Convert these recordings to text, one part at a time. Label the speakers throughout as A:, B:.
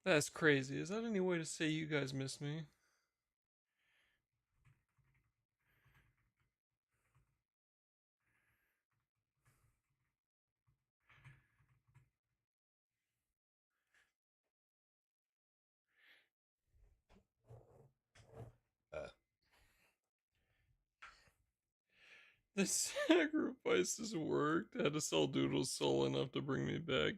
A: That's crazy. Is that any way to say you guys miss me? Uh. The sacrifices worked. I had to sell Doodle's soul enough to bring me back.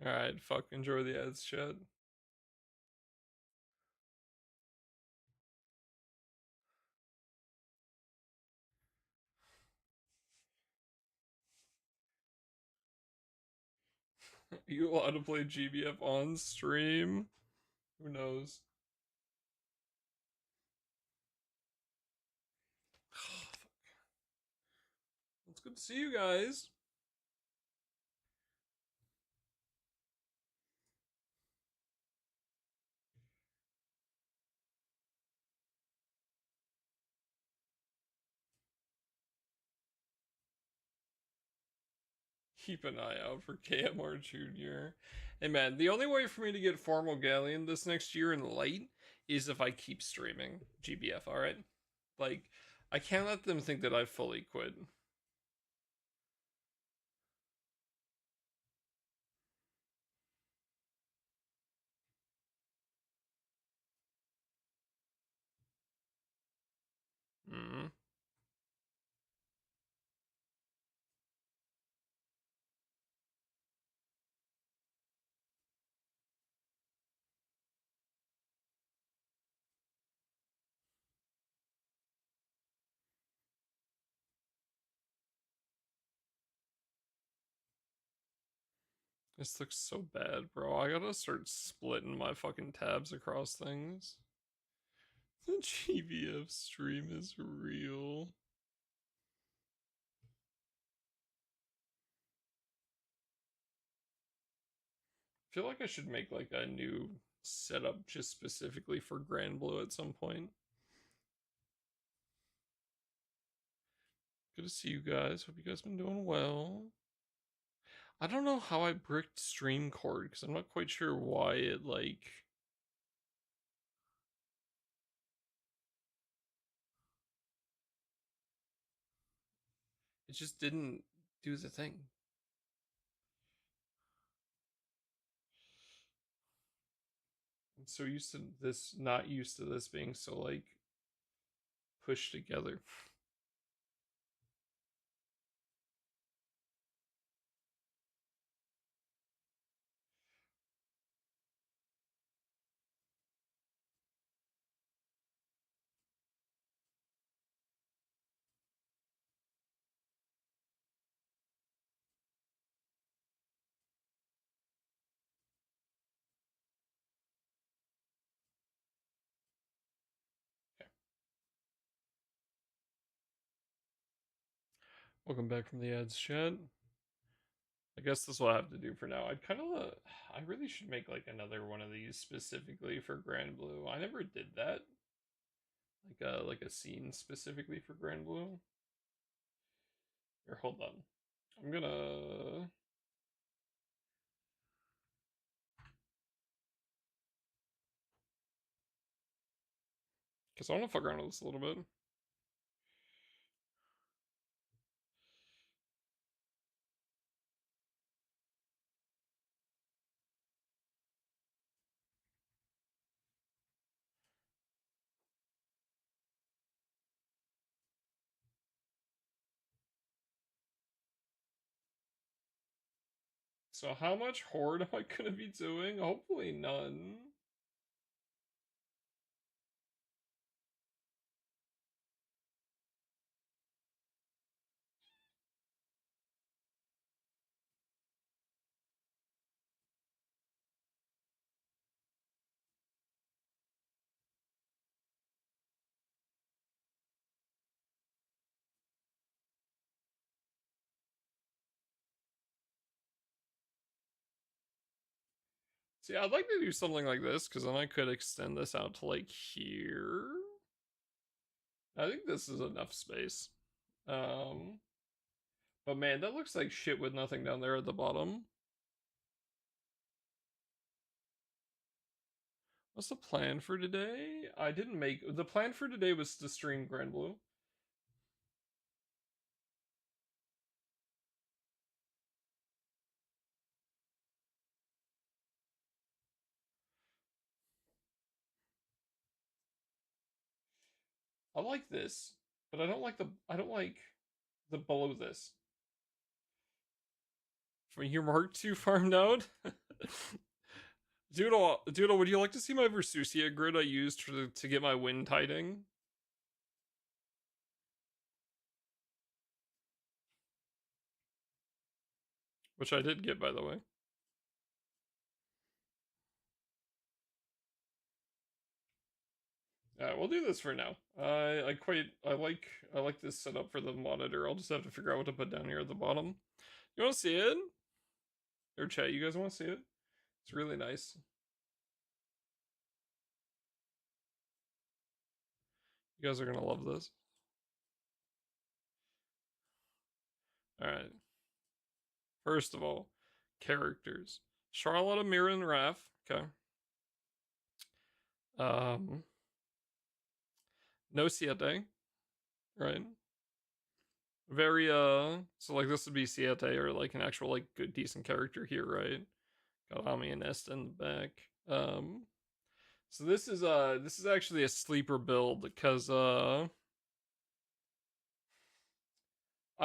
A: Alright, fuck. Enjoy the ads, chat. You allowed to play GBF on stream? Who knows? It's good to see you guys. Keep an eye out for KMR Jr. Hey man, the only way for me to get Formal Galleon this next year in light is if I keep streaming GBF, alright? Like, I can't let them think that I fully quit. Mm. This looks so bad, bro. I gotta start splitting my fucking tabs across things. The GBF stream is real. I feel like I should make like a new setup just specifically for Grand Blue at some point. Good to see you guys. Hope you guys been doing well. I don't know how I bricked stream cord because I'm not quite sure why it like it just didn't do the thing. I'm so used to this, not used to this being so like pushed together. Okay. Welcome back from the ads, chat. I guess this will have to do for now. I really should make like another one of these specifically for Grand Blue. I never did that. Like a scene specifically for Grand Blue. Here, hold on. I'm gonna because I want to fuck around with this a little bit. So how much horde am I gonna be doing? Hopefully none. See, I'd like to do something like this because then I could extend this out to like here. I think this is enough space. Um, But man, that looks like shit with nothing down there at the bottom. What's the plan for today? I didn't make... The plan for today was to stream Grand Blue. I like this, but I don't like the below this. From your Mark II farmed out? Doodle, would you like to see my Versusia grid I used to get my wind tiding? Which I did get, by the way. We'll do this for now. I like this setup for the monitor. I'll just have to figure out what to put down here at the bottom. You want to see it? Or chat, you guys want to see it? It's really nice. You guys are gonna love this. Alright. First of all, characters. Charlotte, Amira, and Raph. Okay. No Siete. Right. Very, so like this would be Siete or like an actual, like, good, decent character here, right? Got Ami and Nesta in the back. So this is actually a sleeper build because, I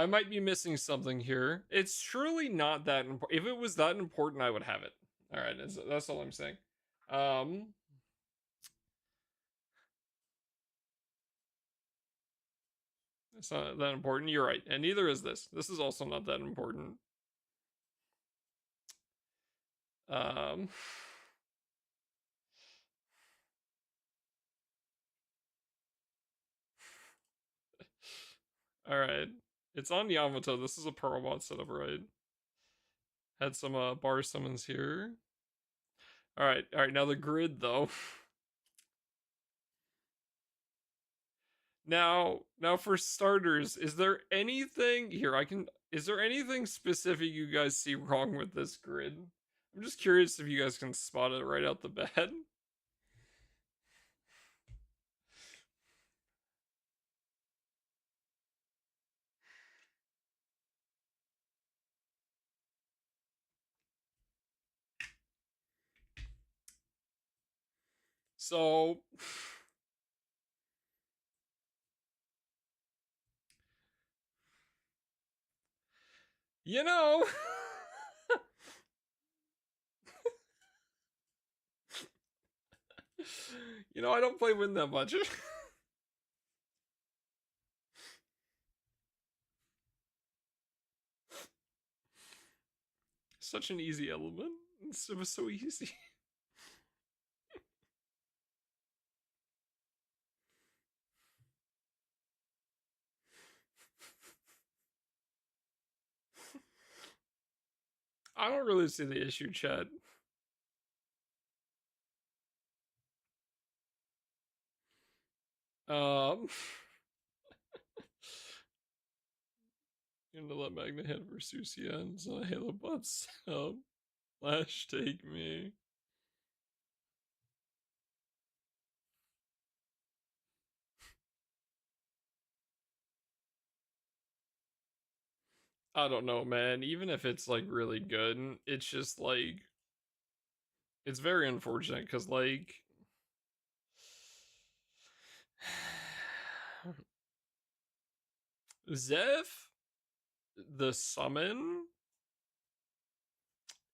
A: might be missing something here. It's surely not that important. If it was that important, I would have it. All right, that's all I'm saying. It's not that important. You're right, and neither is this. This is also not that important. Um, all right, it's on Yamato. This is a Pearlmont setup, right? Had some bar summons here. All right. Now the grid though. Now for starters, is there anything here is there anything specific you guys see wrong with this grid? I'm just curious if you guys can spot it right out the bat. So you know, I don't play Win that much. Such an easy element. It was so easy. I don't really see the issue, chat. Um, you know, let Magna hit Versusians on a Halo Butts. Flash take me. I don't know, man. Even if it's like really good, it's just like it's very unfortunate because like Zeph, the summon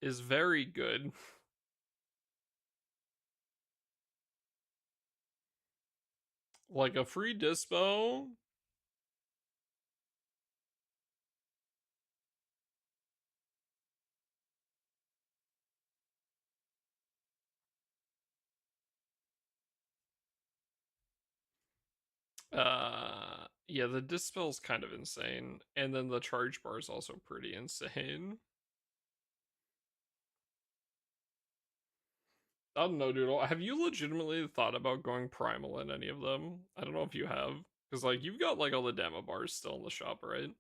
A: is very good. Like a free dispo. Yeah, the dispel's kind of insane, and then the charge bar is also pretty insane. I don't know, Doodle. Have you legitimately thought about going primal in any of them? I don't know if you have, because like you've got like all the demo bars still in the shop, right?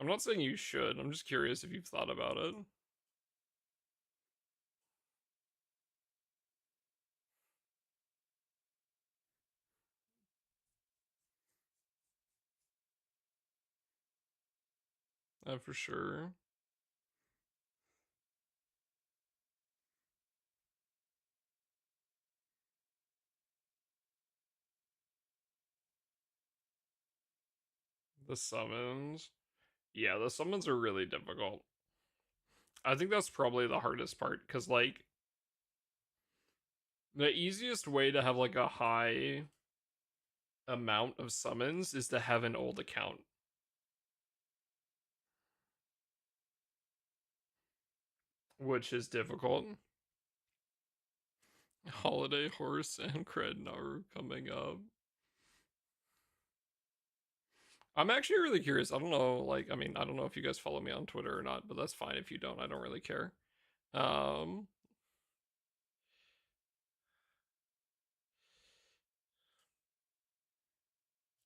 A: I'm not saying you should. I'm just curious if you've thought about it. For sure. The summons. Yeah, the summons are really difficult. I think that's probably the hardest part because, like, the easiest way to have like a high amount of summons is to have an old account, which is difficult. Holiday Horse and Cred Naru coming up. I'm actually really curious. I don't know, like, I mean, I don't know if you guys follow me on Twitter or not, but that's fine if you don't. I don't really care. Um,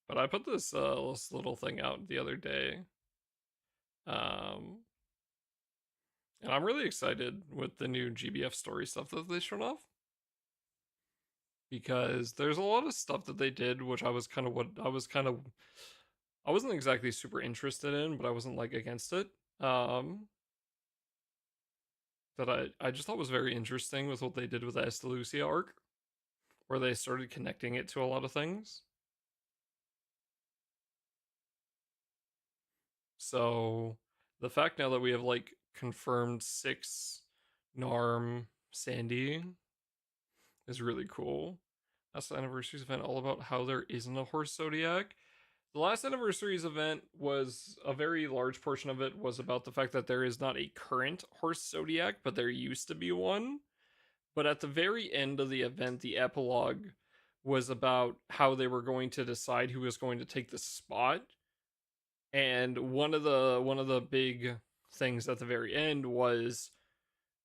A: but I put this little thing out the other day. Um, and I'm really excited with the new GBF story stuff that they showed off because there's a lot of stuff that they did, which I wasn't exactly super interested in, but I wasn't like against it. Um, that I just thought was very interesting with what they did with the Estalucia arc, where they started connecting it to a lot of things. So the fact now that we have like confirmed 6 Narm Sandy is really cool. That's the anniversaries event all about how there isn't a horse zodiac. The last anniversaries event was a very large portion of it was about the fact that there is not a current horse zodiac, but there used to be one. But at the very end of the event, the epilogue was about how they were going to decide who was going to take the spot. And one of the big things at the very end was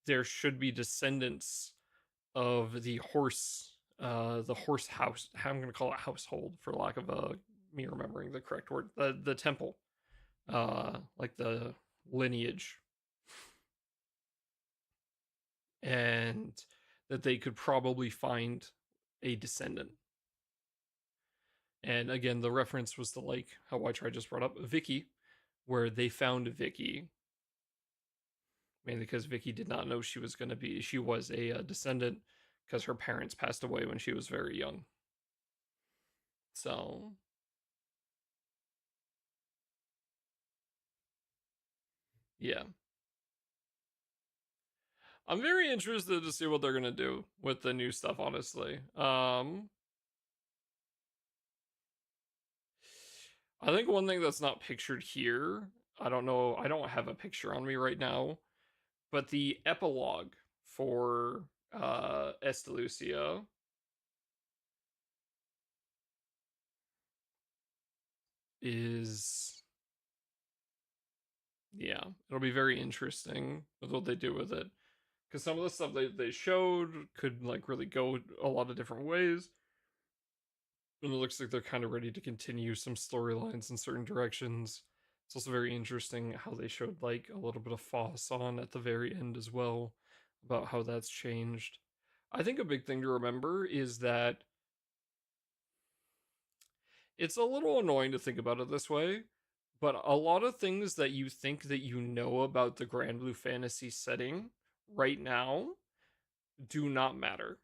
A: there should be descendants of the horse house. I'm going to call it household for lack of me remembering the correct word. The temple, like the lineage, and that they could probably find a descendant. And again, the reference was to like how White Tri just brought up Vicky, where they found Vicky, mainly because Vicky did not know she was a descendant because her parents passed away when she was very young. So, yeah. I'm very interested to see what they're gonna do with the new stuff, honestly. I think one thing that's not pictured here, I don't know, I don't have a picture on me right now, but the epilogue for Estalucia is, yeah, it'll be very interesting with what they do with it. Because some of the stuff they showed could like really go a lot of different ways. And it looks like they're kind of ready to continue some storylines in certain directions. It's also very interesting how they showed like a little bit of Foss on at the very end as well, about how that's changed. I think a big thing to remember is that it's a little annoying to think about it this way, but a lot of things that you think that you know about the Grand Blue Fantasy setting right now do not matter,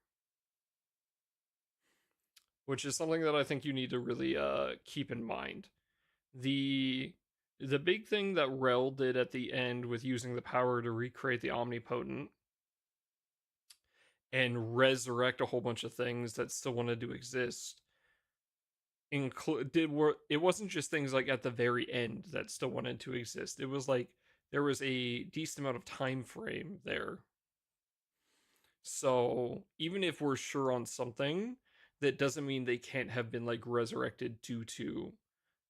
A: which is something that I think you need to really keep in mind. The the big thing that Rel did at the end with using the power to recreate the Omnipotent and resurrect a whole bunch of things that still wanted to exist it wasn't just things like at the very end that still wanted to exist. It was like there was a decent amount of time frame there. So even if we're sure on something, that doesn't mean they can't have been like resurrected due to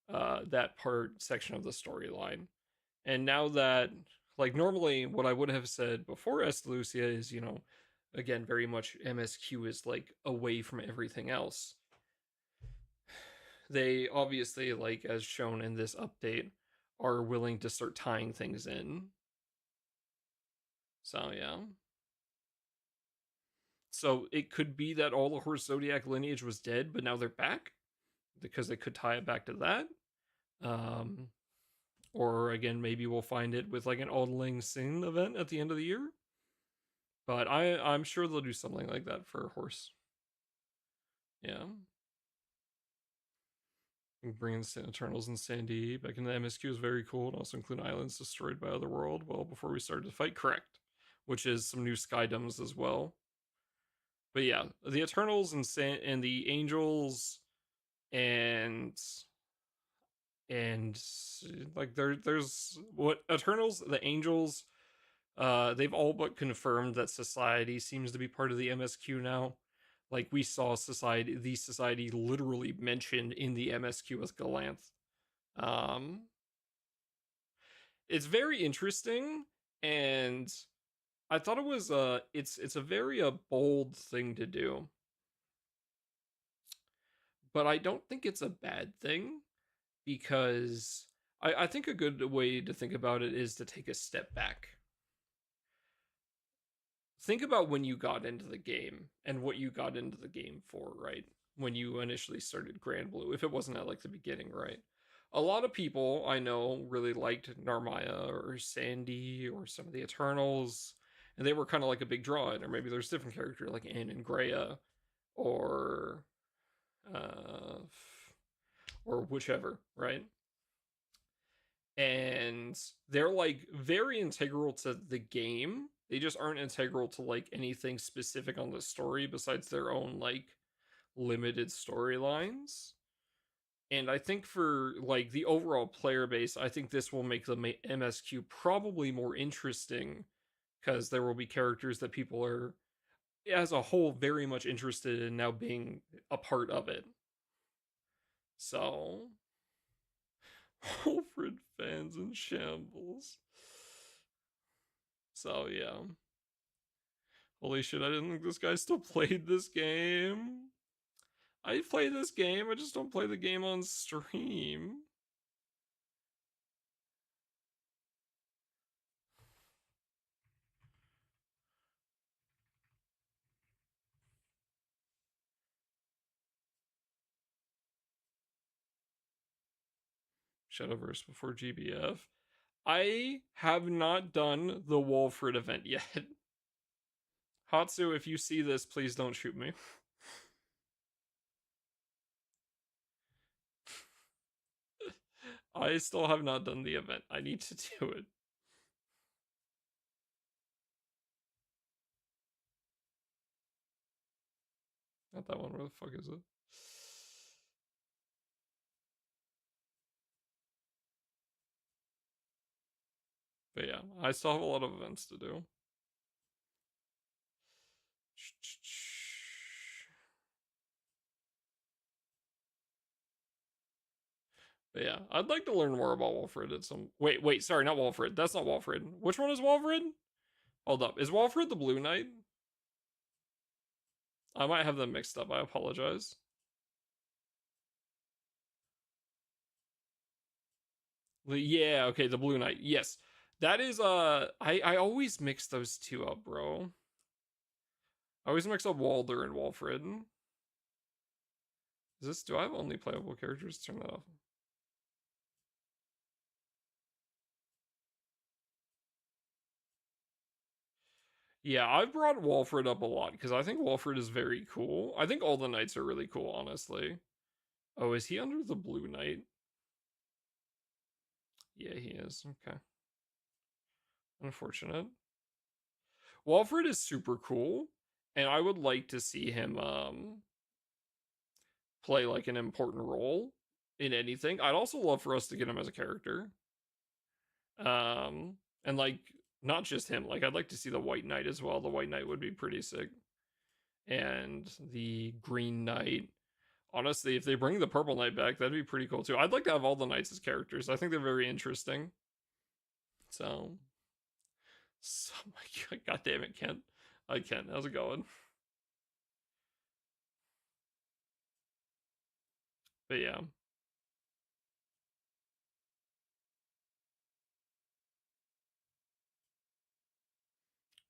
A: that part section of the storyline. And now that, like, normally what I would have said before Estalucia is, again, very much MSQ is like away from everything else. They obviously, like, as shown in this update, are willing to start tying things in. So yeah. So it could be that all the Horse Zodiac lineage was dead, but now they're back because they could tie it back to that. Um, or again, maybe we'll find it with like an Auld Lang Syne event at the end of the year. But I'm sure they'll do something like that for Horse. Yeah. Bringing Eternals and Sandy back into the MSQ is very cool, and also include islands destroyed by Otherworld well before we started to fight. Correct. Which is some new Skydoms as well. But yeah, the Eternals and the Angels and and like there's what Eternals, the Angels, they've all but confirmed that society seems to be part of the MSQ now. Like we saw the society literally mentioned in the MSQ with Galanth. Um, it's very interesting, and I thought it was it's a very bold thing to do, but I don't think it's a bad thing because I think a good way to think about it is to take a step back. Think about when you got into the game and what you got into the game for, right? When you initially started Grand Blue, if it wasn't at like the beginning, right? A lot of people I know really liked Narmaya or Sandy or some of the Eternals, and they were kind of like a big draw in, or maybe there's different character like Anne and Greya or uh or whichever, right? And they're like very integral to the game. They just aren't integral to like anything specific on the story besides their own like limited storylines. And I think for like the overall player base, I think this will make the MSQ probably more interesting because there will be characters that people are as a whole very much interested in now being a part of it. So Wilfred fans in shambles. So yeah. Holy shit, I didn't think this guy still played this game. I play this game, I just don't play the game on stream. Shadowverse before GBF. I have not done the Wolfred event yet. Hatsu, if you see this, please don't shoot me. I still have not done the event. I need to do it. Not that one. Where the fuck is it? But yeah, I still have a lot of events to do. But yeah, I'd like to learn more about Walfred at some. Wait, sorry, not Walfred. That's not Walfred. Which one is Walfred? Hold up, is Walfred the Blue Knight? I might have them mixed up. I apologize. Yeah, okay, the Blue Knight. Yes, that is. I always mix those two up, bro. I always mix up Walder and Walfred. Is this? Do I have only playable characters? Turn that off. Yeah, I've brought Walfred up a lot because I think Walfred is very cool. I think all the knights are really cool, honestly. Oh, is he under the Blue Knight? Yeah, he is. Okay. Unfortunate. Walfred is super cool, and I would like to see him play like an important role in anything. I'd also love for us to get him as a character. And like not just him, like I'd like to see the White Knight as well. The White Knight would be pretty sick. And the Green Knight. Honestly, if they bring the Purple Knight back, that'd be pretty cool too. I'd like to have all the knights as characters. I think they're very interesting. So my god damn it, Kent. Hi Kent, how's it going? But yeah.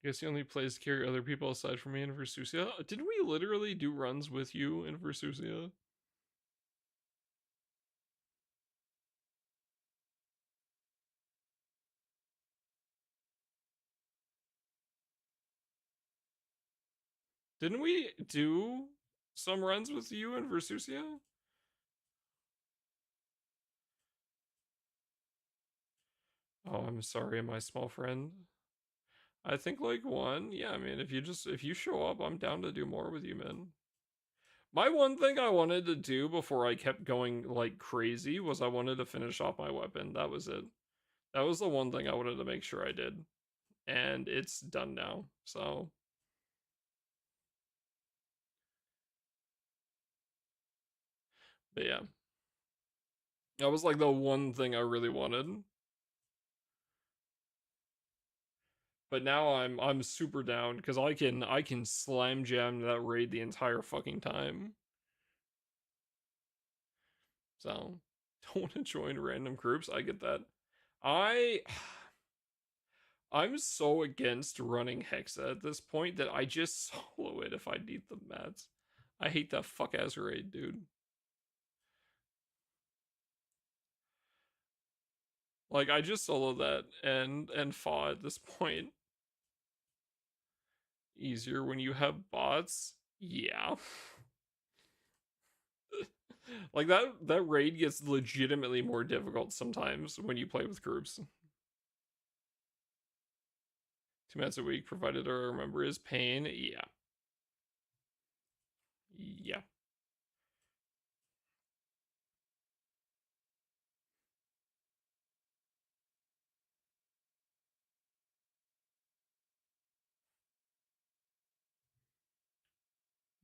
A: Guess he only plays to carry other people aside from me in Versusia. Did we literally do runs with you in Versusia? Didn't we do some runs with you in Versusia? Oh, I'm sorry, my small friend. I think like one. Yeah, I mean, if you show up, I'm down to do more with you, man. My one thing I wanted to do before I kept going like crazy was I wanted to finish off my weapon. That was it. That was the one thing I wanted to make sure I did. And it's done now. So, but yeah. That was like the one thing I really wanted. But now I'm super down because I can slam jam that raid the entire fucking time. So don't want to join random groups. I get that. I I'm so against running Hexa at this point that I just solo it if I need the mats. I hate that fuck ass raid, dude. Like I just solo that and fought at this point. Easier when you have bots. Yeah. Like that raid gets legitimately more difficult sometimes when you play with groups. 2 minutes a week, provided I remember his pain. Yeah. Yeah.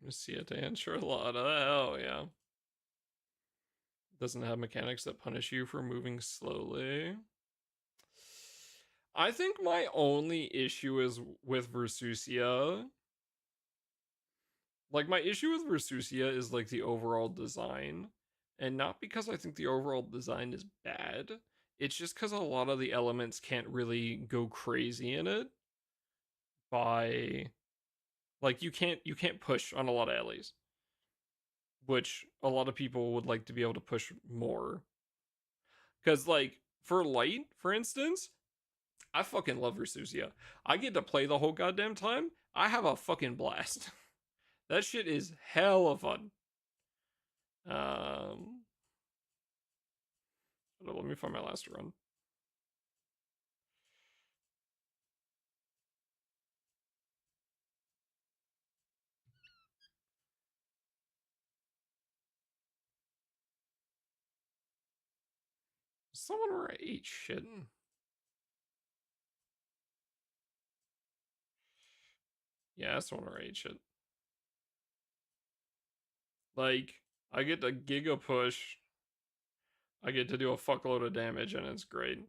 A: Siete and Charlotta. Hell yeah. Doesn't have mechanics that punish you for moving slowly. I think my only issue is with Versusia. Like, my issue with Versusia is like the overall design. And not because I think the overall design is bad. It's just because a lot of the elements can't really go crazy in it by like you can't push on a lot of alleys, which a lot of people would like to be able to push more. Because like for light, for instance, I fucking love Versusia. I get to play the whole goddamn time. I have a fucking blast. That shit is hella fun. Um, let me find my last run. Someone where I ate shit. Yeah, that's the one where I ate shit. Like, I get to giga push. I get to do a fuckload of damage, and it's great.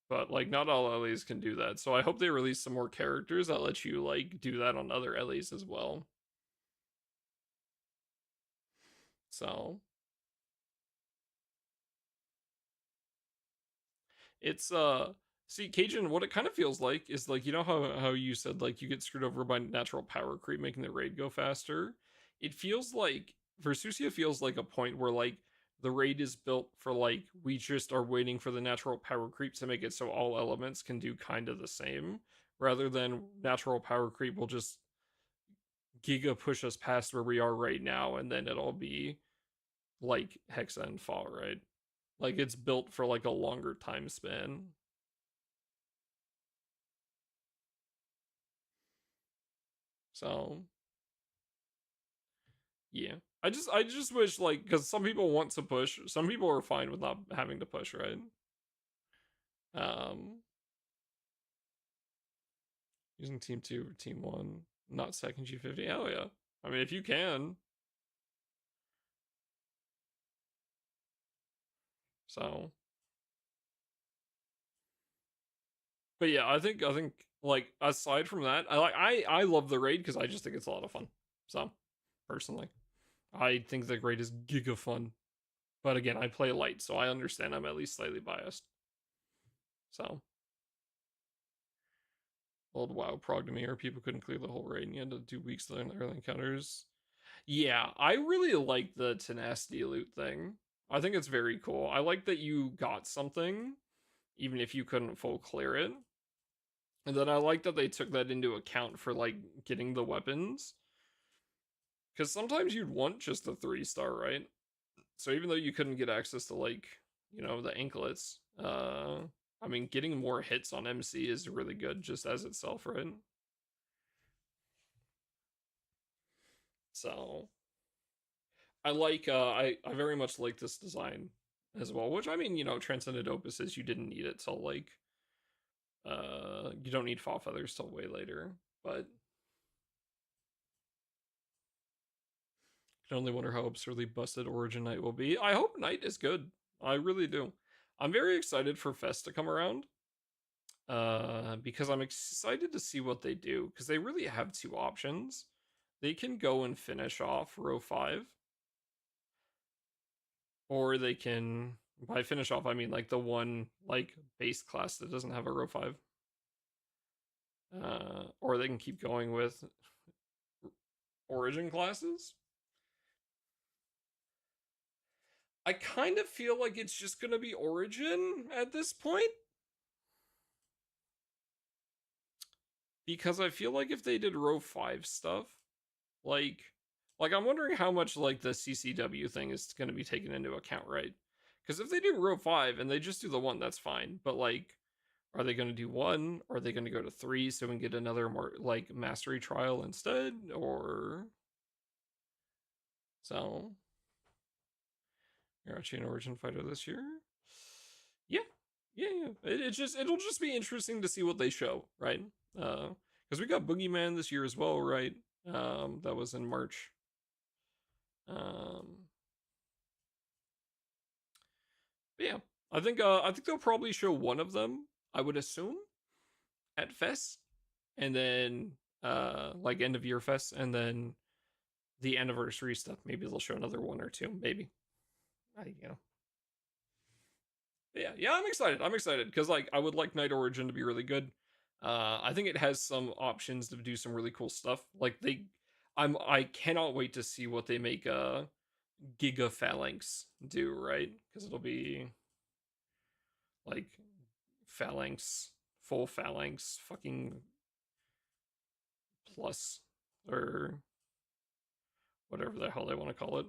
A: But like, not all Ellie's can do that. So I hope they release some more characters that let you like do that on other Ellie's as well. So it's see Cajun, what it kind of feels like is like, you know how you said like you get screwed over by natural power creep making the raid go faster. It feels like Versusia feels like a point where like the raid is built for like we just are waiting for the natural power creep to make it so all elements can do kind of the same, rather than natural power creep will just giga push us past where we are right now, and then it'll be like Hexa and Fall, right? Like it's built for like a longer time span. So yeah, I just wish like because some people want to push, some people are fine with not having to push, right? Um, using team two or team one, not second G50. Hell yeah! I mean, if you can, so. But yeah, I think like aside from that, I love the raid because I just think it's a lot of fun. So personally, I think the raid is giga fun. But again, I play light, so I understand I'm at least slightly biased. So Old WoW prog to me, or people couldn't clear the whole raid and you had to do weeks to learn the early encounters. Yeah, I really like the tenacity loot thing. I think it's very cool. I like that you got something, even if you couldn't full clear it. And then I like that they took that into account for like getting the weapons. Because sometimes you'd want just a 3-star, right? So even though you couldn't get access to like, the anklets, I mean getting more hits on MC is really good just as itself, right? So I very much like this design as well, which I mean, Transcendent Opuses, you didn't need it till like you don't need Fall Feathers till way later, but I can only wonder how absurdly busted Origin Night will be. I hope Night is good. I really do. I'm very excited for Fest to come around. Because I'm excited to see what they do, because they really have two options. They can go and finish off row 5, or they can, by finish off I mean like the one like base class that doesn't have a row 5, or they can keep going with origin classes. I kind of feel like it's just gonna be origin at this point, because I feel like if they did row 5 stuff, like I'm wondering how much like the CCW thing is going to be taken into account, right? Because if they do row 5 and they just do the one, that's fine, but like, are they going to do 1? Are they going to go to 3 so we can get another more like mastery trial instead? Or so you're actually an origin fighter this year? Yeah, yeah. It'll just be interesting to see what they show, right? Because we got Boogeyman this year as well, right? That was in March. Um, but yeah, I think they'll probably show one of them, I would assume, at Fest, and then like end of year Fest, and then the anniversary stuff. Maybe they'll show another one or two, maybe. But yeah, I'm excited. I'm excited because like I would like Night Origin to be really good. I think it has some options to do some really cool stuff. Like I cannot wait to see what they make Giga Phalanx do, right? Because it'll be like Phalanx, full Phalanx, fucking plus, or whatever the hell they want to call it.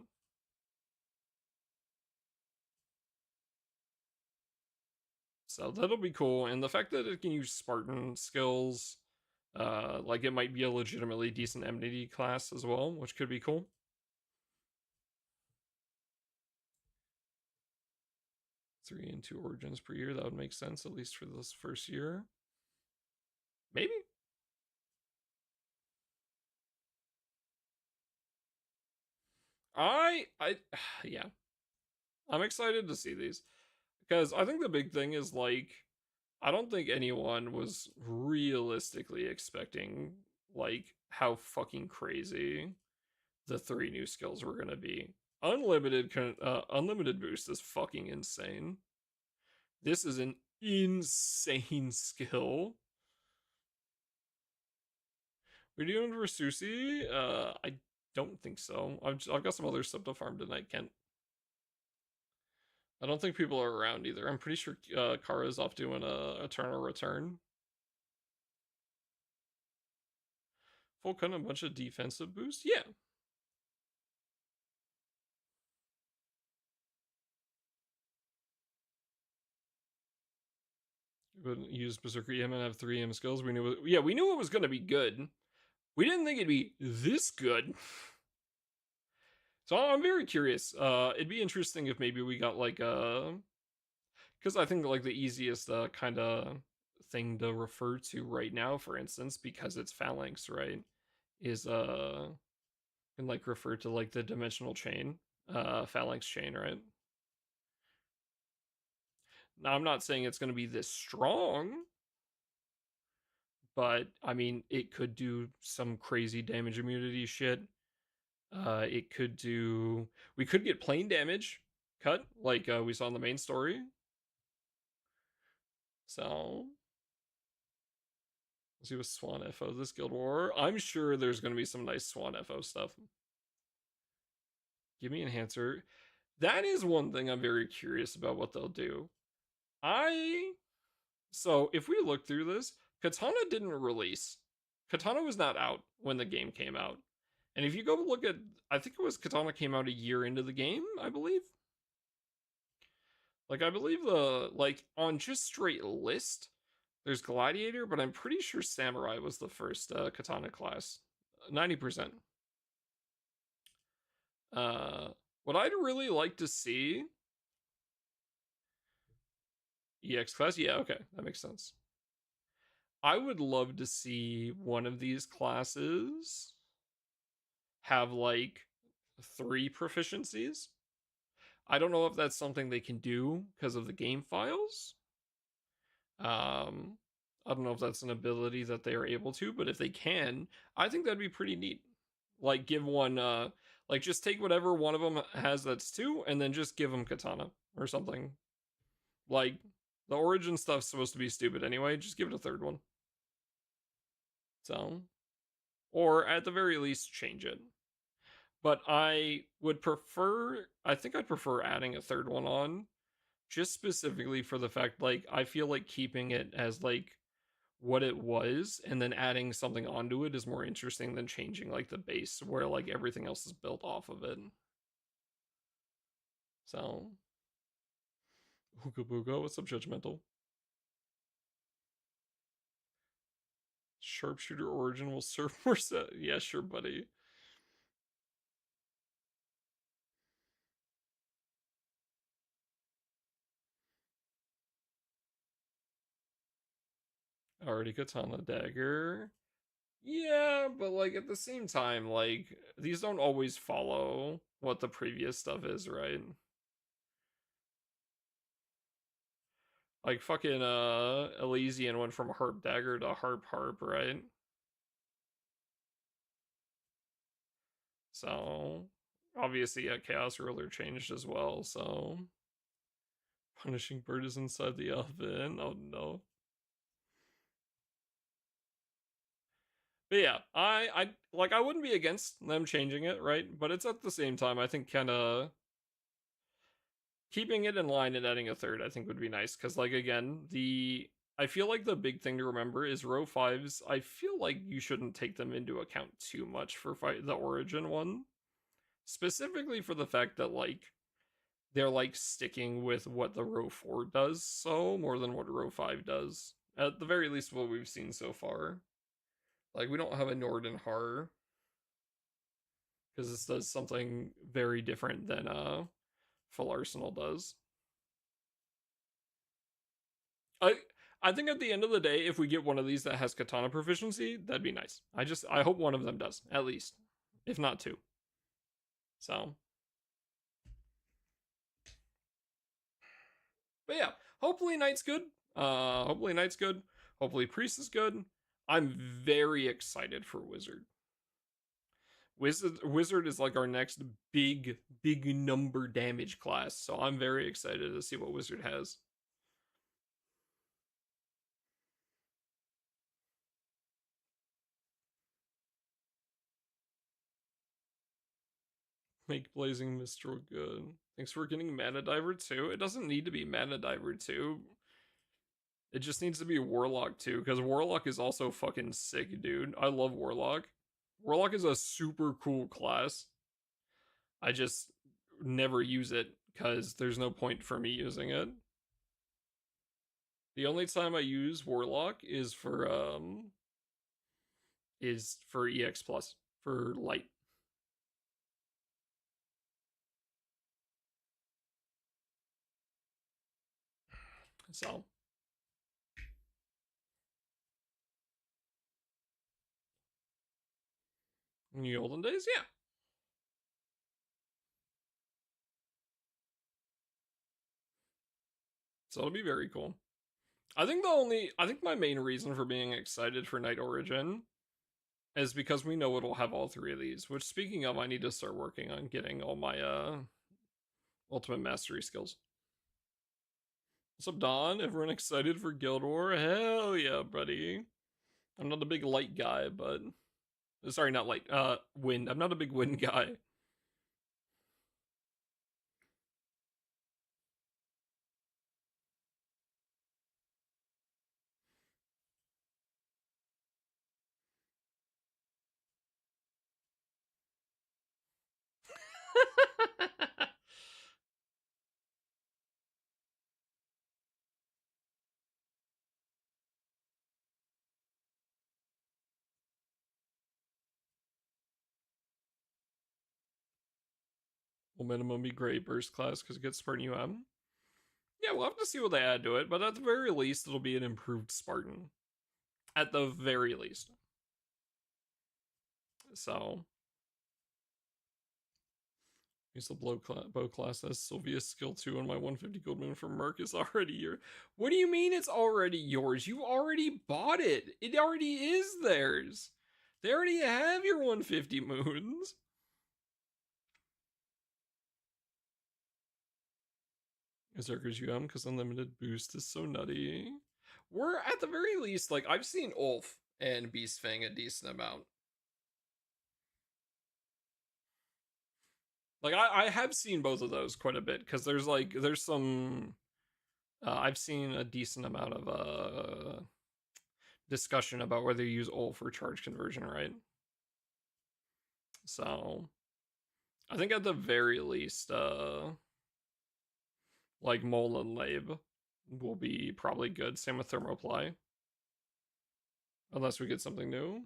A: So that'll be cool. And the fact that it can use Spartan skills, like it might be a legitimately decent enmity class as well, which could be cool. Three and 2 origins per year, that would make sense, at least for this first year. Maybe. I yeah. I'm excited to see these. Because I think the big thing is like I don't think anyone was realistically expecting like how fucking crazy the 3 new skills were gonna be. Unlimited boost is fucking insane. This is an insane skill. We're doing Versusi? I don't think so. I've got some other stuff to farm tonight, Kent. I don't think people are around either. I'm pretty sure Kara's off doing a Eternal Return. Full cut and a bunch of defensive boost? Yeah. Would use Berserker EM and have 3 EM skills. We knew it was gonna be good. We didn't think it'd be this good. So I'm very curious. It'd be interesting if maybe we got like because I think like the easiest kind of thing to refer to right now, for instance, because it's Phalanx, right, is can like refer to like the dimensional chain, Phalanx chain, right? Now I'm not saying it's going to be this strong, but I mean it could do some crazy damage immunity shit. It could do. We could get plane damage cut like we saw in the main story. So Let's see what Swan FO this Guild War. I'm sure there's going to be some nice Swan FO stuff. Give me Enhancer. That is one thing I'm very curious about what they'll do. So if we look through this, Katana didn't release. Katana was not out when the game came out. And if you go look at, I think it was Katana came out a year into the game, I believe. Like, I believe on just straight list, there's Gladiator, but I'm pretty sure Samurai was the first Katana class. 90%. What I'd really like to see. EX class? Yeah, okay. That makes sense. I would love to see one of these classes have like 3 proficiencies. I don't know if that's something they can do because of the game files. I don't know if that's an ability that they are able to, but if they can, I think that'd be pretty neat. Like give one like just take whatever one of them has that's 2 and then just give them katana or something. Like the origin stuff's supposed to be stupid anyway, just give it a 3rd one. So, or at the very least change it. But I think I'd prefer adding a 3rd one on just specifically for the fact like I feel like keeping it as like what it was and then adding something onto it is more interesting than changing like the base where like everything else is built off of it. So Hooka Booga, what's up, Judgmental? Sharpshooter origin will serve more set. Yeah, sure, buddy. Already katana dagger. Yeah, but like at the same time, like these don't always follow what the previous stuff is, right? Like fucking Elysian went from harp dagger to harp, right? So obviously Chaos Ruler changed as well, so punishing bird is inside the oven. Oh no. But yeah, I wouldn't be against them changing it, right? But it's at the same time, I think kinda keeping it in line and adding a 3rd, I think would be nice. Cause like again, I feel like the big thing to remember is row 5s. I feel like you shouldn't take them into account too much for the origin one. Specifically for the fact that like they're like sticking with what the row 4 does so more than what row 5 does. At the very least what we've seen so far. Like we don't have a Norden Horror because this does something very different than Full Arsenal does. I I think at the end of the day, if we get one of these that has katana proficiency, that'd be nice. I hope one of them does, at least. If not 2. So but yeah, hopefully Knight's good. Hopefully Knight's good. Hopefully Priest is good. I'm very excited for Wizard. Wizard is like our next big number damage class, so I'm very excited to see what Wizard has. Make Blazing Mistral good. Thanks for getting Mana Diver 2. It doesn't need to be Mana Diver 2. It just needs to be Warlock 2, because Warlock is also fucking sick, dude. I love Warlock. Warlock is a super cool class. I just never use it, because there's no point for me using it. The only time I use Warlock is for EX Plus, for light. So in the olden days, yeah. So it'll be very cool. I think my main reason for being excited for Night Origin is because we know it'll have all 3 of these, which speaking of, I need to start working on getting all my ultimate mastery skills. What's up, Don? Everyone excited for Guild War? Hell yeah, buddy. I'm not a big light guy, but sorry, not light. Wind. I'm not a big wind guy. Will minimum be great burst class because it gets Spartan UM. Yeah, we'll have to see what they add to it, but at the very least, it'll be an improved Spartan. At the very least. So, use the bow class as Sylvia's skill 2 on my 150 gold moon from Merc is already yours. What do you mean it's already yours? You already bought it. It already is theirs. They already have your 150 moons. Zerkers UM because unlimited boost is so nutty. We're at the very least, like, I've seen Ulf and Beastfang a decent amount. Like, I have seen both of those quite a bit because there's some. I've seen a decent amount of discussion about whether you use Ulf for charge conversion, right? So I think at the very least, like Mole and Lab will be probably good. Same with Thermoply. Unless we get something new.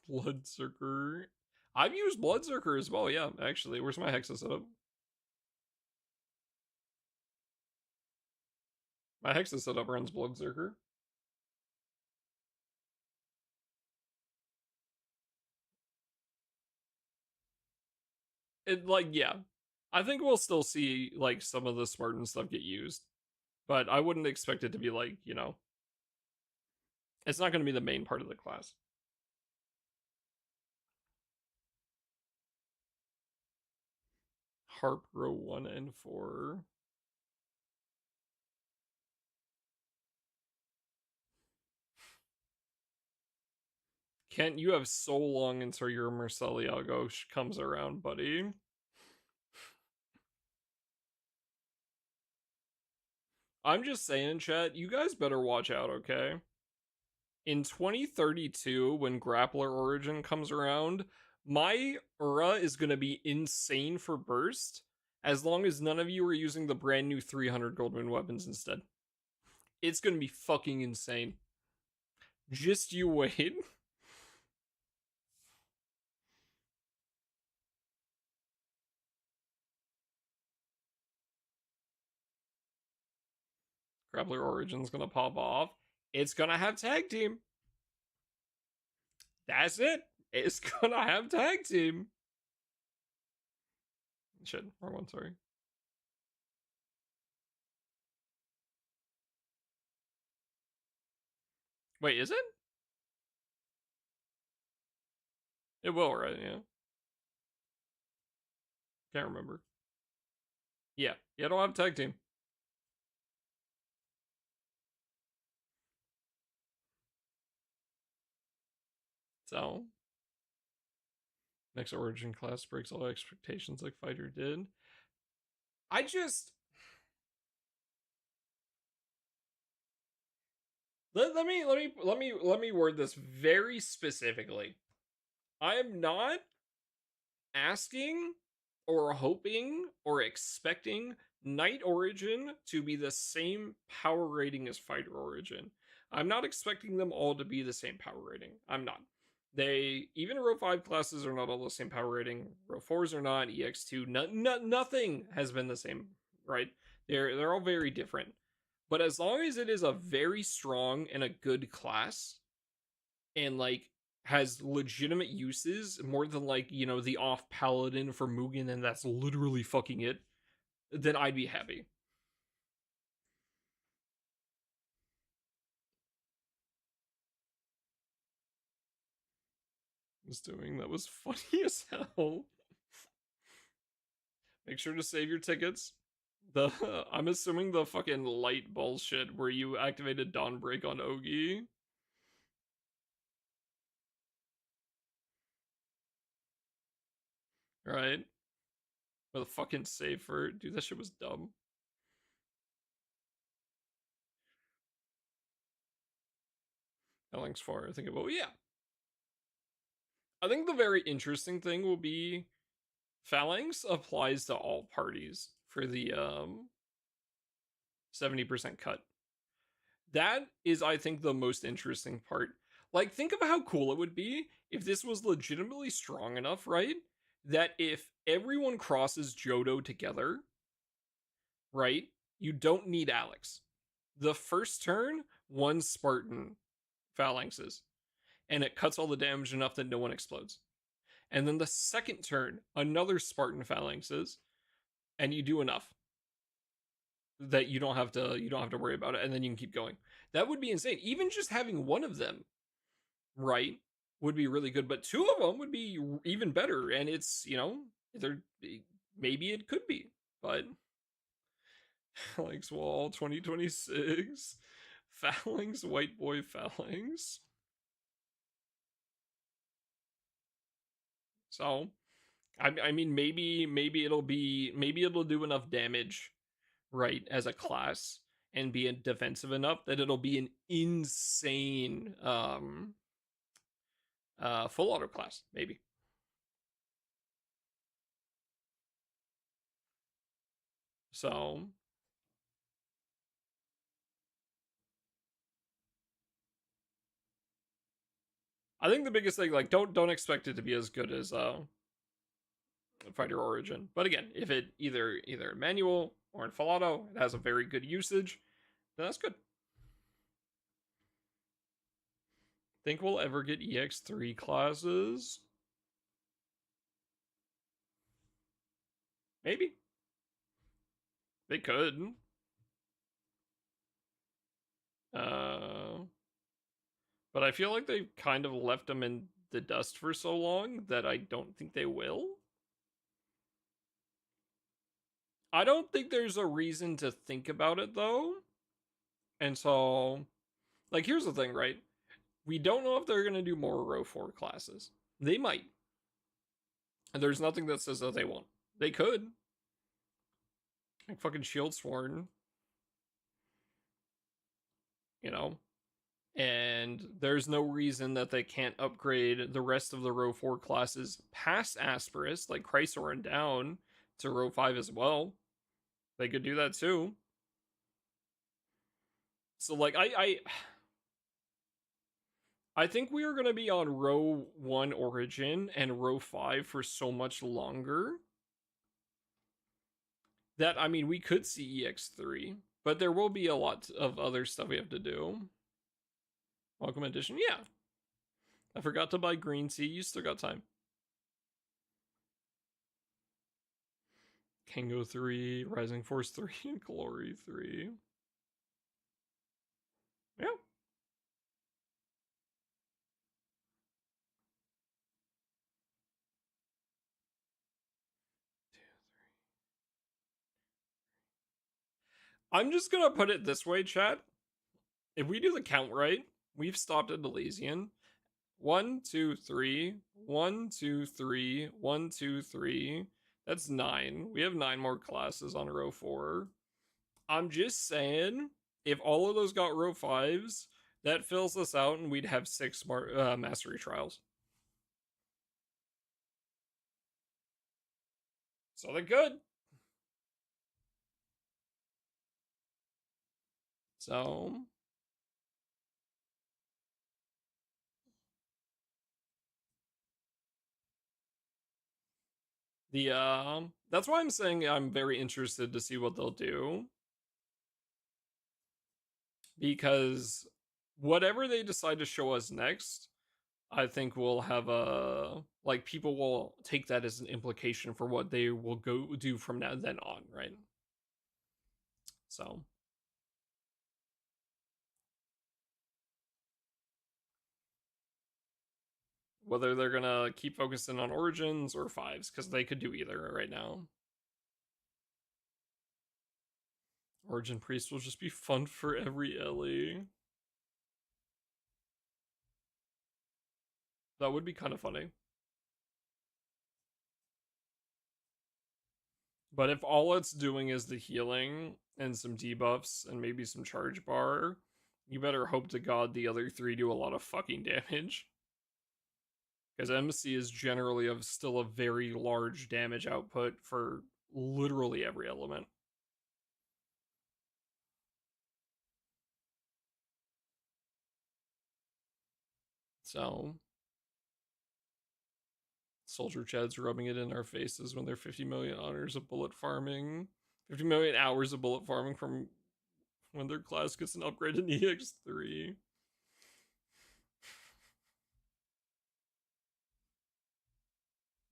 A: Bloodsucker. I've used Bloodsucker as well, yeah, actually. Where's my Hexa setup? My Hexa setup runs Bloodsucker. It, like, yeah. I think we'll still see, like, some of the Spartan stuff get used. But I wouldn't expect it to be, like, you know, it's not going to be the main part of the class. Harp row 1 and 4. Kent, you have so long until your Marceliago comes around, buddy. I'm just saying, chat, you guys better watch out, okay? In 2032, when Grappler Origin comes around, my Ura is going to be insane for burst as long as none of you are using the brand new 300 Goldmoon weapons instead. It's going to be fucking insane. Just you wait. Grappler Origin's going to pop off. It's going to have tag team. That's it. It's going to have tag team. Shit, wrong one, sorry. Wait, is it? It will, right? Yeah. Can't remember. Yeah. Yeah, it'll have tag team. So, next Origin class breaks all expectations like Fighter did. I just let me word this very specifically. I am not asking or hoping or expecting Night Origin to be the same power rating as Fighter Origin. I'm not expecting them all to be the same power rating. I'm not. They even row 5 classes are not all the same power rating. Row 4s are not. EX2, nothing has been the same, right? They're all very different. But as long as it is a very strong and a good class, and like has legitimate uses more than like, you know, the off paladin for Mugen and that's literally fucking it, then I'd be happy. Was doing that was funny as hell. Make sure to save your tickets. The I'm assuming the fucking light bullshit where you activated Dawnbreak on Ogi. Right? With a fucking safer. Dude, that shit was dumb. Links for I think it will. Yeah. I think the very interesting thing will be Phalanx applies to all parties for the 70% cut. That is, I think, the most interesting part. Like, think of how cool it would be if this was legitimately strong enough, right? That if everyone crosses Johto together, right, you don't need Alex. The first turn, one Spartan phalanxes, and it cuts all the damage enough that no one explodes. And then the second turn, another Spartan phalanxes, and you do enough that you don't have to worry about it, and then you can keep going. That would be insane. Even just having one of them, right, would be really good. But two of them would be even better. And it's there maybe it could be, but Phalanx Wall 2026, Phalanx White Boy Phalanx. So I mean maybe it'll do enough damage, right, as a class and be defensive enough that it'll be an insane full auto class, maybe. So I think the biggest thing, like, don't expect it to be as good as Fighter Origin. But again, if it either manual or in full auto, it has a very good usage, then that's good. Think we'll ever get EX3 classes? Maybe. They could. Uh, but I feel like they've kind of left them in the dust for so long that I don't think they will. I don't think there's a reason to think about it though. And so, like, here's the thing, right? We don't know if they're going to do more row 4 classes. They might. And there's nothing that says that they won't. They could. Like fucking Shield Sworn, you know? And there's no reason that they can't upgrade the rest of the row 4 classes past Asperus, like Chrysor and down, to row 5 as well. They could do that too. So, like, I think we are going to be on row 1 Origin and row 5 for so much longer that, I mean, we could see EX3, but there will be a lot of other stuff we have to do. Welcome edition, yeah. I forgot to buy green tea. You still got time. Kango 3, Rising Force 3, and Glory 3. Yeah. I'm just gonna put it this way, chat. If we do the count right, we've stopped at Elysian. 1, 2, 3. 1, 2, 3. 1, 2, 3. That's 9. We have 9 more classes on row 4. I'm just saying, if all of those got row 5s, that fills us out and we'd have 6 more mastery trials. So they're good. So the that's why I'm saying I'm very interested to see what they'll do, because whatever they decide to show us next, I think we'll have a, like, people will take that as an implication for what they will go do from now then on, right? So whether they're gonna keep focusing on origins or fives, because they could do either right now. Origin Priest will just be fun for every Ellie. That would be kind of funny. But if all it's doing is the healing and some debuffs and maybe some charge bar, you better hope to God the other three do a lot of fucking damage. Because MC is generally still a very large damage output for literally every element. So, Soldier Chad's rubbing it in our faces when they're 50 million honors of bullet farming. 50 million hours of bullet farming from when their class gets an upgrade in EX3.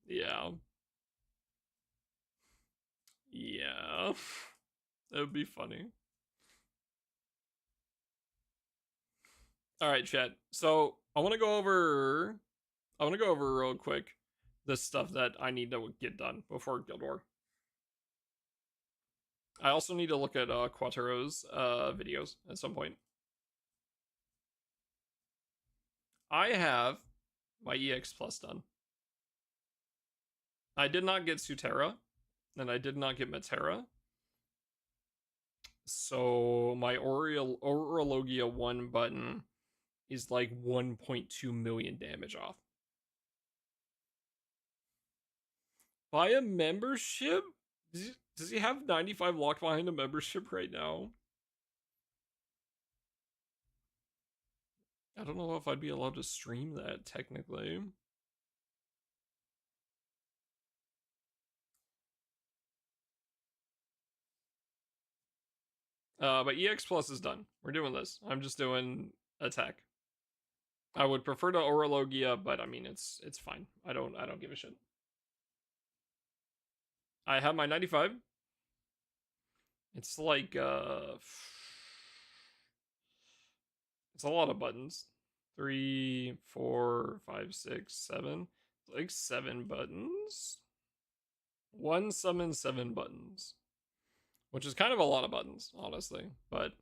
A: Yeah. Yeah. That would be funny. All right, chat. So I want to go over real quick the stuff that I need to get done before Guild War. I also need to look at Quattro's videos at some point. I have my EX Plus done. I did not get Sutera, and I did not get Matera. So my Orologia 1 button is like 1.2 million damage off. Buy a membership? Does he have 95 locked behind a membership right now? I don't know if I'd be allowed to stream that, technically. But EX Plus is done. We're doing this. I'm just doing attack. I would prefer to Orologia, but I mean it's fine. I don't give a shit. I have my 95. It's like it's a lot of buttons. 3, 4, 5, 6, 7. It's like 7 buttons. 1 summon, 7 buttons. Which is kind of a lot of buttons, honestly. But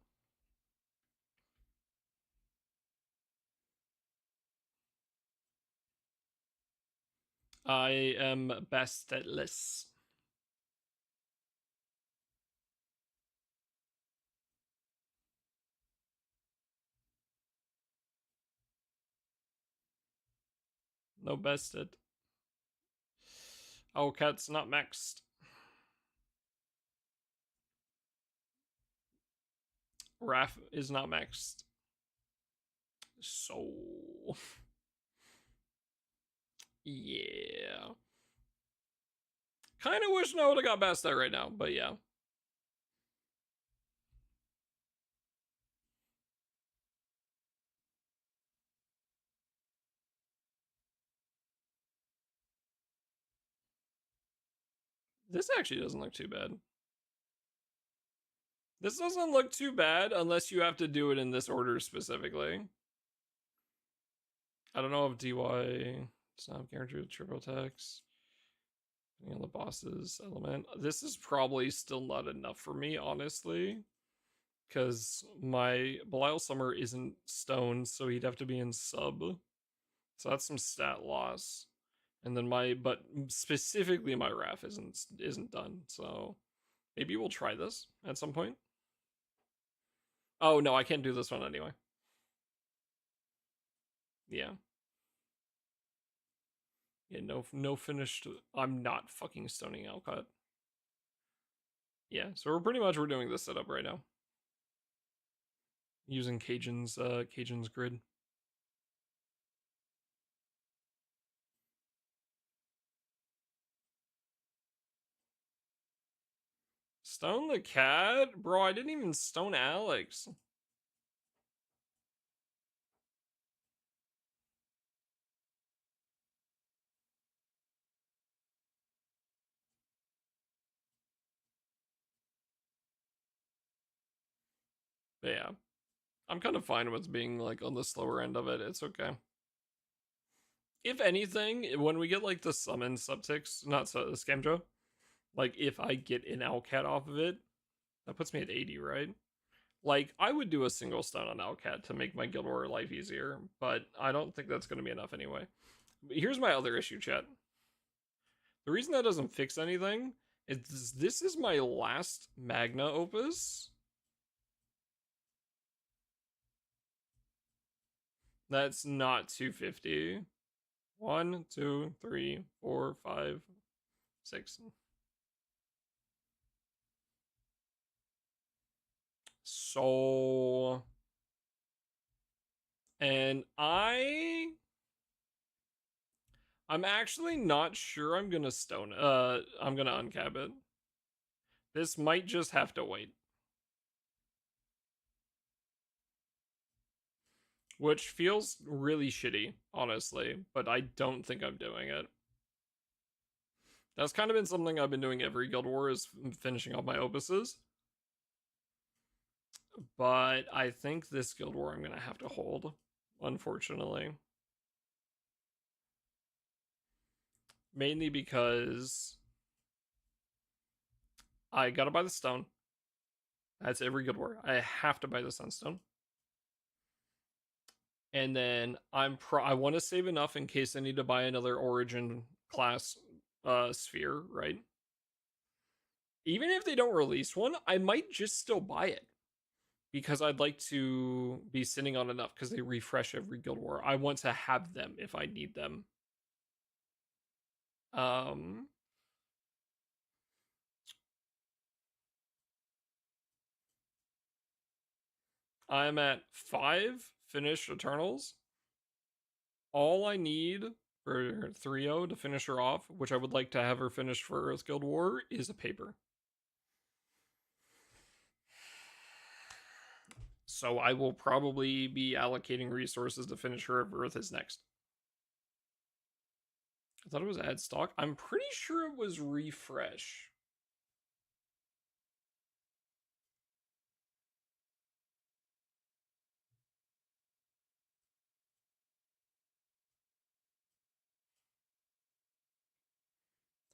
A: I am best at lists. No bested. Oh, cat's not maxed. Raph is not maxed. So yeah. Kind of wish I would have got past that right now, but yeah. This actually doesn't look too bad. This doesn't look too bad unless you have to do it in this order specifically. I don't know if DY does not have guaranteed with triple attacks. Depending on the boss's element. This is probably still not enough for me, honestly. Because my Belial Summer isn't stone, so he'd have to be in sub. So that's some stat loss. And then but specifically my Raph isn't done. So maybe we'll try this at some point. Oh no, I can't do this one anyway. Yeah. Yeah, no finished. I'm not fucking stoning Alcott. Yeah, so we're doing this setup right now. Using Cajun's grid. Stone the cat? Bro, I didn't even stone Alex. But yeah. I'm kind of fine with being like on the slower end of it. It's okay. If anything, when we get like the summon subticks, not so the Scamjo, like if I get an Alcat off of it, That puts me at 80, right? Like, I would do a single stone on Alcat to make my Guild War life easier, but I don't think that's going to be enough anyway. But here's my other issue, chat. The reason that doesn't fix anything is this is my last Magna Opus. That's not 250. 1, 2, 3, 4, 5, 6. So, and I'm actually not sure I'm gonna I'm gonna uncap it. This might just have to wait. Which feels really shitty, honestly, but I don't think I'm doing it. That's kind of been something I've been doing every Guild War, is finishing off my opuses. But I think this Guild War I'm gonna have to hold, unfortunately. Mainly because I gotta buy the stone. That's every Guild War. I have to buy the Sunstone. And then I want to save enough in case I need to buy another Origin class sphere, right? Even if they don't release one, I might just still buy it because I'd like to be sitting on enough because they refresh every Guild War. I want to have them if I need them. I'm at 5 finished Eternals. All I need for 3-0 to finish her off, which I would like to have her finish for Earth Guild War, is a paper. So I will probably be allocating resources to finish her if Earth is next. I thought it was add stock. I'm pretty sure it was refresh.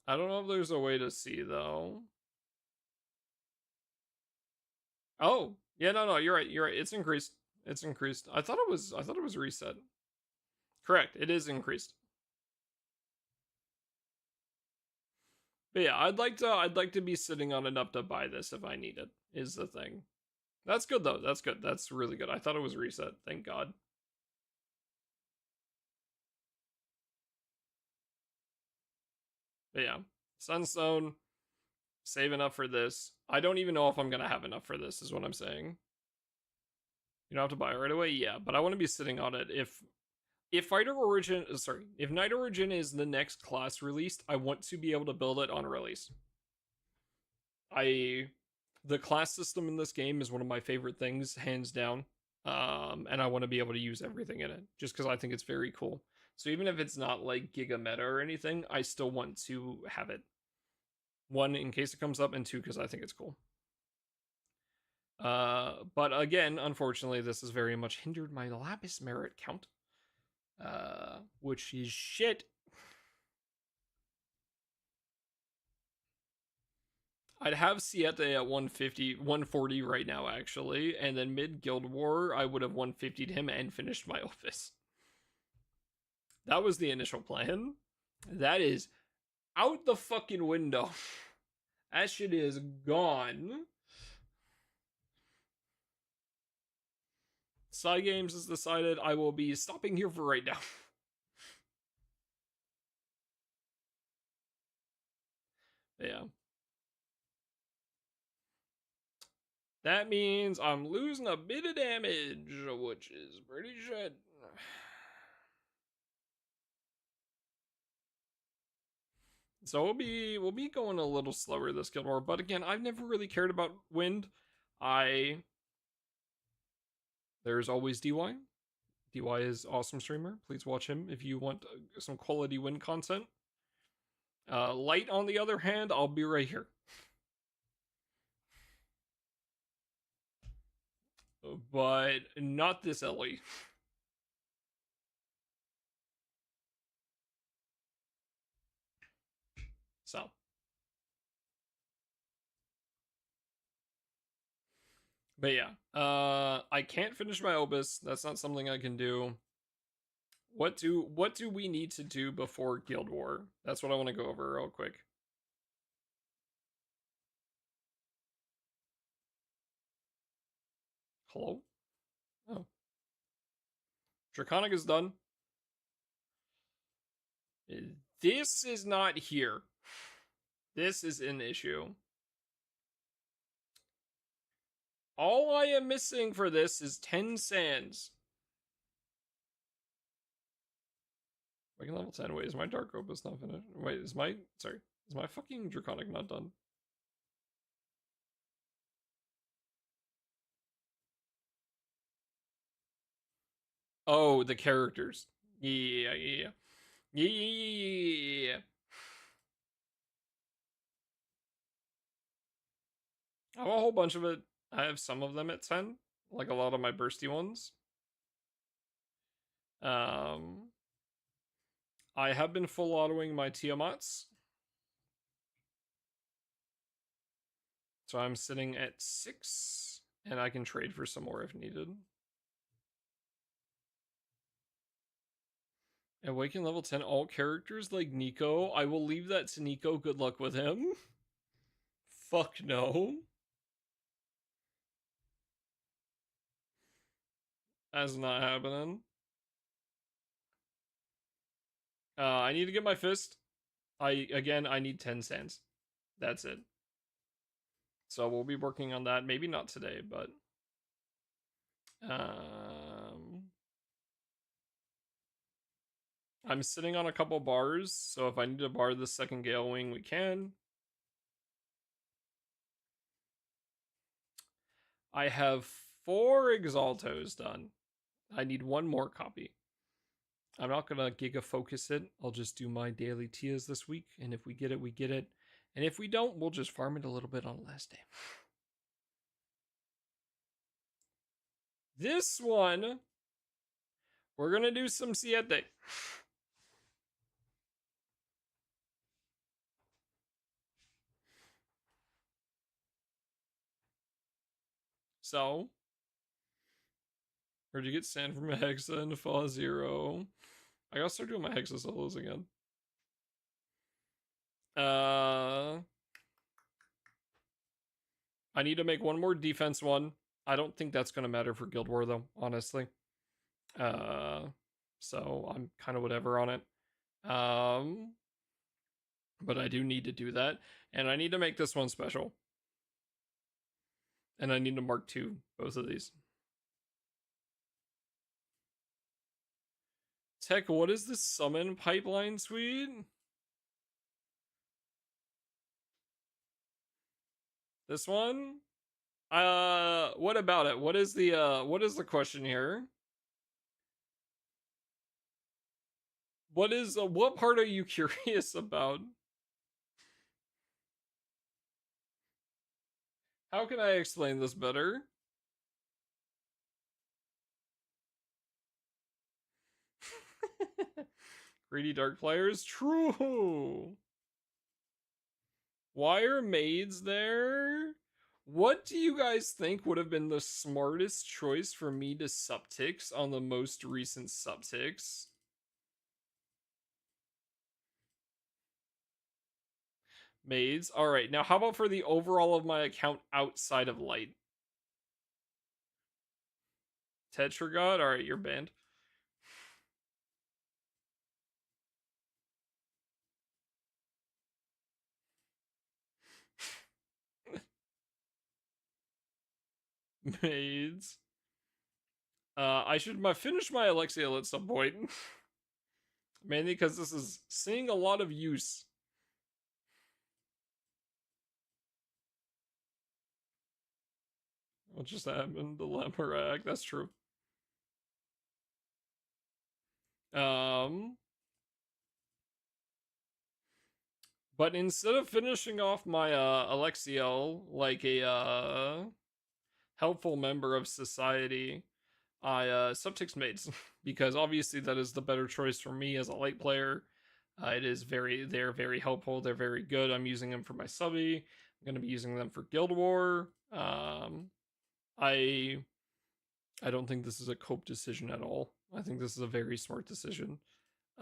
A: I don't know if there's a way to see though. Oh, yeah, no, you're right. You're right. It's increased. It's increased. I thought it was reset. Correct. It is increased. But yeah, I'd like to be sitting on enough to buy this if I need it, is the thing. That's good though. That's good. That's really good. I thought it was reset. Thank God. But yeah, Sunstone, save enough for this. I don't even know if I'm gonna have enough for this, is what I'm saying. You don't have to buy it right away, yeah, but I want to be sitting on it. If Fighter Origin, sorry, if Night Origin is the next class released, I want to be able to build it on release. The class system in this game is one of my favorite things, hands down. And I want to be able to use everything in it, just because I think it's very cool. So even if it's not like Giga Meta or anything, I still want to have it. One, in case it comes up, and two, because I think it's cool. But again, unfortunately, this has very much hindered my Lapis merit count, which is shit. I'd have Siete at 150, 140 right now, actually, and then mid Guild War, I would have 150'd him and finished my Opus. That was the initial plan. That is out the fucking window. That shit is gone. Side Games has decided I will be stopping here for right now. Yeah. That means I'm losing a bit of damage, which is pretty shit. So we'll be going a little slower this Guild War, but again, I've never really cared about wind. There's always DY. DY is awesome streamer. Please watch him if you want some quality wind content. Light, on the other hand, I'll be right here. But not this Ellie. So But yeah, I can't finish my opus. That's not something I can do. What do we need to do before Guild War? That's what I want to go over real quick. Hello? Oh. Draconic is done. This is not here. This is an issue. All I am missing for this is 10 sands. Like level 10. Wait, is my Dark Opus not finished? Wait, is my fucking Draconic not done? Oh, the characters. Yeah. Yeah. I have a whole bunch of it. I have some of them at 10, like a lot of my bursty ones. Um, I have been full autoing my Tiamats. So I'm sitting at 6, and I can trade for some more if needed. Awaken level 10 all characters like Nico. I will leave that to Nico. Good luck with him. Fuck no. That's not happening. I need to get my fist. I need 10 cents. That's it. So we'll be working on that. Maybe not today, but I'm sitting on a couple bars, so if I need to bar the second Gale Wing, we can. I have 4 Exaltos done. I need 1 more copy. I'm not gonna Giga Focus it. I'll just do my daily Tias this week, and if we get it, we get it. And if we don't, we'll just farm it a little bit on the last day. This one, we're gonna do some Siete. So, where'd you get sand from a Hexa into Fall Zero? I gotta start doing my Hexa solos again. I need to make 1 more defense one. I don't think that's gonna matter for Guild War though, honestly. So I'm kind of whatever on it. But I do need to do that, and I need to make this one special. And I need to mark 2 both of these. Tech, what is the summon pipeline suite? This one? What about it? What is the question here? What part are you curious about? How can I explain this better? Greedy dark players? True. Why are maids there? What do you guys think would have been the smartest choice for me to subtix on the most recent subtix? Maids. All right. Now, how about for the overall of my account outside of light? Tetragod. All right, you're banned. Maids. I should finish my Alexiel at some point. Mainly because this is seeing a lot of use. What just happened? The Lamorak. That's true. Um, but instead of finishing off my Alexiel like a helpful member of society, I subtext maids because obviously that is the better choice for me as a light player. They're very helpful. They're very good. I'm using them for my subby. I'm gonna be using them for Guild War. I I don't think this is a cope decision at all. I think this is a very smart decision.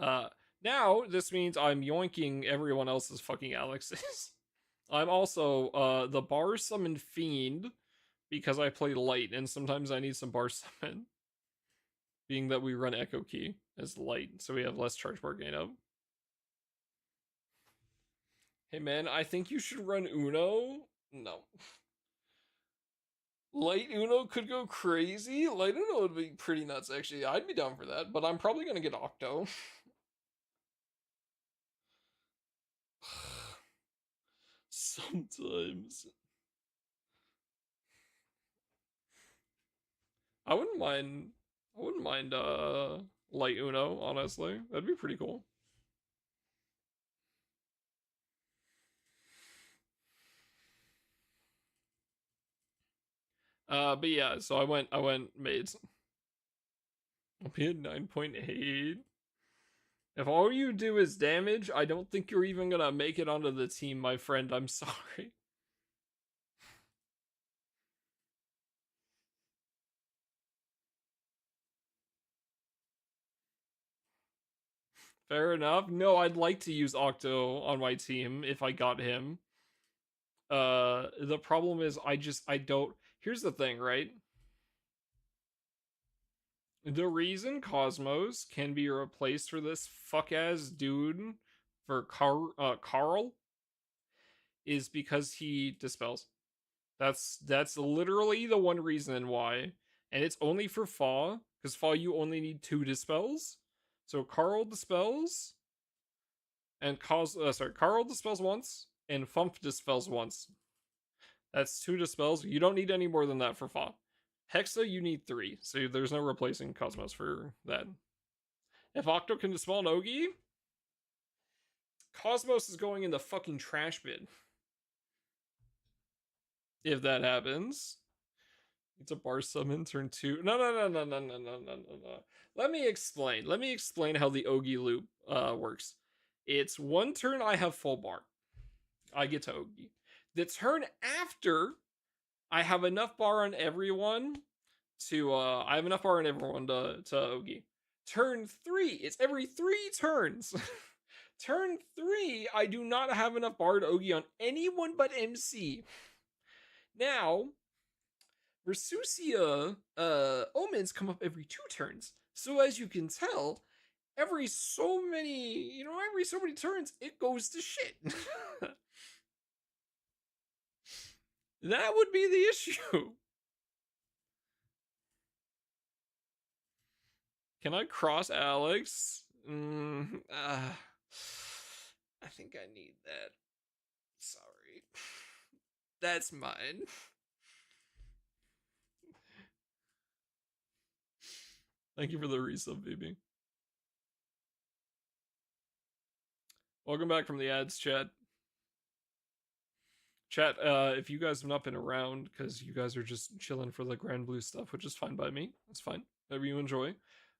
A: Uh, Now this means I'm yoinking everyone else's fucking Alexes. I'm also the bar summon fiend because I play light and sometimes I need some bar summon. Being that we run Echo Key as light, so we have less charge bar gain up. Hey man, I think you should run Uno. No. Light Uno could go crazy. Light Uno would be pretty nuts, actually. I'd be down for that, but I'm probably gonna get Octo. Sometimes. I wouldn't mind I wouldn't mind Light Uno, honestly. That'd be pretty cool. But yeah, so I went maids. I'll be at 9.8. If all you do is damage, I don't think you're even gonna make it onto the team, my friend. I'm sorry. Fair enough. No, I'd like to use Octo on my team if I got him. The problem is I don't. Here's the thing, right? The reason Cosmos can be replaced for this fuck ass dude for Carl is because he dispels. That's literally the one reason why, and it's only for Fa because Fa you only need 2 dispels. So Carl dispels and Carl dispels once and Fump dispels once. That's 2 dispels. You don't need any more than that for Fa. Hexa you need 3, so there's no replacing Cosmos for that. If Octo can dispel an Ogi, Cosmos is going in the fucking trash bin. If that happens, it's a bar summon turn 2. No. Let me explain. Let me explain how the Ogi loop works. It's 1 turn I have full bar. I get to Ogi. The turn after I have enough bar on everyone to I have enough bar on everyone to Ogi. Turn 3, it's every 3 turns. Turn 3, I do not have enough bar to Ogi on anyone but MC. Now, Resucia omens come up every 2 turns. So as you can tell, every so many turns, it goes to shit. That would be the issue. Can I cross Alex? I think I need that. Sorry. That's mine. Thank you for the resub, baby. Welcome back from the ads, chat. Chat, if you guys have not been around because you guys are just chilling for the Grand Blue stuff, which is fine by me. That's fine. Whatever you enjoy.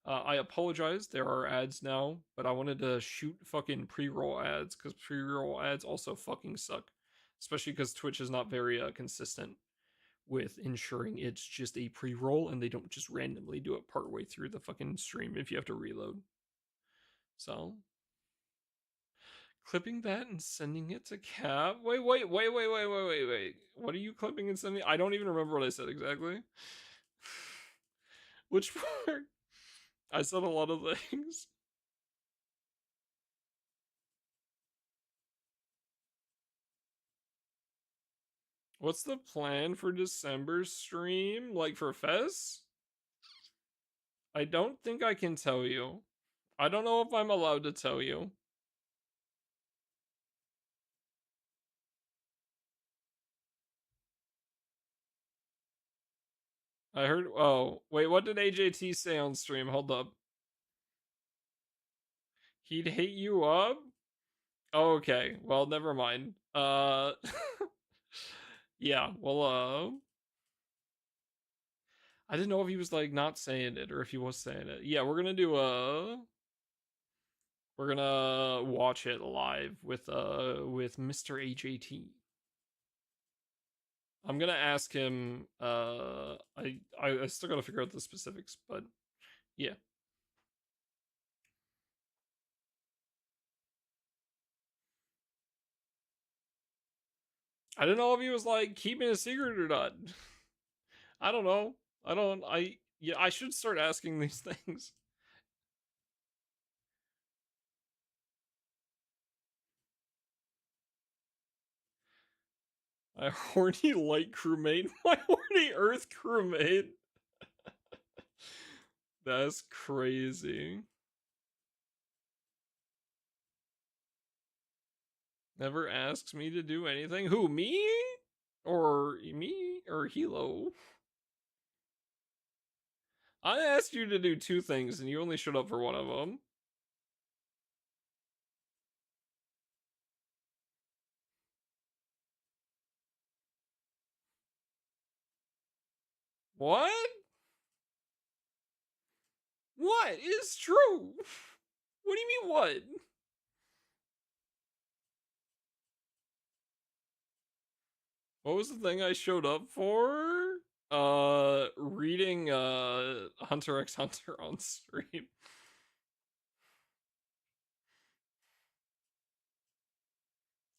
A: I apologize. There are ads now, but I wanted to shoot fucking pre-roll ads because pre-roll ads also fucking suck, especially because Twitch is not very consistent with ensuring it's just a pre-roll and they don't just randomly do it partway through the fucking stream if you have to reload. So clipping that and sending it to Cap. Wait. What are you clipping and sending? I don't even remember what I said exactly. Which part? I said a lot of things. What's the plan for December stream? Like for Fez? I don't think I can tell you. I don't know if I'm allowed to tell you. I heard. Oh, wait, what did AJT say on stream? Hold up. He'd hit you up? Okay, well, never mind. Yeah, well, I didn't know if he was like not saying it or if he was saying it. Yeah, we're gonna do we're gonna watch it live with Mr. AJT. I'm gonna ask him. I still gotta figure out the specifics, but yeah. I didn't know if he was like keeping a secret or not. I don't know. I don't. I yeah. I should start asking these things. My horny light crewmate. My horny Earth crewmate. That's crazy. Never asks me to do anything. Who, me? Or me? Or Hilo? I asked you to do two things and you only showed up for one of them. What? What is true? What do you mean, what? What was the thing I showed up for? Reading Hunter x Hunter on stream.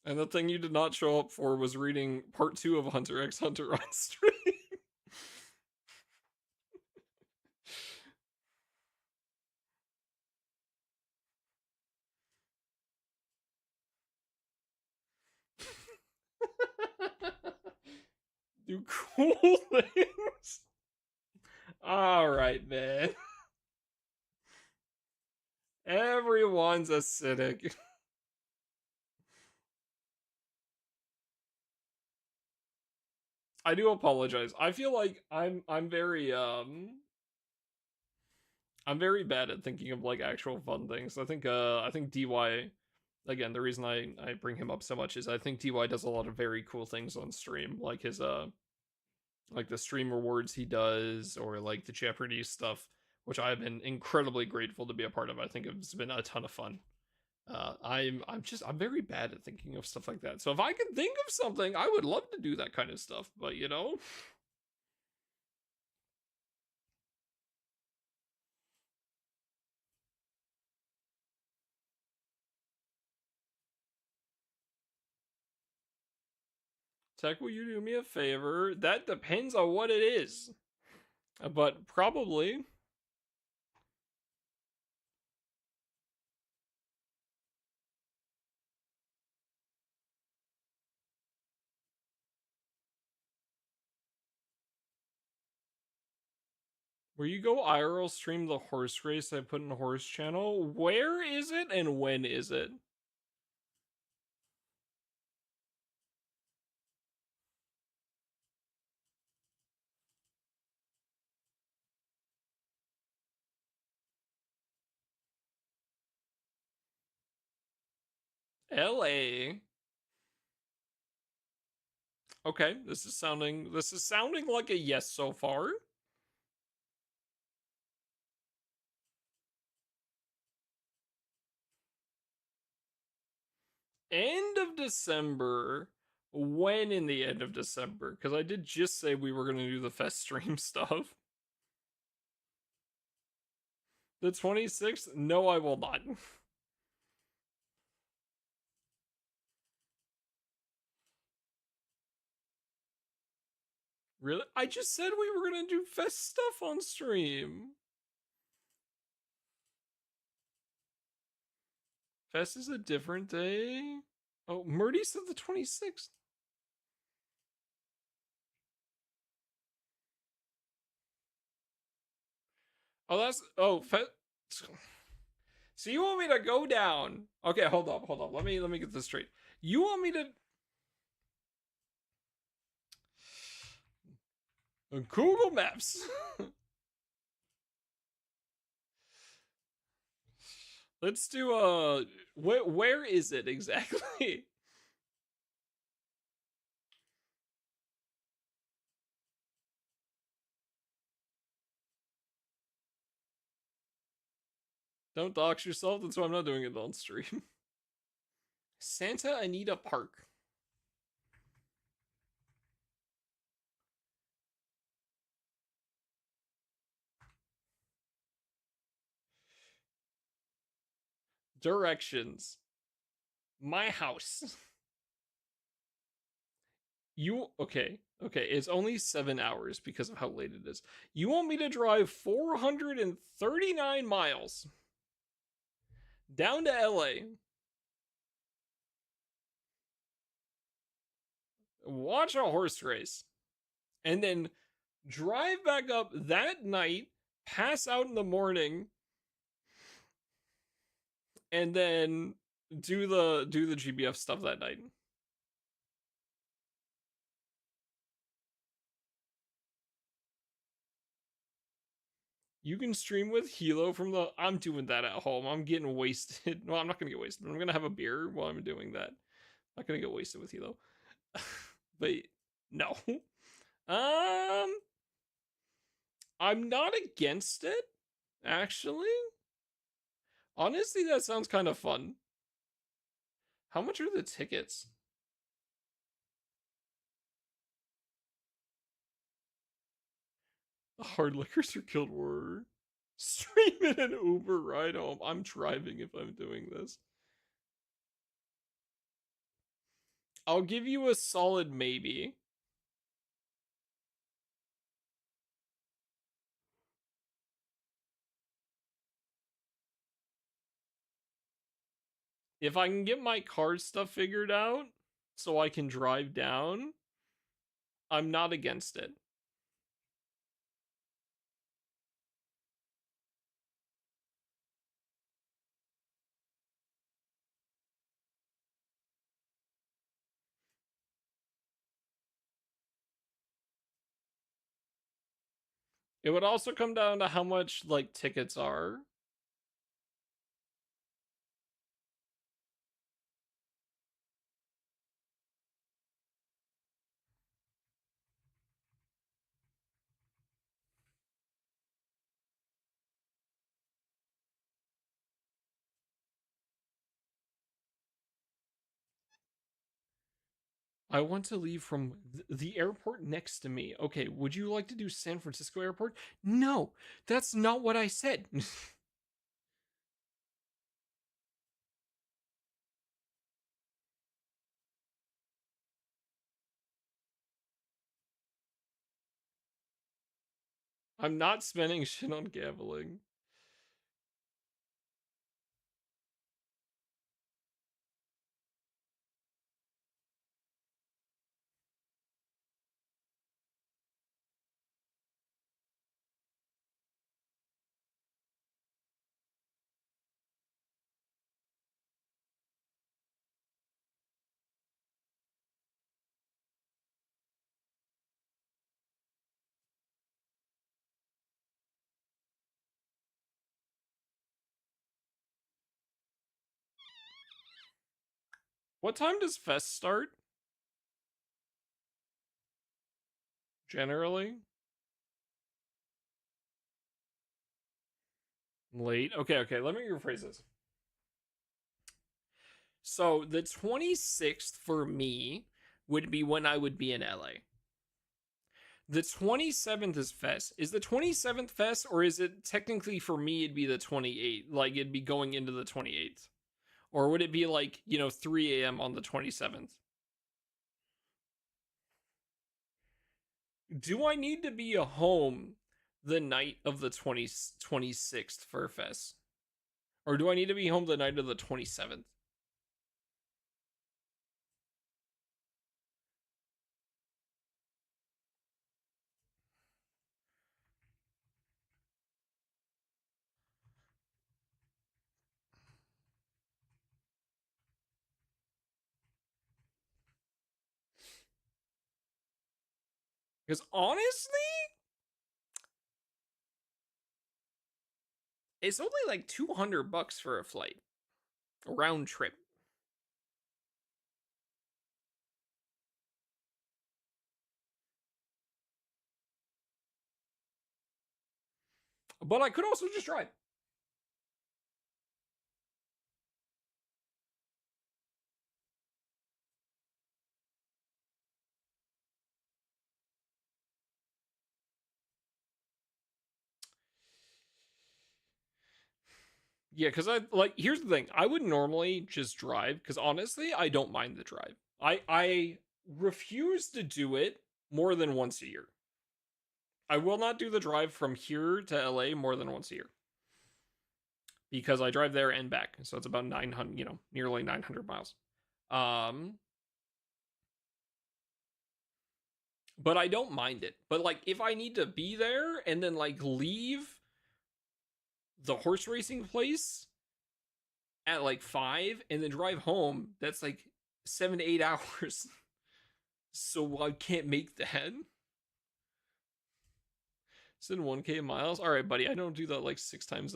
A: And the thing you did not show up for was reading part 2 of Hunter x Hunter on stream. Do cool things. All right, man. Everyone's acidic. I do apologize. I feel like I'm very bad at thinking of like actual fun things. I think DY, again, the reason I bring him up so much is I think DY does a lot of very cool things on stream, like his like the stream rewards he does, or like the Jeopardy stuff, which I've been incredibly grateful to be a part of. I think it's been a ton of fun. I'm very bad at thinking of stuff like that. So if I could think of something, I would love to do that kind of stuff. But you know, Tech, will you do me a favor? That depends on what it is, but probably. Where you go IRL stream the horse race I put in horse channel. Where is it and when is it? LA. Okay, this is sounding like a yes so far. End of December. When in the end of December? Because I did just say we were going to do the fest stream stuff. The 26th? No, I will not. Really? I just said we were going to do fest stuff on stream. Fest is a different day. Oh, Murdy said the 26th. Oh, that's. Oh, Fest. So you want me to go down? Okay, hold up, hold up. Let me get this straight. You want me to Google Maps? Let's do where is it exactly? Don't dox yourself. That's why I'm not doing it on stream. Santa Anita Park. directions. My house. You okay? Okay, it's only 7 hours because of how late it is. You want me to drive 439 miles down to LA, watch a horse race, and then drive back up that night, pass out in the morning, and then do the GBF stuff that night. You can stream with Hilo from the. I'm doing that at home. I'm getting wasted. Well, I'm not gonna get wasted. I'm gonna have a beer while I'm doing that. I'm not gonna get wasted with Hilo. But no. Um, I'm not against it. Actually, honestly, that sounds kind of fun. How much are the tickets? The hard liquors are Guild War. Stream in an Uber ride home. I'm driving if I'm doing this. I'll give you a solid maybe. If I can get my car stuff figured out so I can drive down, I'm not against it. It would also come down to how much like tickets are. I want to leave from the airport next to me. Okay, would you like to do San Francisco Airport? No, that's not what I said. I'm not spending shit on gambling. What time does Fest start? Generally? Late? Okay, okay, let me rephrase this. So the 26th for me would be when I would be in LA. The 27th is Fest. Is the 27th Fest, or is it technically for me it'd be the 28th? Like it'd be going into the 28th? Or would it be like, 3 a.m. on the 27th? Do I need to be home the night of the 26th for Fest? Or do I need to be home the night of the 27th? Because honestly, it's only like $200 for a flight, a round trip. But I could also just drive. Yeah, because I like. Here's the thing: I would normally just drive because honestly, I don't mind the drive. I refuse to do it more than once a year. I will not do the drive from here to LA more than once a year because I drive there and back, so it's about 900, nearly 900 miles. Um, but I don't mind it. But like, if I need to be there and then like leave the horse racing place at like 5 and then drive home, that's like 7 to 8 hours. So I can't make that. It's in 1K miles. All right, buddy. I don't do that like 6 times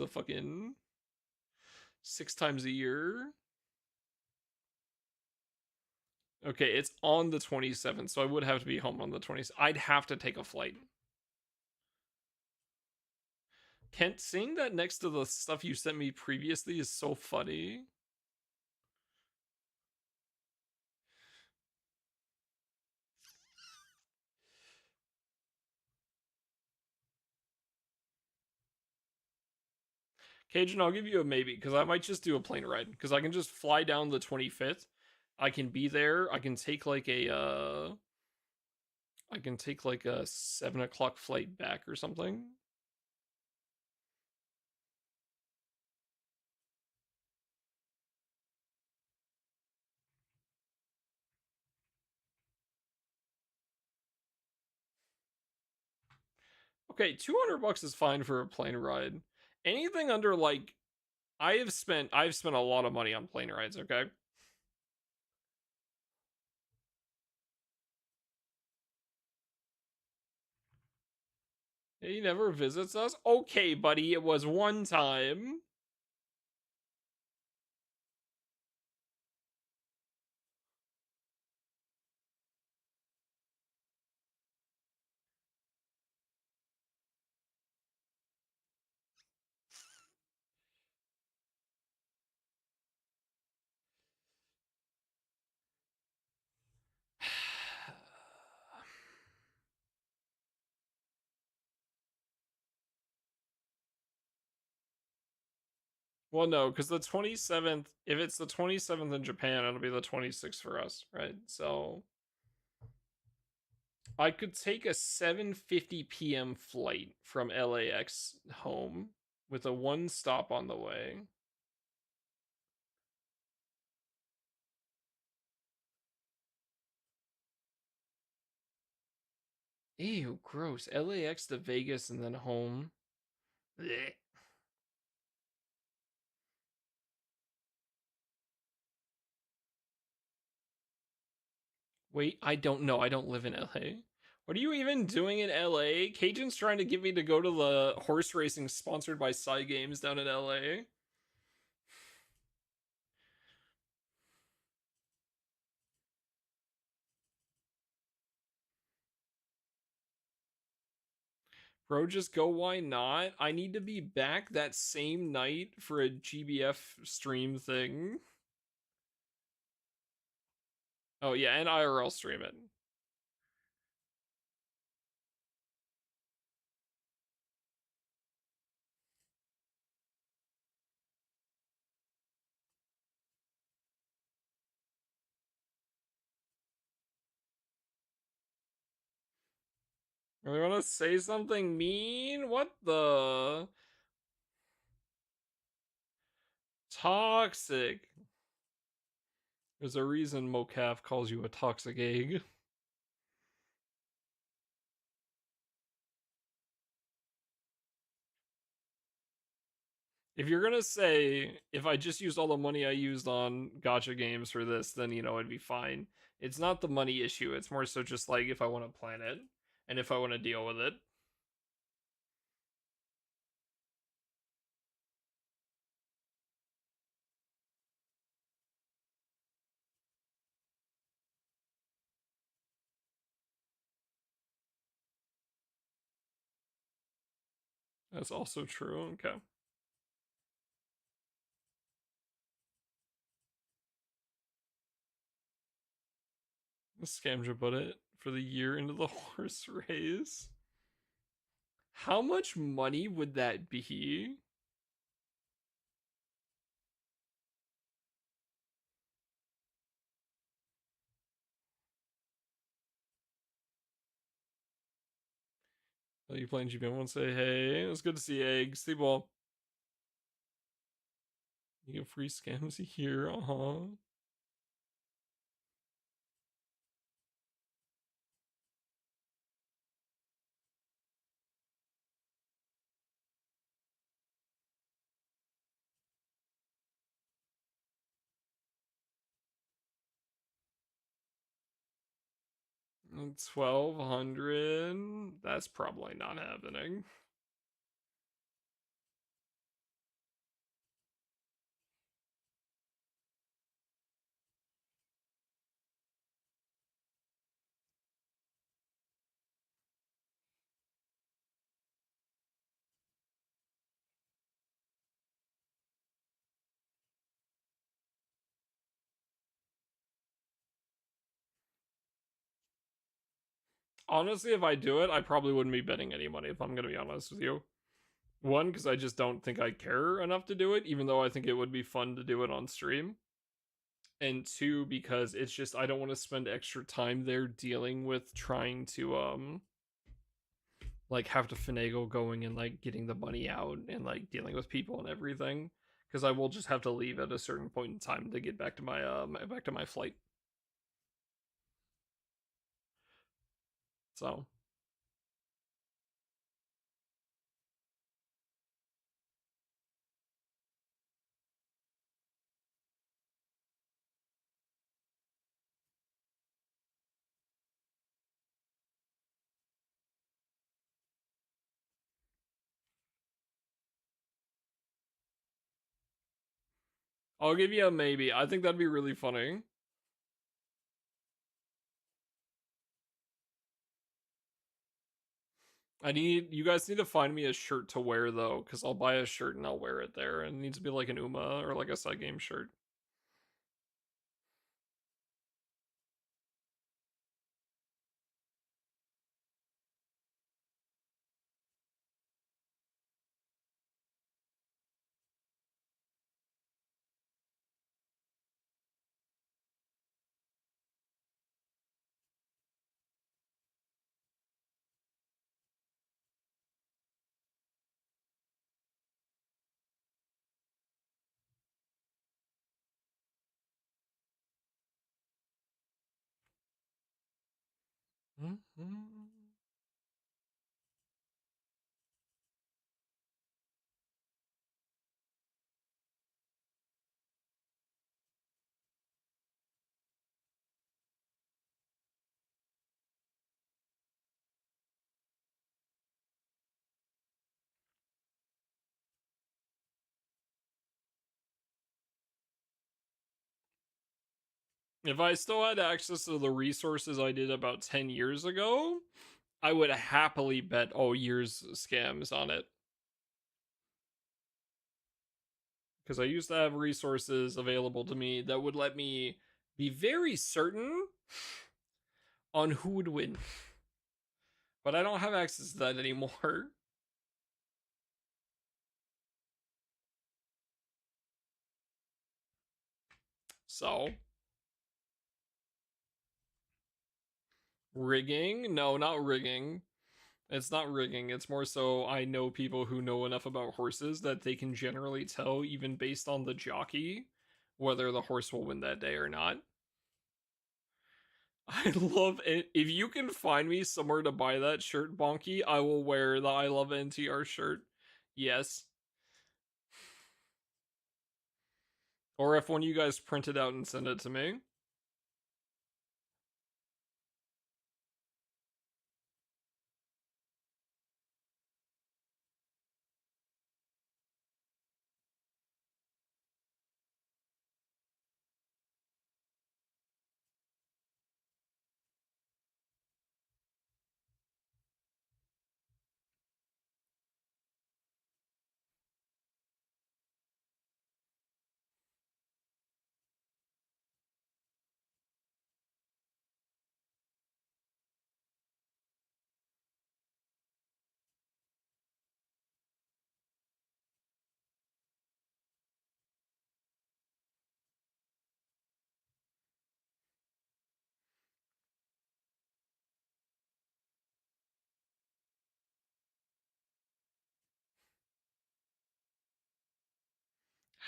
A: a year. Okay, it's on the 27th, so I would have to be home on the 20th. I'd have to take a flight. Kent, seeing that next to the stuff you sent me previously is so funny. Cajun, I'll give you a maybe because I might just do a plane ride because I can just fly down the 25th. I can be there. I can take like a 7 o'clock flight back or something. Okay, $200 is fine for a plane ride. Anything under like I've spent a lot of money on plane rides, okay? He never visits us. Okay, buddy, it was one time. Well, no, because the 27th, if it's the 27th in Japan, it'll be the 26th for us, right? So I could take a 7:50 p.m. flight from LAX home with a one stop on the way. Ew, gross. LAX to Vegas and then home. Blech. Wait, I don't know. I don't live in LA. What are you even doing in LA? Cajun's trying to get me to go to the horse racing sponsored by Psy Games down in LA. Bro, just go. Why not? I need to be back that same night for a GBF stream thing. Oh, yeah, and IRL stream it. Really want to say something mean? What the? Toxic. There's a reason Mocaf calls you a toxic egg. If you're gonna say if I just used all the money I used on gotcha games for this, then it'd be fine. It's not the money issue. It's more so just like if I want to plan it and if I want to deal with it. That's also true. Okay. Scamja put it for the year into the horse race. How much money would that be? You playing GBF? Want to say hey? It's good to see you, Eggs. Steve Ball. You get free scams here. Uh huh. $1,200. That's probably not happening. Honestly, if I do it, I probably wouldn't be betting any money, if I'm going to be honest with you. One, because I just don't think I care enough to do it, even though I think it would be fun to do it on stream. And two, because it's just I don't want to spend extra time there dealing with trying to like have to finagle going and like getting the money out and like dealing with people and everything. Because I will just have to leave at a certain point in time to get back to my flight. So I'll give you a maybe. I think that'd be really funny. You guys need to find me a shirt to wear though, because I'll buy a shirt and I'll wear it there. And it needs to be like an Uma or like a side game shirt. Mm-hmm. If I still had access to the resources I did about 10 years ago, I would happily bet all year's scams on it. Because I used to have resources available to me that would let me be very certain on who would win. But I don't have access to that anymore. So, rigging? No, not rigging. It's not rigging. It's more so I know people who know enough about horses that they can generally tell, even based on the jockey, whether the horse will win that day or not. I love it. If you can find me somewhere to buy that shirt, Bonky, I will wear the I love NTR shirt. Yes. Or if one of you guys print it out and send it to me.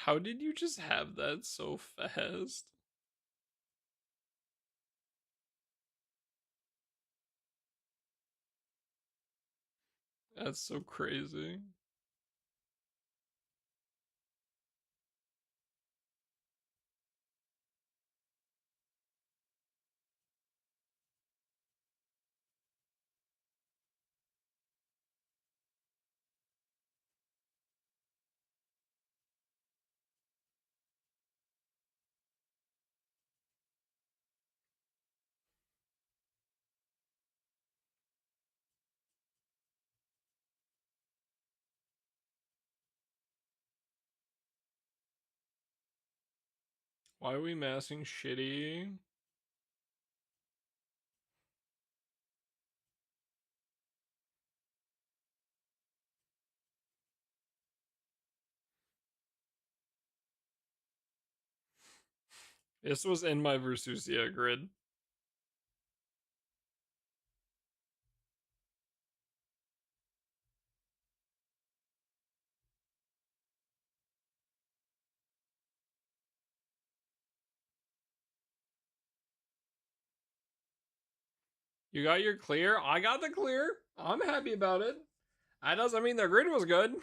A: How did you just have that so fast? That's so crazy. Why are we massing shitty? This was in my Versusia grid. You got your clear? I got the clear. I'm happy about it. That doesn't mean the grid was good.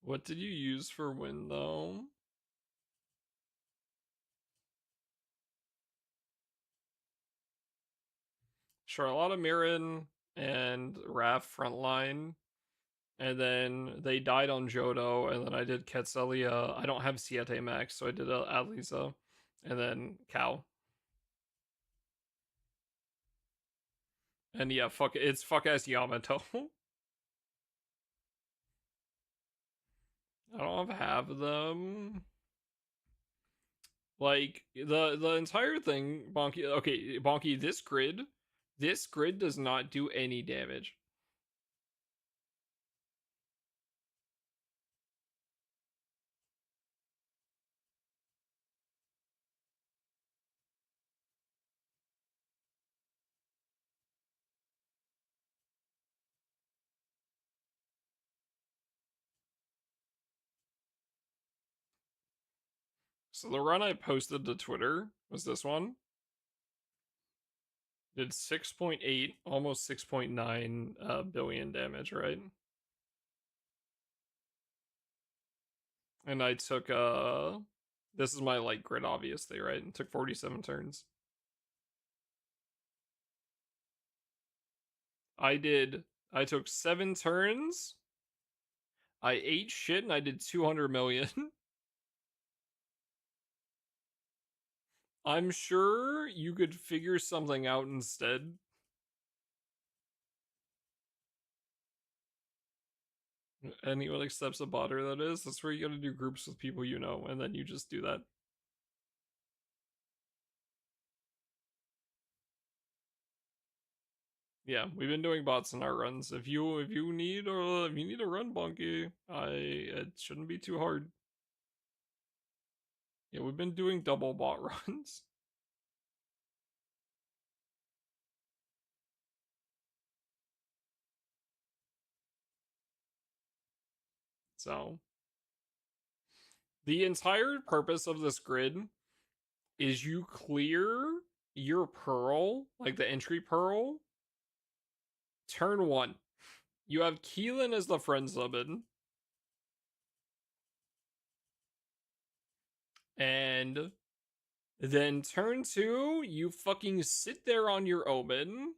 A: What did you use for win, though? Charlotta Mirren and Raph frontline. And then they died on Jodo, and then I did Quetzallia. I don't have Siete Max, so I did Adliza. And then Cow. And yeah, it's fuck ass Yamato. I don't have them. Like the entire thing, Bonky. Okay, Bonky. This grid does not do any damage. So the run I posted to Twitter was this one. Did 6.8, almost 6.9 billion damage, right? And I took this is my light grid, obviously, right? And took 47 turns. I took 7 turns. I ate shit and I did 200 million. I'm sure you could figure something out instead. Anyone accepts a botter, that is. That's where you gotta do groups with people you know, and then you just do that. Yeah, we've been doing bots in our runs. If you need a run, Bonky, it shouldn't be too hard. Yeah, we've been doing double bot runs. So the entire purpose of this grid is you clear your pearl, like the entry pearl, turn 1. You have Keelan as the friend summon. And then turn 2, you fucking sit there on your omen.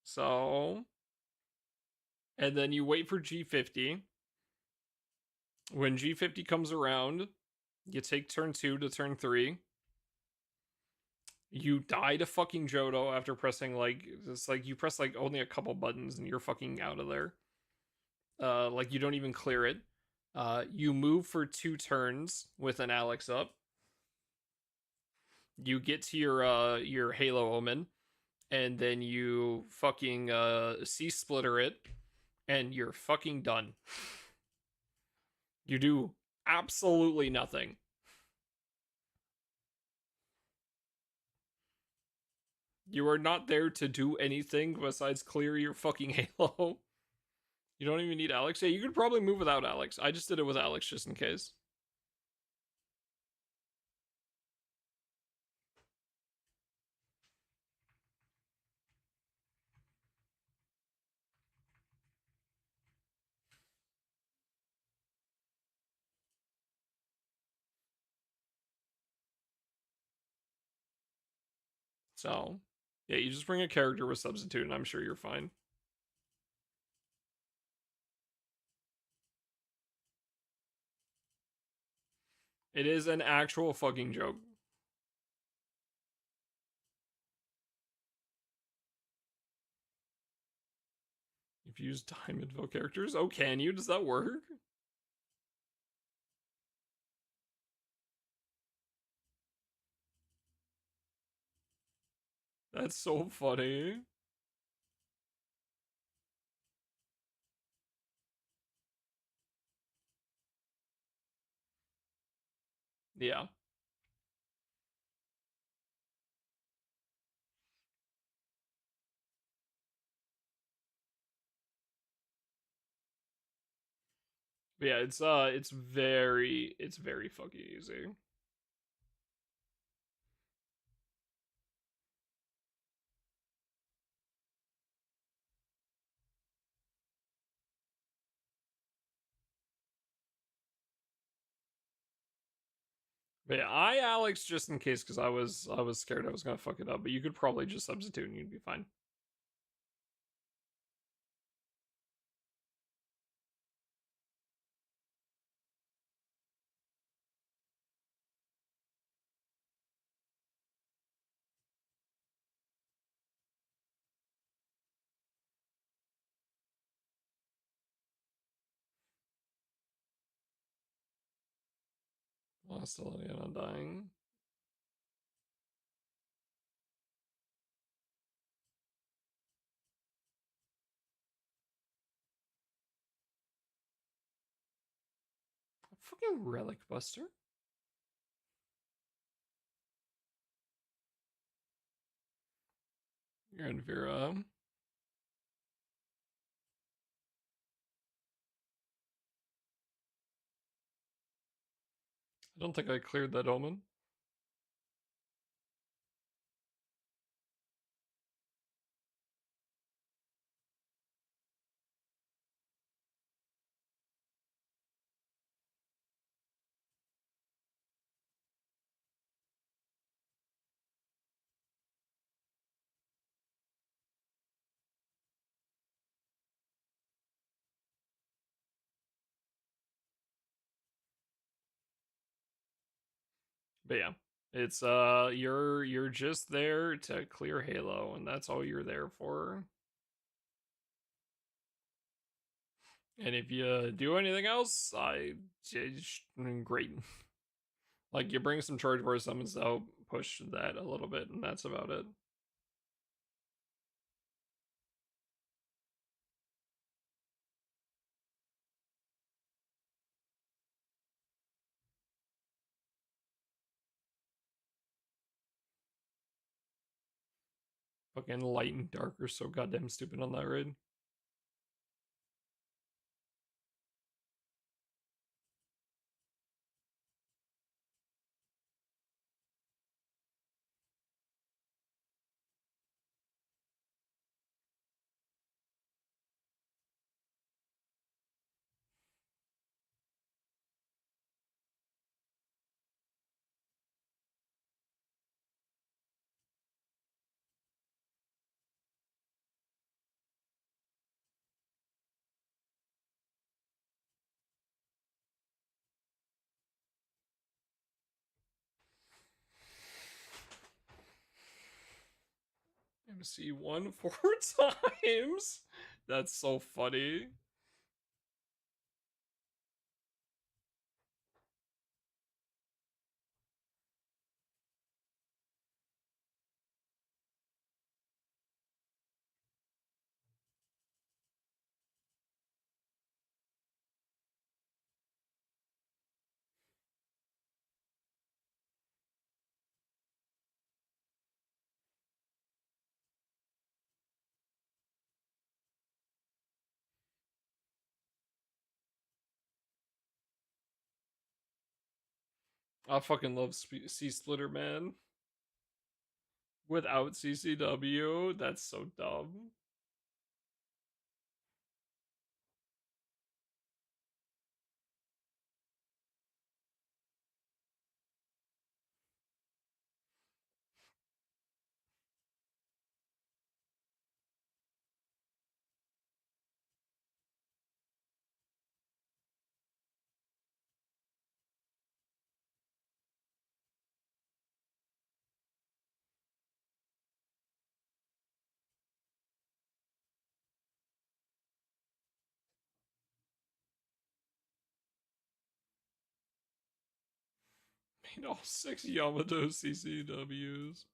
A: So, and then you wait for G50. When G50 comes around, you take turn 2 to turn 3. You die to fucking Jodo after pressing like it's like you press like only a couple buttons and you're fucking out of there. Like you don't even clear it. You move for 2 turns with an Alex up. You get to your Halo Omen, and then you fucking C splitter it, and you're fucking done. You do absolutely nothing. You are not there to do anything besides clear your fucking Halo. You don't even need Alex. Yeah, you could probably move without Alex. I just did it with Alex just in case. So, yeah, you just bring a character with substitute, and I'm sure you're fine. It is an actual fucking joke. If you use time info characters, oh, can you? Does that work? That's so funny. Yeah. But yeah, it's very fucking easy. But yeah, I Alex just in case because I was scared I was gonna fuck it up. But you could probably just substitute and you'd be fine. Hostility and undying. Fucking relic buster. You're in Vera. I don't think I cleared that omen. But yeah, it's you're just there to clear Halo, and that's all you're there for. And if you do anything else, great. Like you bring some charge bar summons to help push that a little bit, and that's about it. Fucking light and dark are so goddamn stupid on that raid. MC one 4 times. That's so funny. I fucking love C Splitter, man. Without CCW, that's so dumb. Made all 6 Yamato CCWs.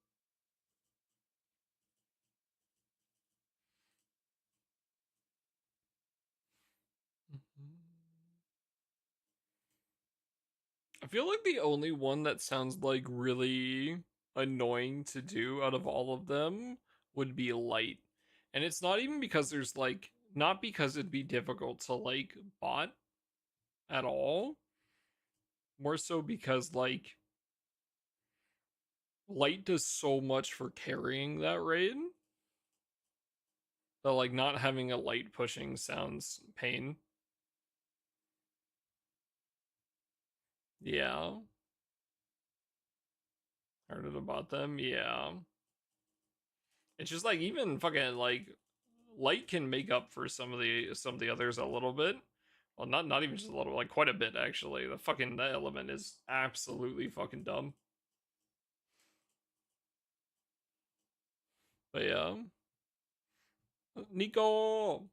A: I feel like the only one that sounds like really annoying to do out of all of them would be light. And it's not even because there's like, not because it'd be difficult to like bot at all, more so because like light does so much for carrying that raid that like not having a light pushing sounds pain. Yeah. Harder to bot them. Yeah. It's just like even fucking like light can make up for some of the others a little bit. Well, not even just a little, like quite a bit actually. The fucking that element is absolutely fucking dumb. But yeah, Nico.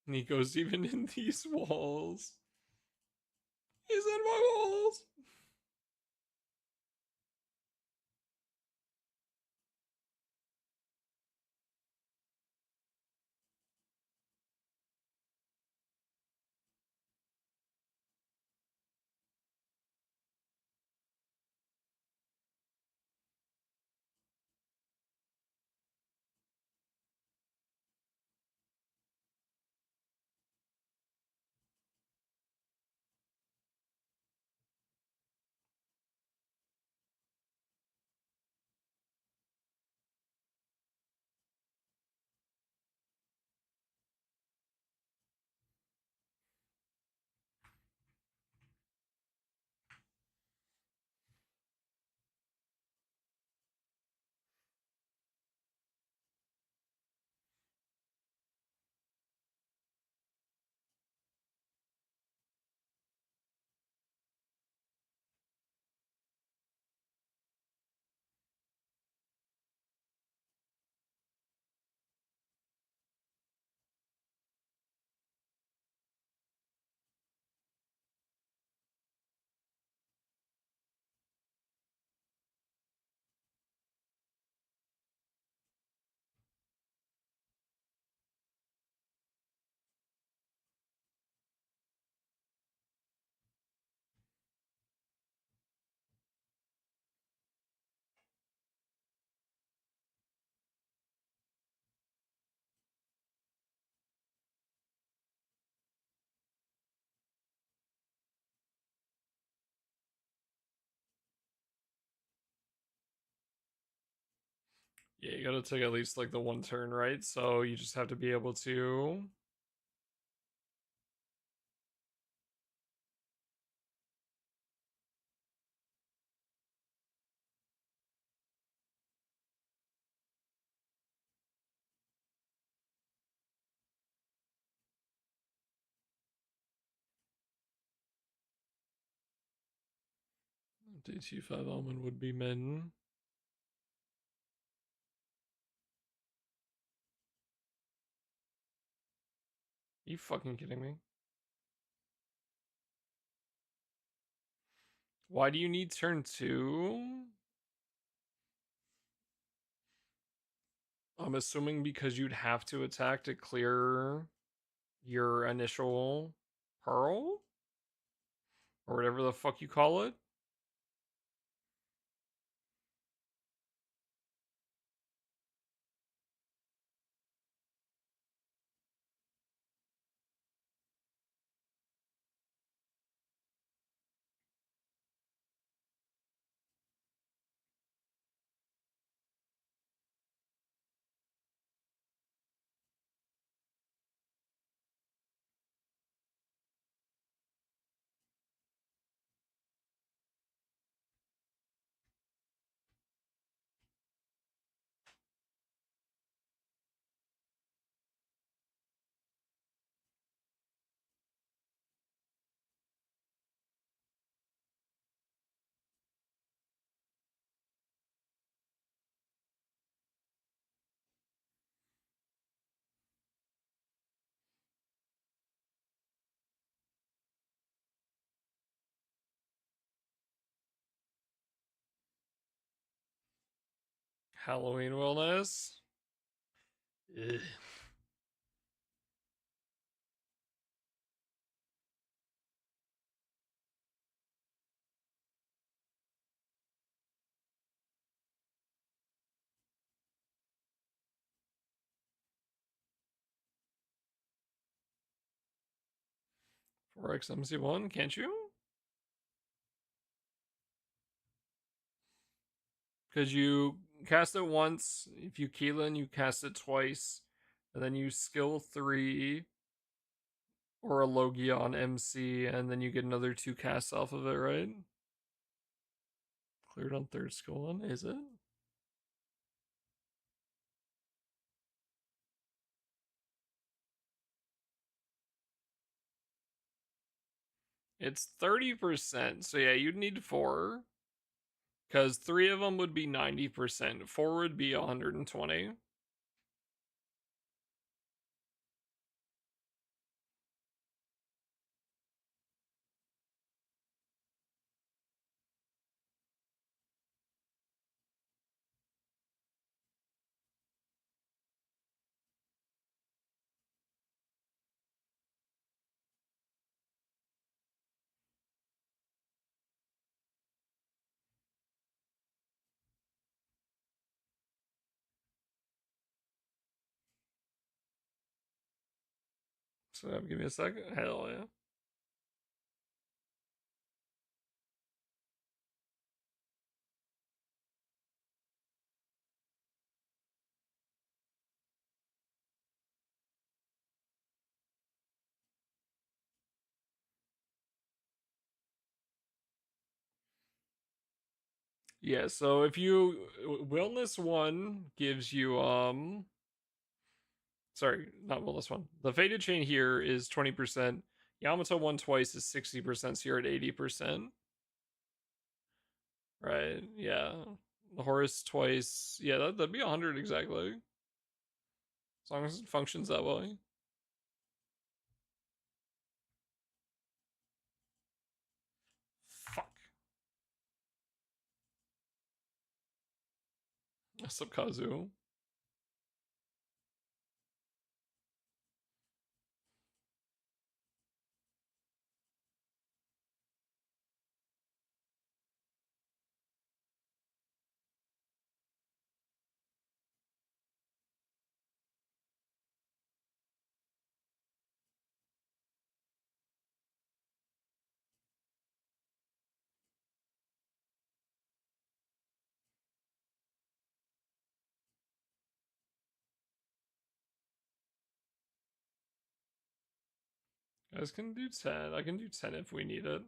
A: Nico's even in these walls. He's in my walls. Yeah, you gotta take at least like the one turn, right? So you just have to be able to. DT5 Almond would be men. You fucking kidding me? Why do you need turn 2? I'm assuming because you'd have to attack to clear your initial pearl? Or whatever the fuck you call it? Halloween wellness? Ugh. For XMC1, can't you? Because you cast it once. If you Keelan, you cast it twice. And then you skill 3 or a Logia on MC, and then you get another 2 casts off of it, right? Cleared on 3rd skill 1, is it? It's 30%, so yeah, you'd need 4. Because 3 of them would be 90%. 4 would be 120. So give me a second. Hell yeah. Yeah, so if you wellness 1 gives you sorry, not wellness 1. The faded chain here is 20%. Yamato 1 twice is 60%, so you're at 80%. Right? Yeah. The Horus twice. Yeah, that'd be 100 exactly. As long as it functions that way. Fuck. What's up, Kazu? You guys can do 10. I can do 10 if we need it.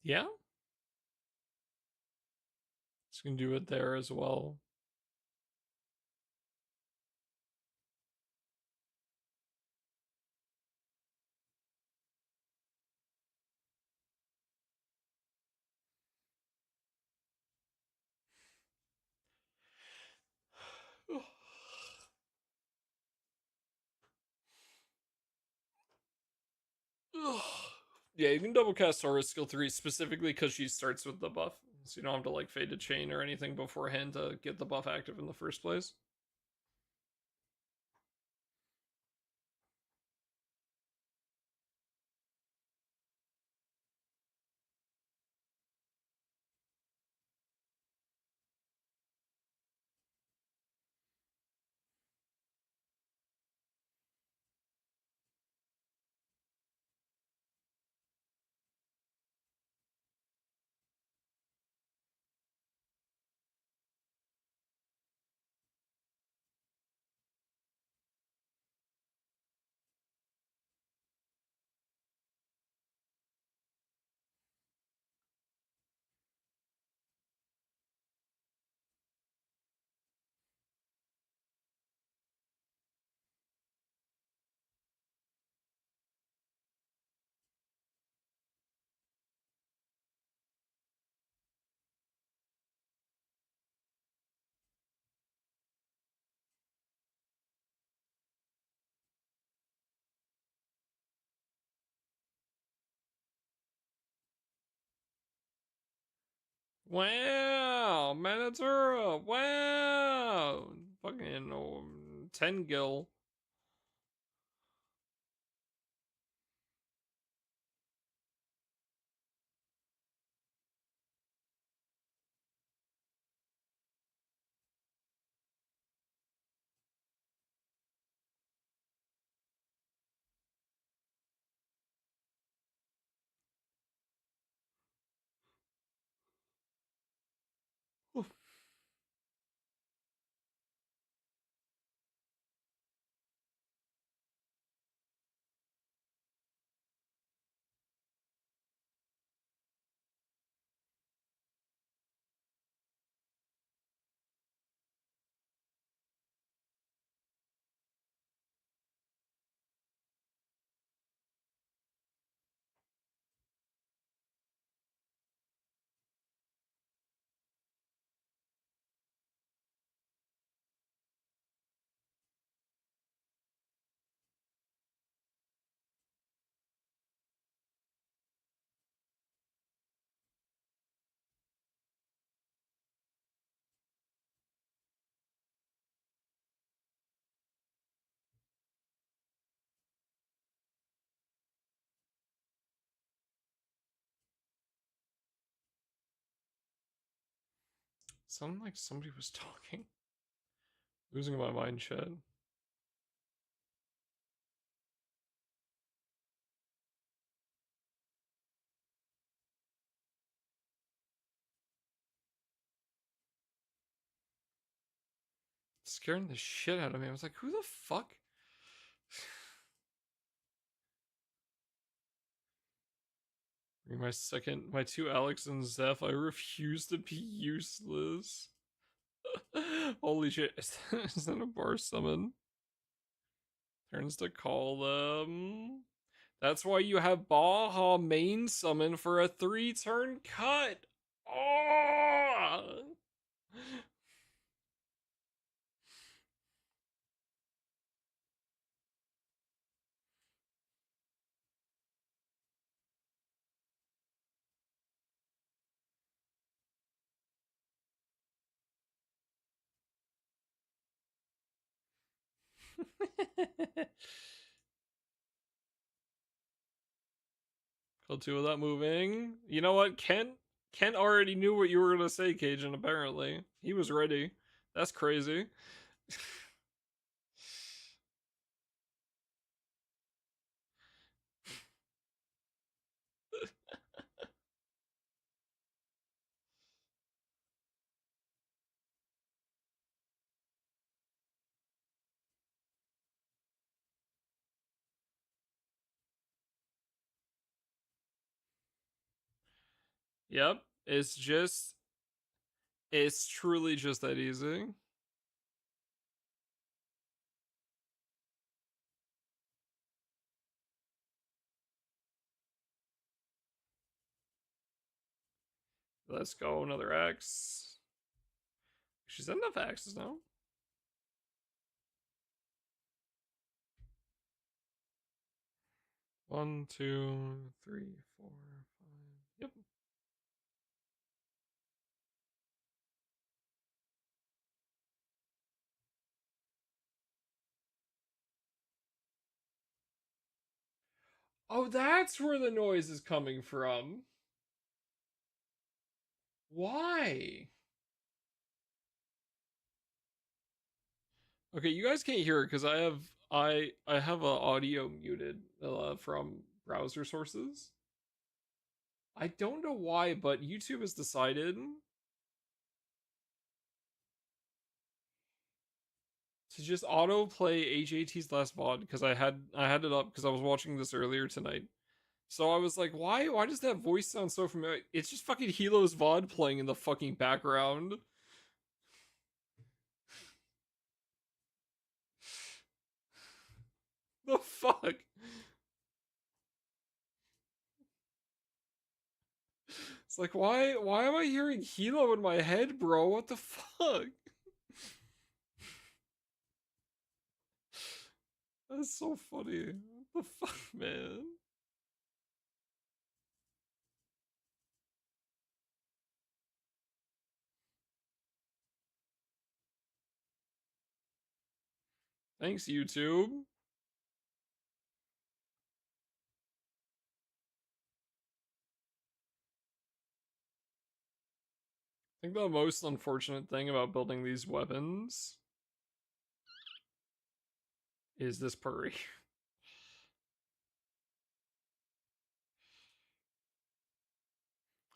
A: Yeah, it's gonna do it there as well. Yeah, you can double cast Aura skill 3 specifically because she starts with the buff. So you don't have to like fade a chain or anything beforehand to get the buff active in the first place. Wow, Manatura, wow, fucking 10 gil. Sounded like somebody was talking. Losing my mind, chat. Scaring the shit out of me. I was like, who the fuck? My two Alex and Zeph. I refuse to be useless. Holy shit! Is that a bar summon? Turns to call them. That's why you have Baja main summon for a 3-turn cut. Oh! Call two without moving. You know what? Kent already knew what you were gonna say, Cajun. Apparently, he was ready. That's crazy. Yep. It's truly just that easy. Let's go, another X. She's had enough X's now. One, two, three, four, five. Yep. Oh, that's where the noise is coming from. Why? Okay, you guys can't hear it because I have a audio muted from browser sources. I don't know why, but YouTube has decided to just autoplay AJT's last VOD because I had it up because I was watching this earlier tonight. So I was like, why does that voice sound so familiar? It's just fucking Hilo's VOD playing in the fucking background. The fuck? It's like why am I hearing Hilo in my head, bro? What the fuck? That's so funny. What the fuck, man? Thanks, YouTube. I think the most unfortunate thing about building these weapons is this Purry.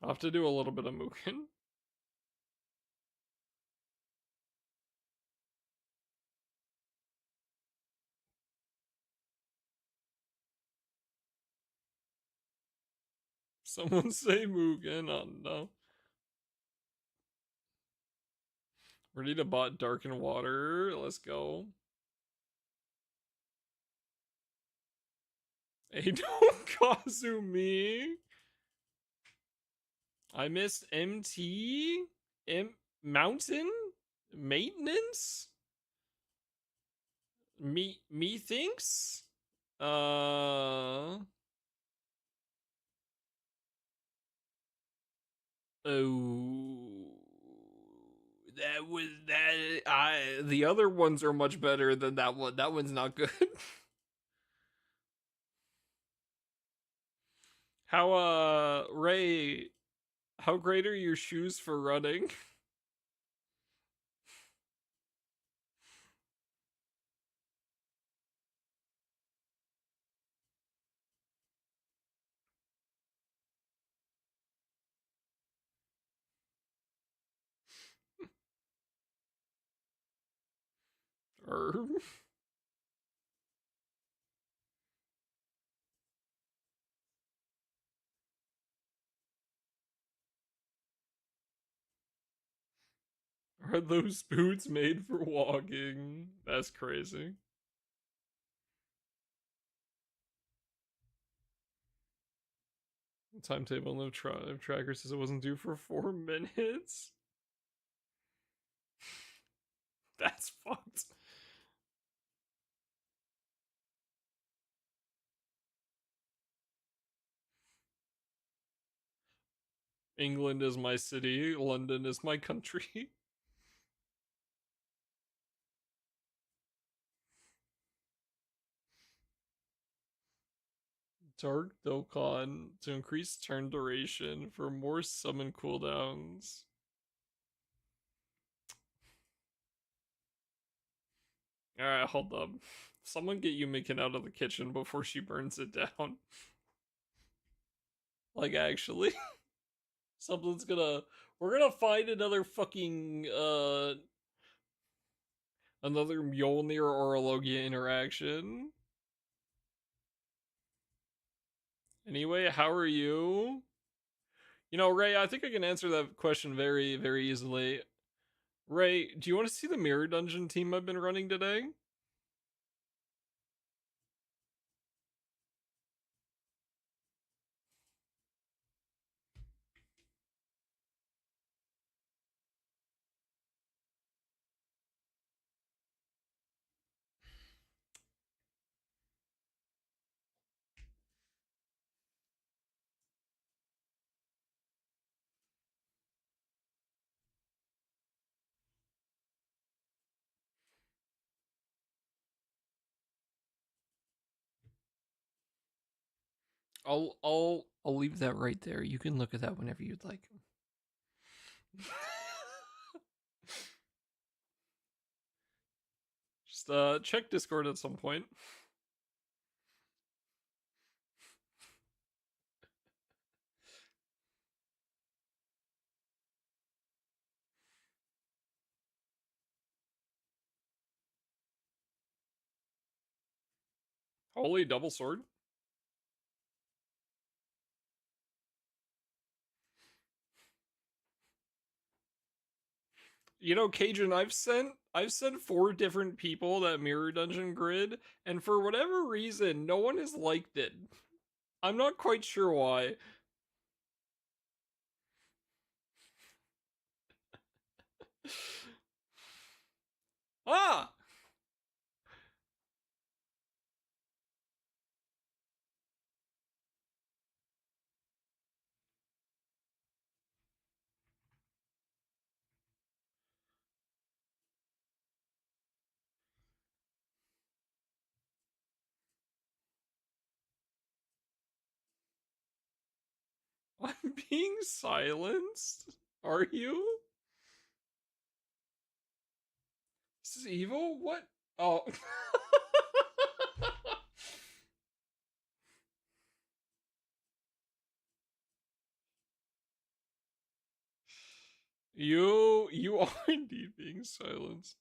A: I'll have to do a little bit of Mugen. Someone say Mugen. Oh no. Ready to bot Darken Water. Let's go. Edo Kazumi. I missed MT? Mountain? Maintenance? Methinks? Uh. Oh. That was that. The other ones are much better than that one. That one's not good. How, Ray, how great are your shoes for running? Or are those boots made for walking? That's crazy. Timetable no tracker says it wasn't due for 4 minutes. That's fucked. England is my city. London is my country. Dark Dokkan to increase turn duration for more summon cooldowns. Alright, hold up. Someone get Yumikin out of the kitchen before she burns it down. Like, actually. Something's gonna. We're gonna find another fucking, another Mjolnir or a Logia interaction. Anyway, how are you? You know, Ray, I think I can answer that question very, very easily. Ray, do you want to see the Mirror Dungeon team I've been running today? I'll leave that right there. You can look at that whenever you'd like. Just check Discord at some point. Holy double sword. You know, Cajun, I've sent 4 different people that Mirror Dungeon grid, and for whatever reason, no one has liked it. I'm not quite sure why. Ah! I'm being silenced? Are you? This is evil? What? Oh. you are indeed being silenced.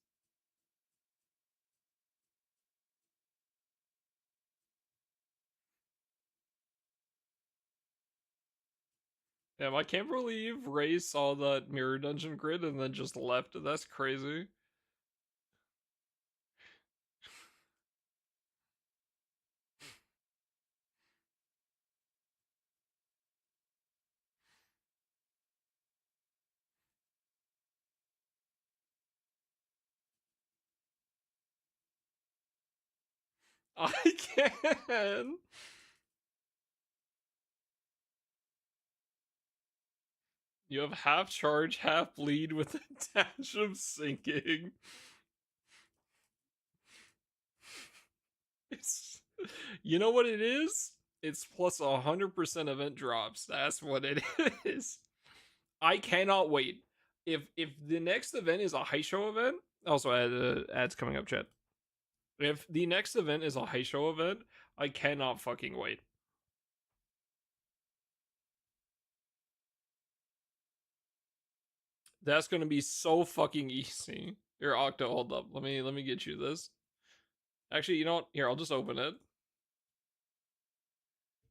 A: Damn, I can't believe Ray saw that Mirror Dungeon grid and then just left. That's crazy. I can. You have half charge, half bleed with a dash of sinking. It's, you know what it is? It's plus 100% event drops. That's what it is. I cannot wait. If the next event is a high show event, also ads coming up, chat. If the next event is a high show event, I cannot fucking wait. That's gonna be so fucking easy. Here, Octo, hold up. Let me get you this. Actually, you know what? Here, I'll just open it.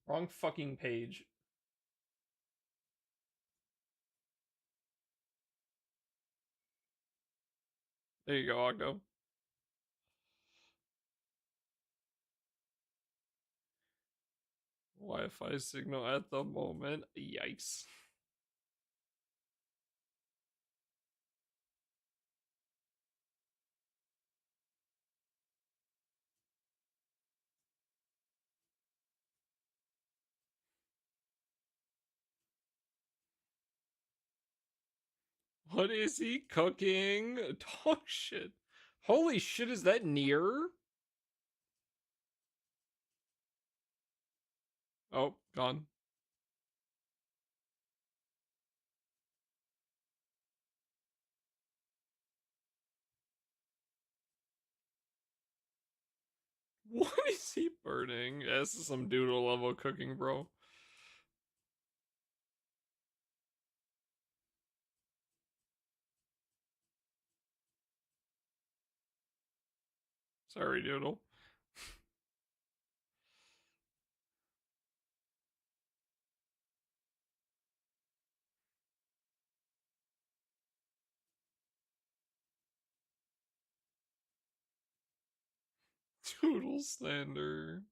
A: Wrong fucking page. There you go, Octo. Wi-Fi signal at the moment. Yikes. What is he cooking? Dog shit. Holy shit, is that near? Oh, gone. What is he burning? Yeah, this is some doodle level cooking, bro. Sorry, doodle. Total slander.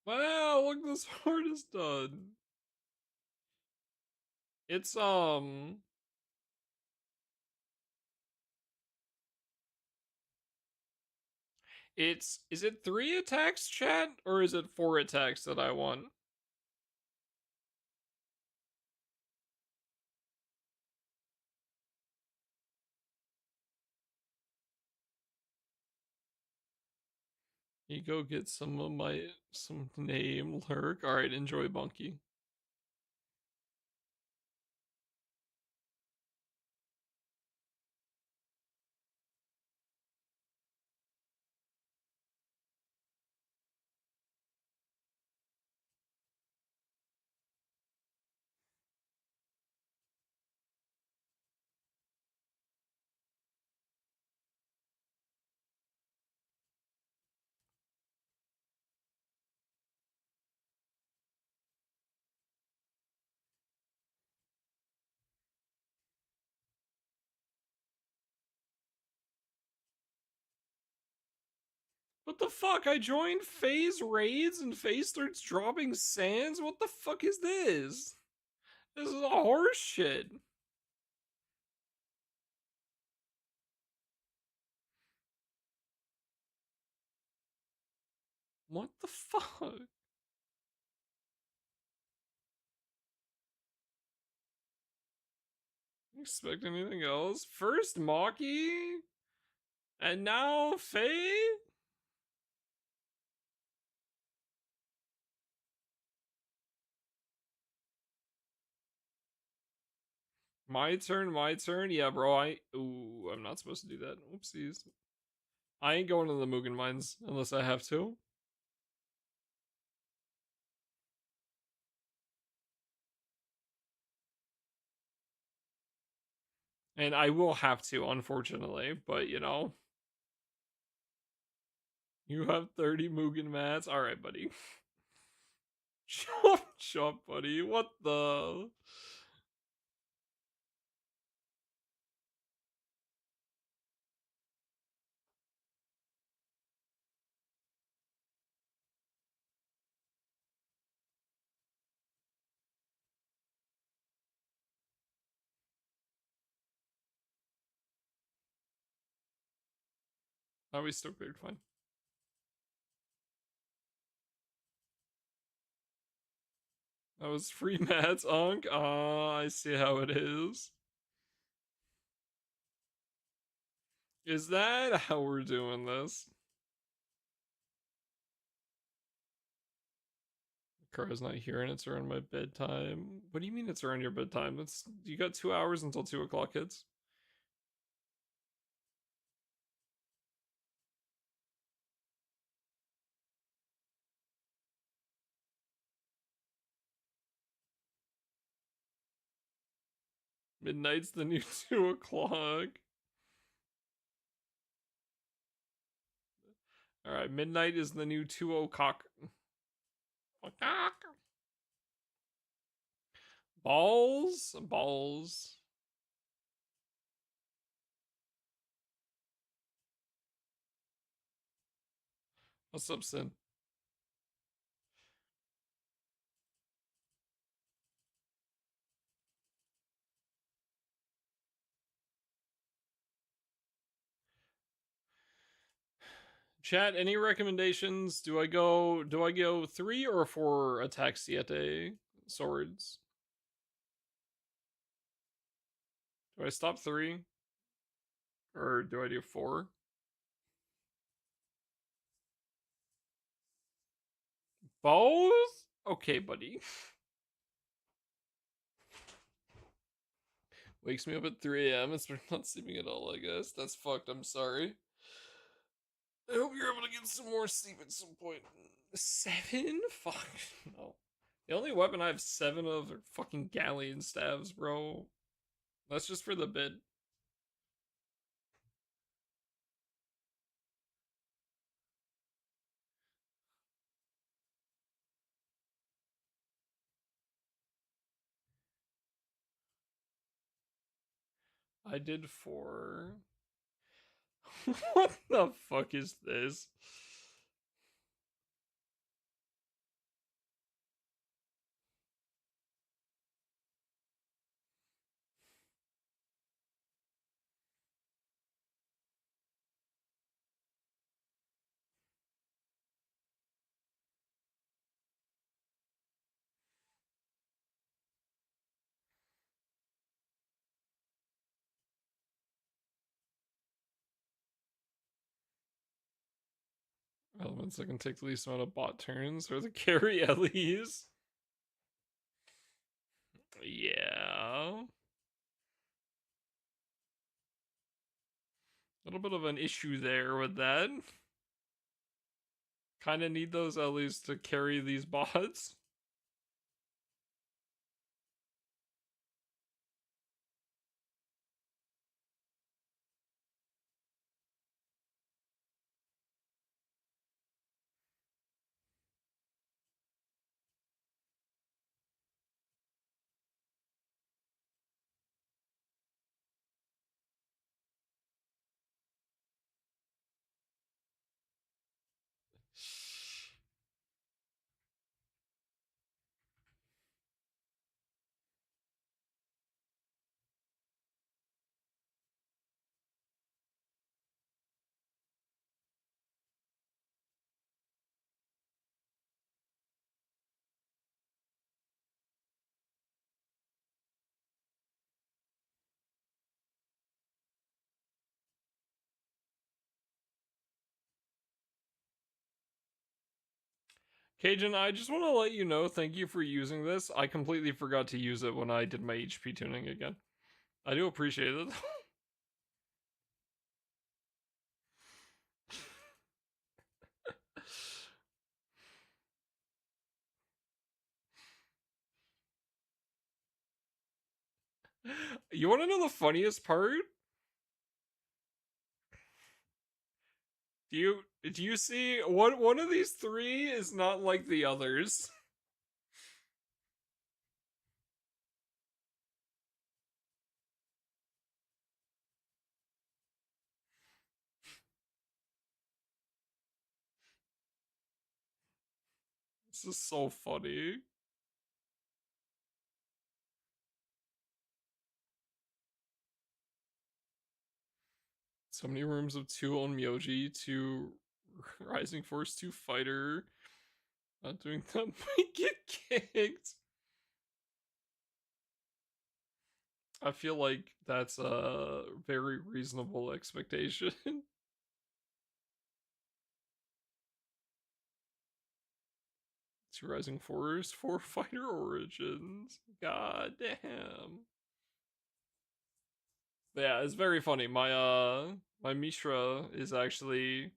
A: Wow, look, this part is done. It's is it 3 attacks, chat, or is it 4 attacks that I want? You go get some name lurk. All right, enjoy Bunky. What the fuck? I joined FaZe raids and FaZe starts dropping sands? What the fuck is this? This is a horse shit. What the fuck? Expect anything else? First Maki? And now Faye? My turn, my turn. Yeah, bro, I'm not supposed to do that. Oopsies. I ain't going to the Mugen Mines unless I have to. And I will have to, unfortunately, but you know. You have 30 Mugen mats. Alright, buddy. Chop, buddy. What the? Oh, we still cleared fine. That was free mats, Unk. Ah, I see how it is. Is that how we're doing this? Kara's not here and it's around my bedtime. What do you mean it's around your bedtime? It's you got 2 hours until 2 o'clock, kids. Midnight's the new 2 o'clock. Alright, midnight is the new 2 o'clock. Balls? Balls. What's up, Sin? Chat, any recommendations? Do I go 3 or 4 attack siete swords? Do I stop 3? Or do I do 4? Both? Okay, buddy. Wakes me up at 3 a.m. It's not sleeping at all, I guess. That's fucked. I'm sorry. I hope you're able to get some more sleep at some point. 7? Fuck. No. The only weapon I have 7 of are fucking galleon staves, bro. That's just for the bit. I did 4. What the fuck is this? Elements that can take the least amount of bot turns or the carry Ellie's. Yeah. A little bit of an issue there with that. Kind of need those Ellie's to carry these bots. Cajun, I just want to let you know, thank you for using this. I completely forgot to use it when I did my HP tuning again. I do appreciate it. You want to know the funniest part? Do you see one of these 3 is not like the others? This is so funny. So many rooms of 2 on Myoji, 2 Rising Force, 2 Fighter. Not doing that might get kicked. I feel like that's a very reasonable expectation. 2 Rising Force, 4 Fighter Origins. God damn. Yeah, it's very funny. My Mishra is actually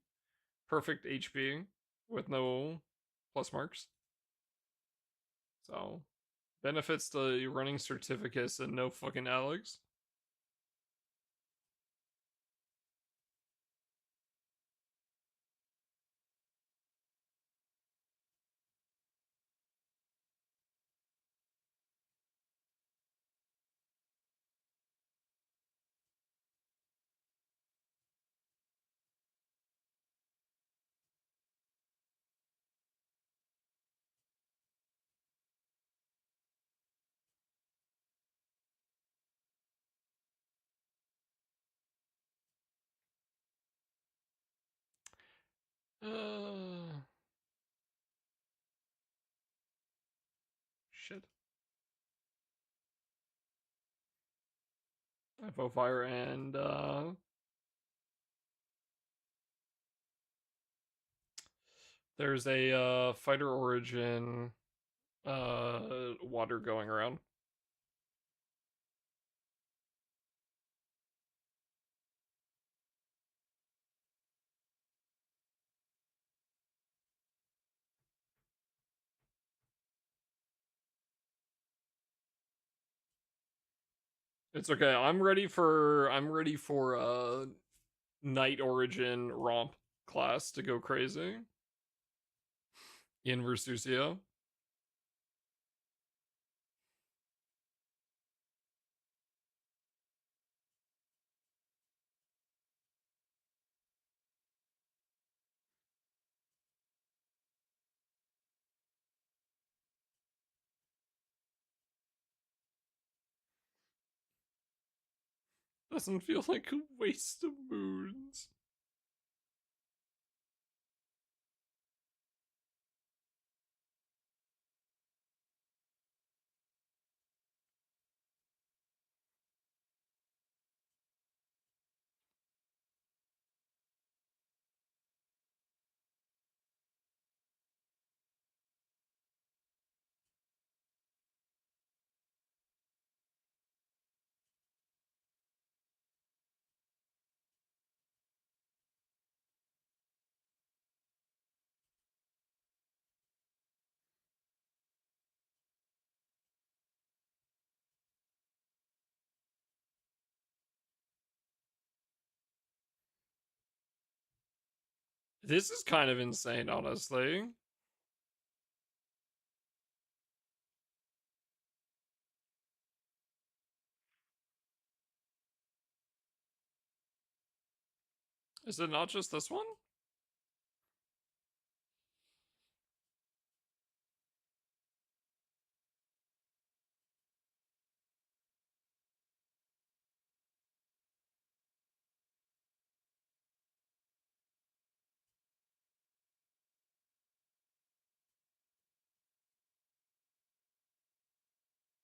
A: perfect HP with no plus marks. So benefits to running certificates and no fucking Alex. Shit. Info Fire and there's a Fighter Origin water going around. It's okay. I'm ready for Night Origin romp class to go crazy in Versusio. Doesn't feel like a waste of moons. This is kind of insane, honestly. Is it not just this one?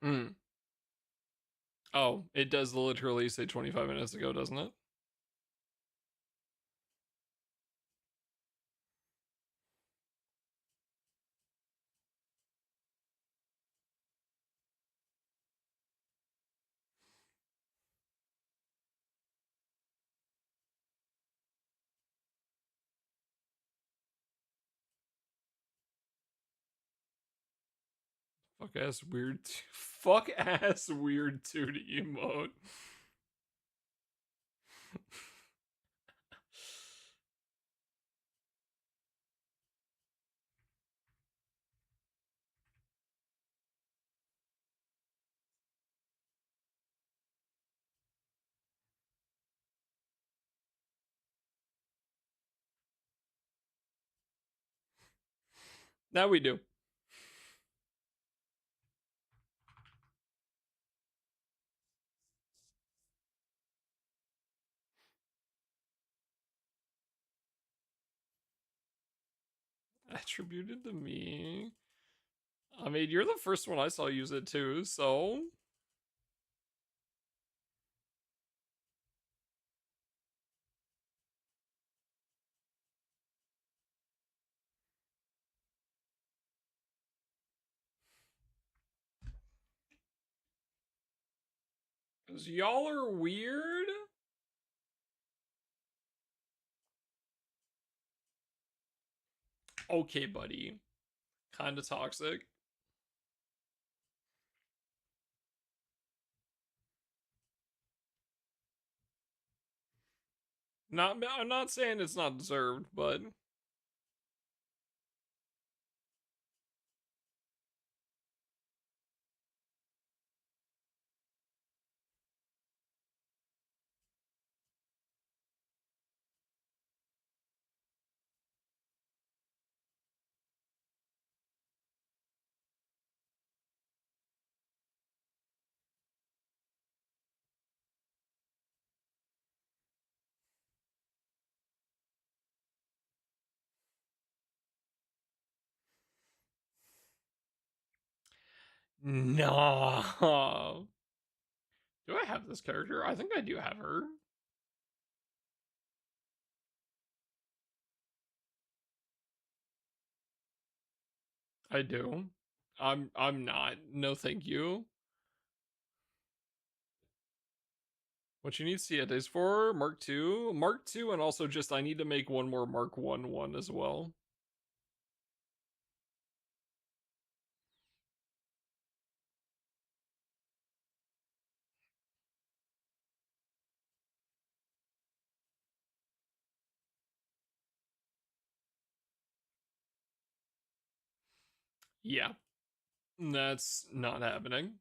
A: Hmm. Oh, it does literally say 25 minutes ago, doesn't it? Fuck ass weird. Fuck ass weird 2D emote. Now we do. Attributed to me. I mean, you're the first one I saw use it too, so. Because y'all are weird? Okay, buddy. Kinda toxic. I'm not saying it's not deserved, but no. Do I have this character? I think I do have her. I do. I'm not. No, thank you. What you need Sietes for? Mark two, Mark two, and also just I need to make one more Mark one as well. Yeah, that's not happening.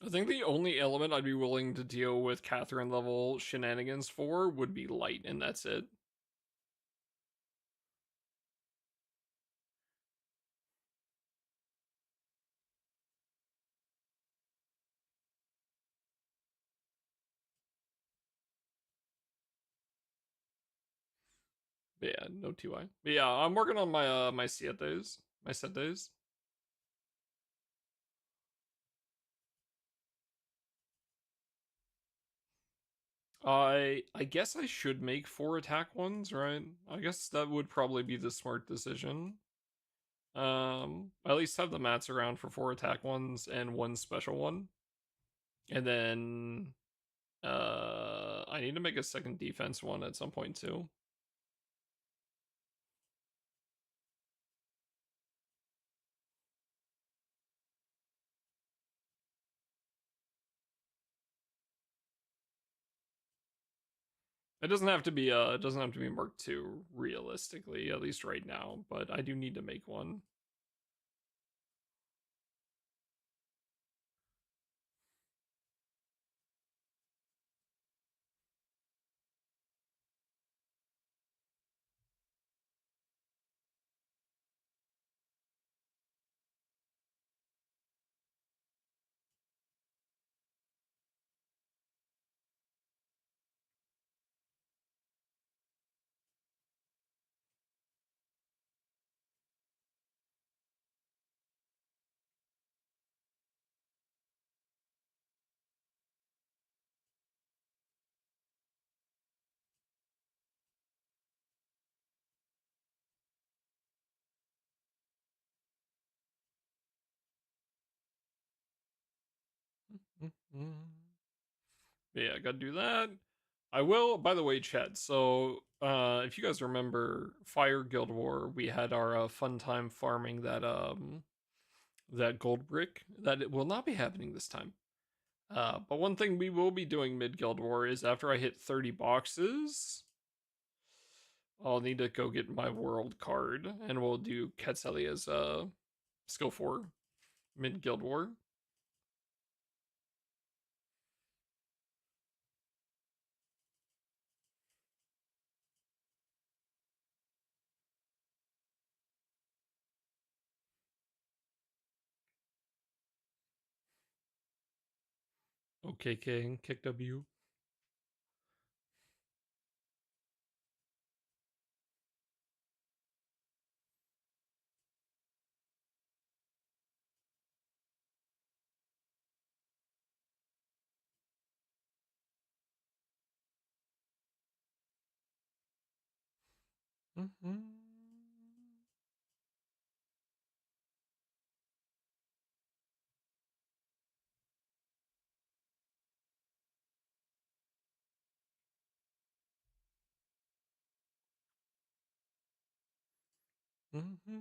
A: I think the only element I'd be willing to deal with Catherine level shenanigans for would be light, and that's it. But yeah, no TY. But yeah, I'm working on my set days. My set days. I guess I should make 4 attack ones, right? I guess that would probably be the smart decision. At least have the mats around for 4 attack ones and 1 special one. And then I need to make a second defense one at some point too. It doesn't have to be Mark II realistically, at least right now, but I do need to make one. Yeah, I gotta do that. I will, by the way, chat. So, if you guys remember Fire Guild War, we had our fun time farming that gold brick. That it will not be happening this time. But one thing we will be doing mid Guild War is after I hit 30 boxes, I'll need to go get my world card, and we'll do Quetzalia's skill 4 mid Guild War. Okay, King, kick W. Mm-hmm. Mm-hmm.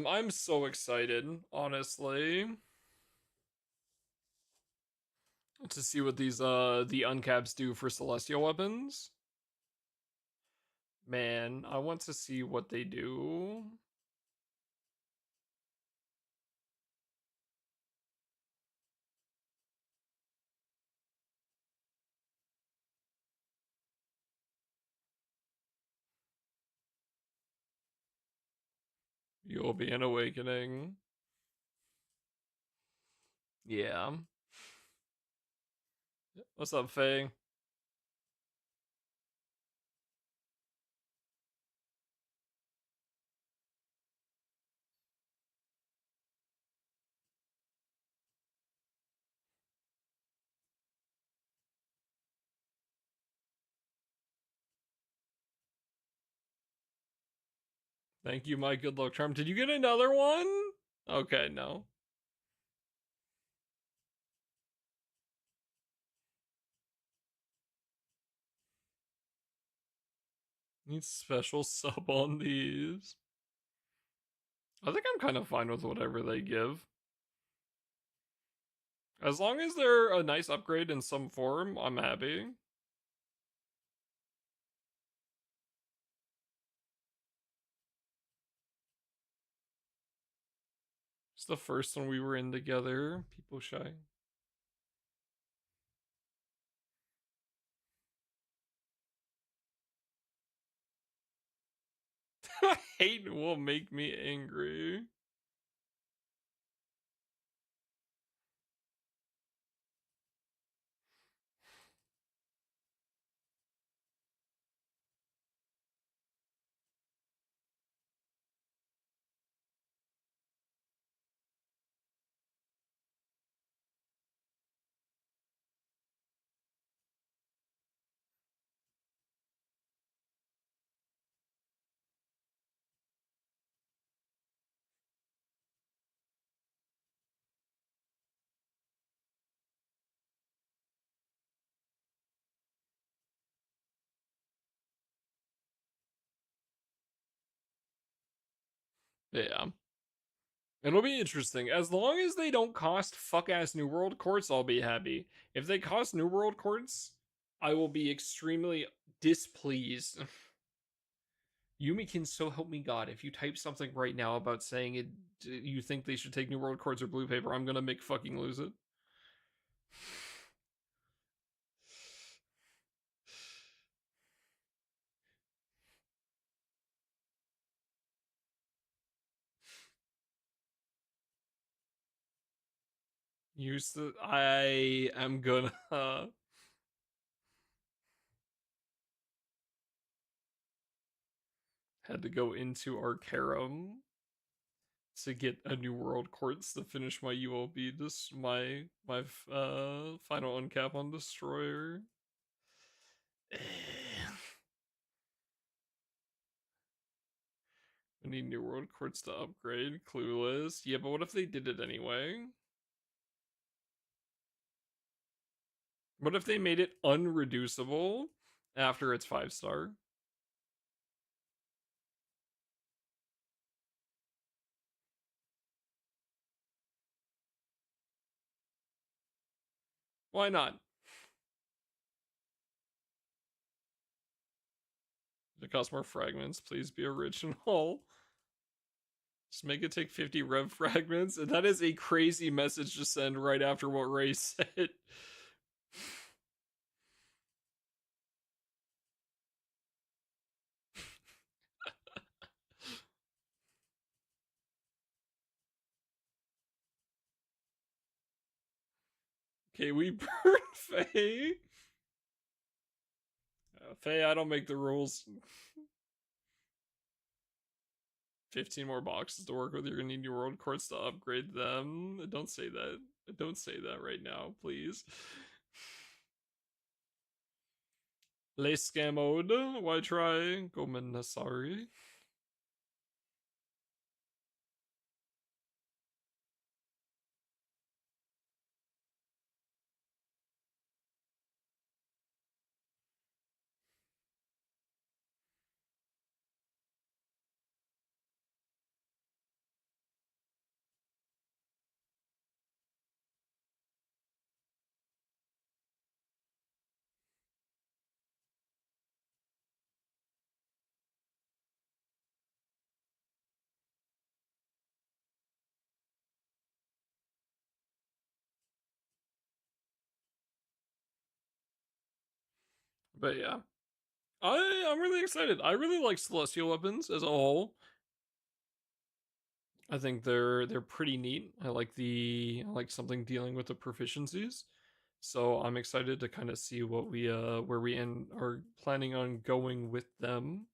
A: I'm so excited, honestly, to see what these the uncaps do for celestial weapons. Man, I want to see what they do. You'll be an awakening. Yeah. What's up, Faye? Thank you, my good luck charm. Did you get another one? Okay, no. Need special sub on these. I think I'm kind of fine with whatever they give. As long as they're a nice upgrade in some form, I'm happy. It's the first one we were in together. People shy. Hate will make me angry. Yeah. It'll be interesting. As long as they don't cost fuck ass New World quartz, I'll be happy. If they cost New World quartz, I will be extremely displeased. Yumi can so help me God. If you type something right now about saying it, you think they should take New World quartz or blue paper, I'm gonna make fucking lose it. Used to, I am gonna had to go into Arcarum to get a New World quartz to finish my ULB, just my final uncap on Destroyer. I need New World quartz to upgrade. Clueless. Yeah, but what if they did it anyway? What if they made it unreducible after it's 5-star? Why not? It costs more fragments. Please be original. Just make it take 50 rev fragments. And that is a crazy message to send right after what Ray said. Okay, we burn Faye. Faye, I don't make the rules. 15 more boxes to work with. You're gonna need your world quartz to upgrade them. Don't say that. Don't say that right now, please. Les scam mode. Why try? Gomen sorry. But yeah, I'm really excited. I really like celestial weapons as a whole. I think they're pretty neat. I like something dealing with the proficiencies. So I'm excited to kind of see what we where we end are planning on going with them.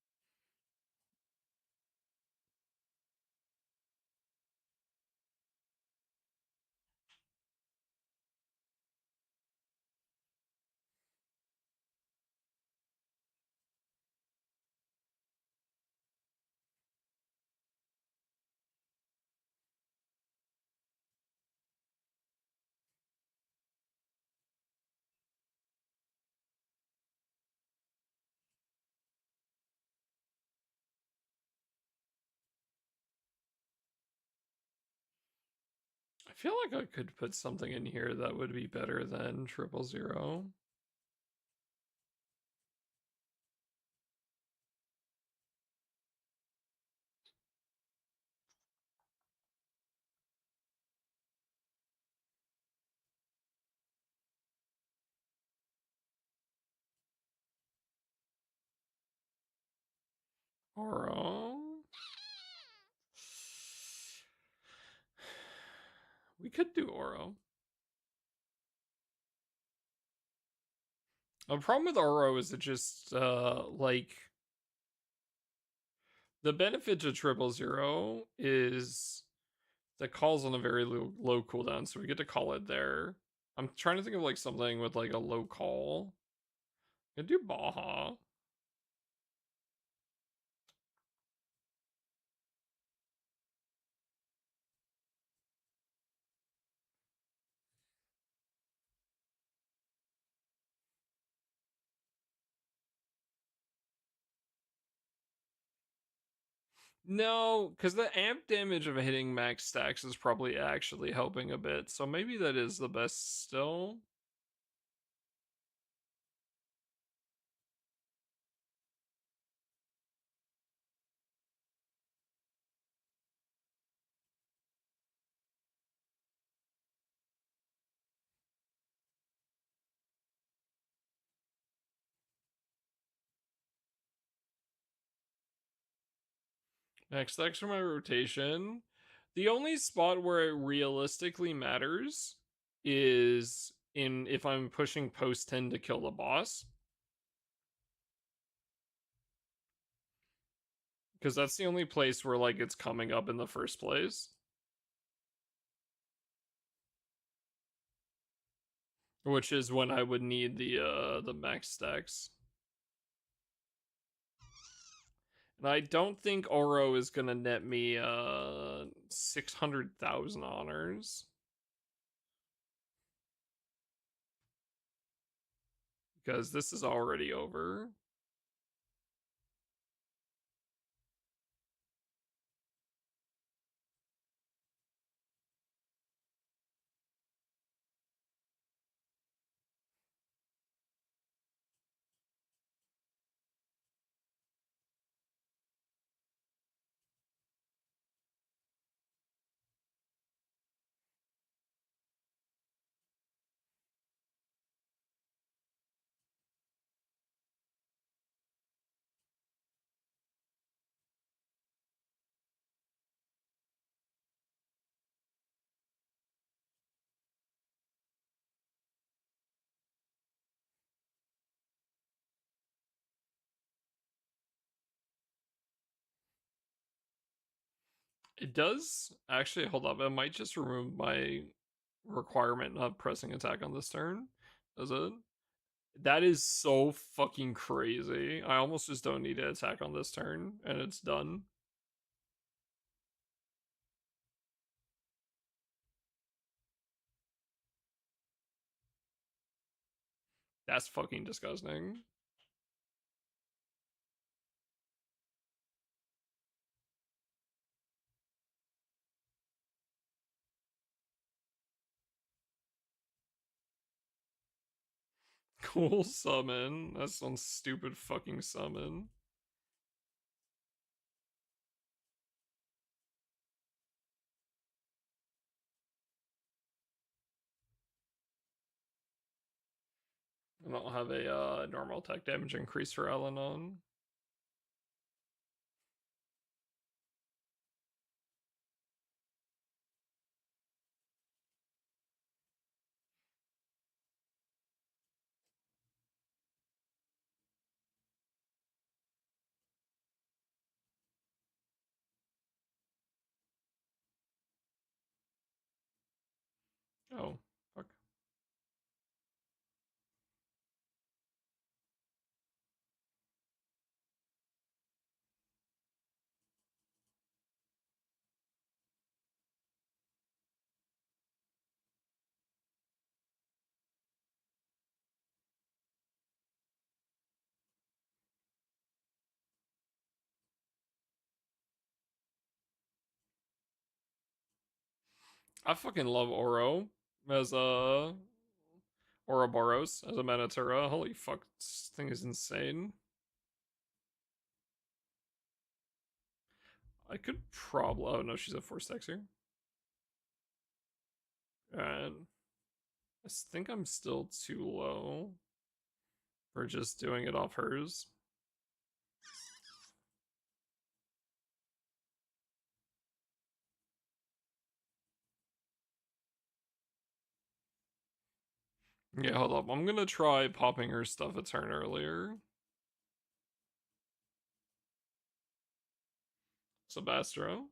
A: I feel like I could put something in here that would be better than 000. Oro. We could do Oro. The problem with Oro is it just like the benefit to 000 is that calls on a very low cooldown, so we get to call it there. I'm trying to think of like something with like a low call. I do Baja. No, because the amp damage of hitting max stacks is probably actually helping a bit, so maybe that is the best still. Max stacks for my rotation. The only spot where it realistically matters is in if I'm pushing post 10 to kill the boss. Because that's the only place where like it's coming up in the first place. Which is when I would need the max stacks. And I don't think Oro is gonna net me 600,000 honors. Because this is already over. It does actually hold up. It might just remove my requirement of pressing attack on this turn. Does it? That is so fucking crazy. I almost just don't need to attack on this turn, and it's done. That's fucking disgusting. Cool summon. That's some stupid fucking summon. I don't have a normal attack damage increase for Elenon. Oh, fuck. I fucking love Oro as a Ouroboros as a Manatura. Holy fuck, this thing is insane. I could probably. Oh no, she's at 4 stacks here. And I think I'm still too low for just doing it off hers. Yeah, hold up. I'm gonna try popping her stuff a turn earlier. Sebastro.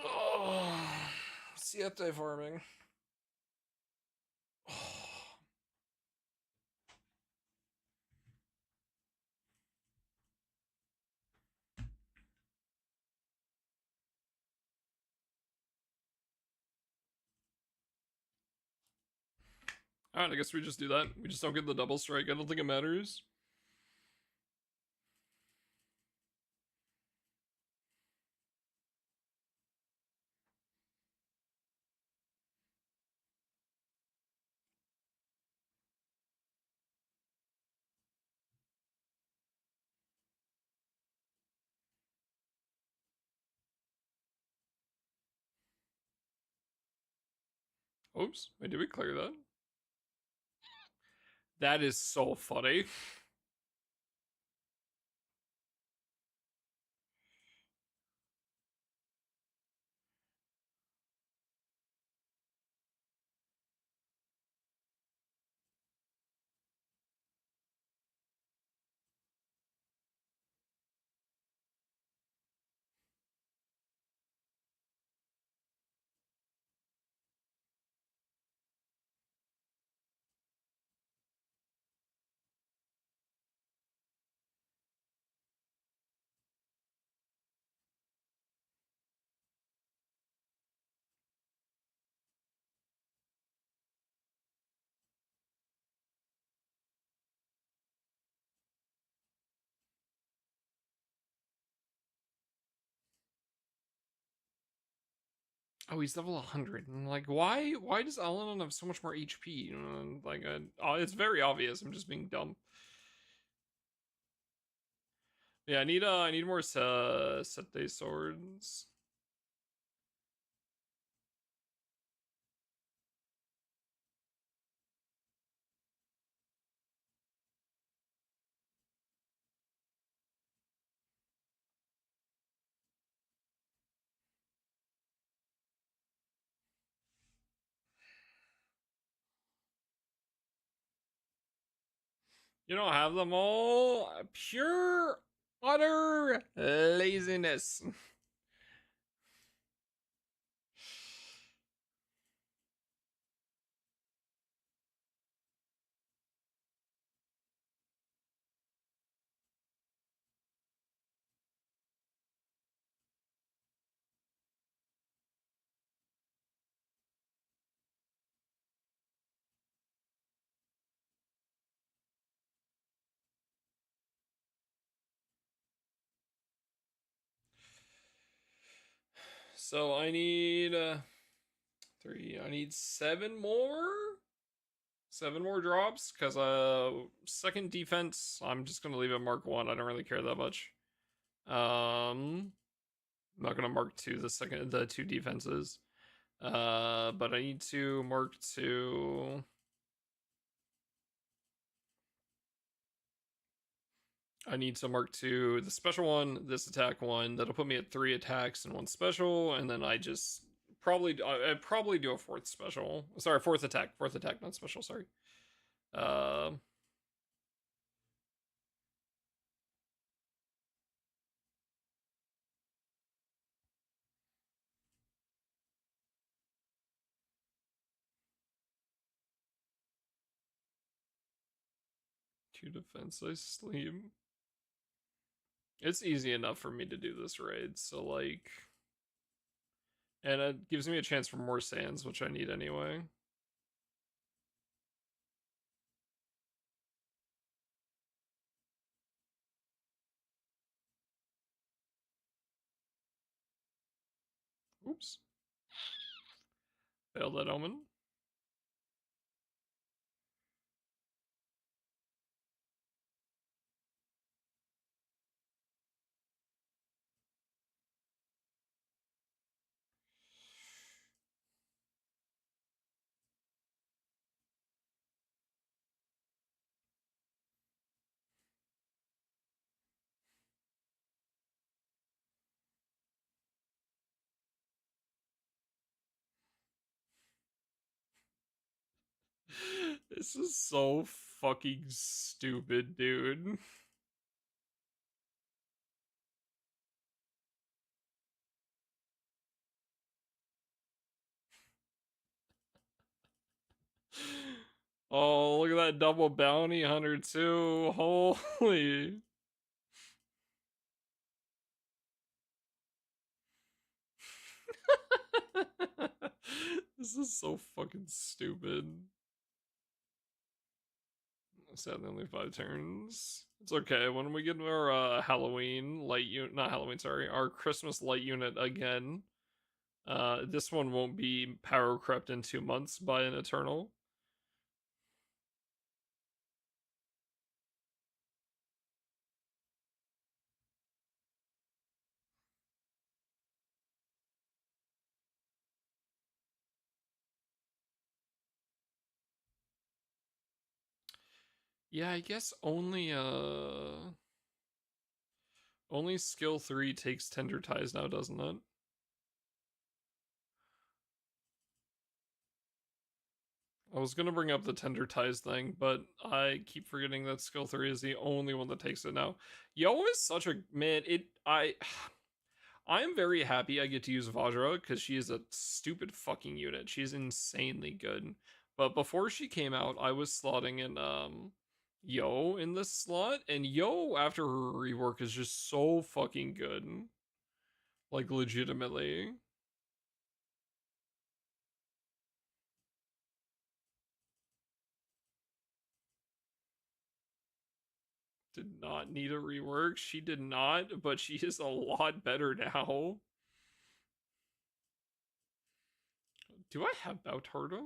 A: Oh, Siete farming. Oh. Alright, I guess we just do that. We just don't get the double strike. I don't think it matters. Oops. Wait, did we clear that? That is so funny. Oh, he's level 100. And like, why does Alanon have so much more HP? Like, it's very obvious. I'm just being dumb. Yeah, I need more Sete swords. You don't have them all. Pure, utter laziness. So I need three. I need seven more. Seven more drops because second defense. I'm just gonna leave it Mark 1. I don't really care that much. I'm not gonna Mark 2 the two defenses. But I need to Mark 2. I need to Mark 2 the special one, this attack one. That'll put me at 3 attacks and 1 special, and then I just I'd probably do a fourth special. Sorry, fourth attack, not special. Sorry. Uh, 2 defense. I sleep. It's easy enough for me to do this raid, so like, and it gives me a chance for more sands, which I need anyway. Oops. Failed that omen. This is so fucking stupid, dude. Oh, look at that double bounty hunter too. Holy. This is so fucking stupid. Sadly, only 5 turns. It's okay. When we get our Halloween light unit, not Halloween, sorry, our Christmas light unit again, this one won't be power crept in 2 months by an Eternal. Yeah, I guess only skill 3 takes Tender Ties now, doesn't it? I was gonna bring up the Tender Ties thing, but I keep forgetting that skill 3 is the only one that takes it now. Yo is such a man, I am very happy I get to use Vajra because she is a stupid fucking unit. She's insanely good. But before she came out, I was slotting in Yo in this slot, and Yo after her rework is just so fucking good. Like legitimately. Did not need a rework. She did not, but she is a lot better now. Do I have Bautardo?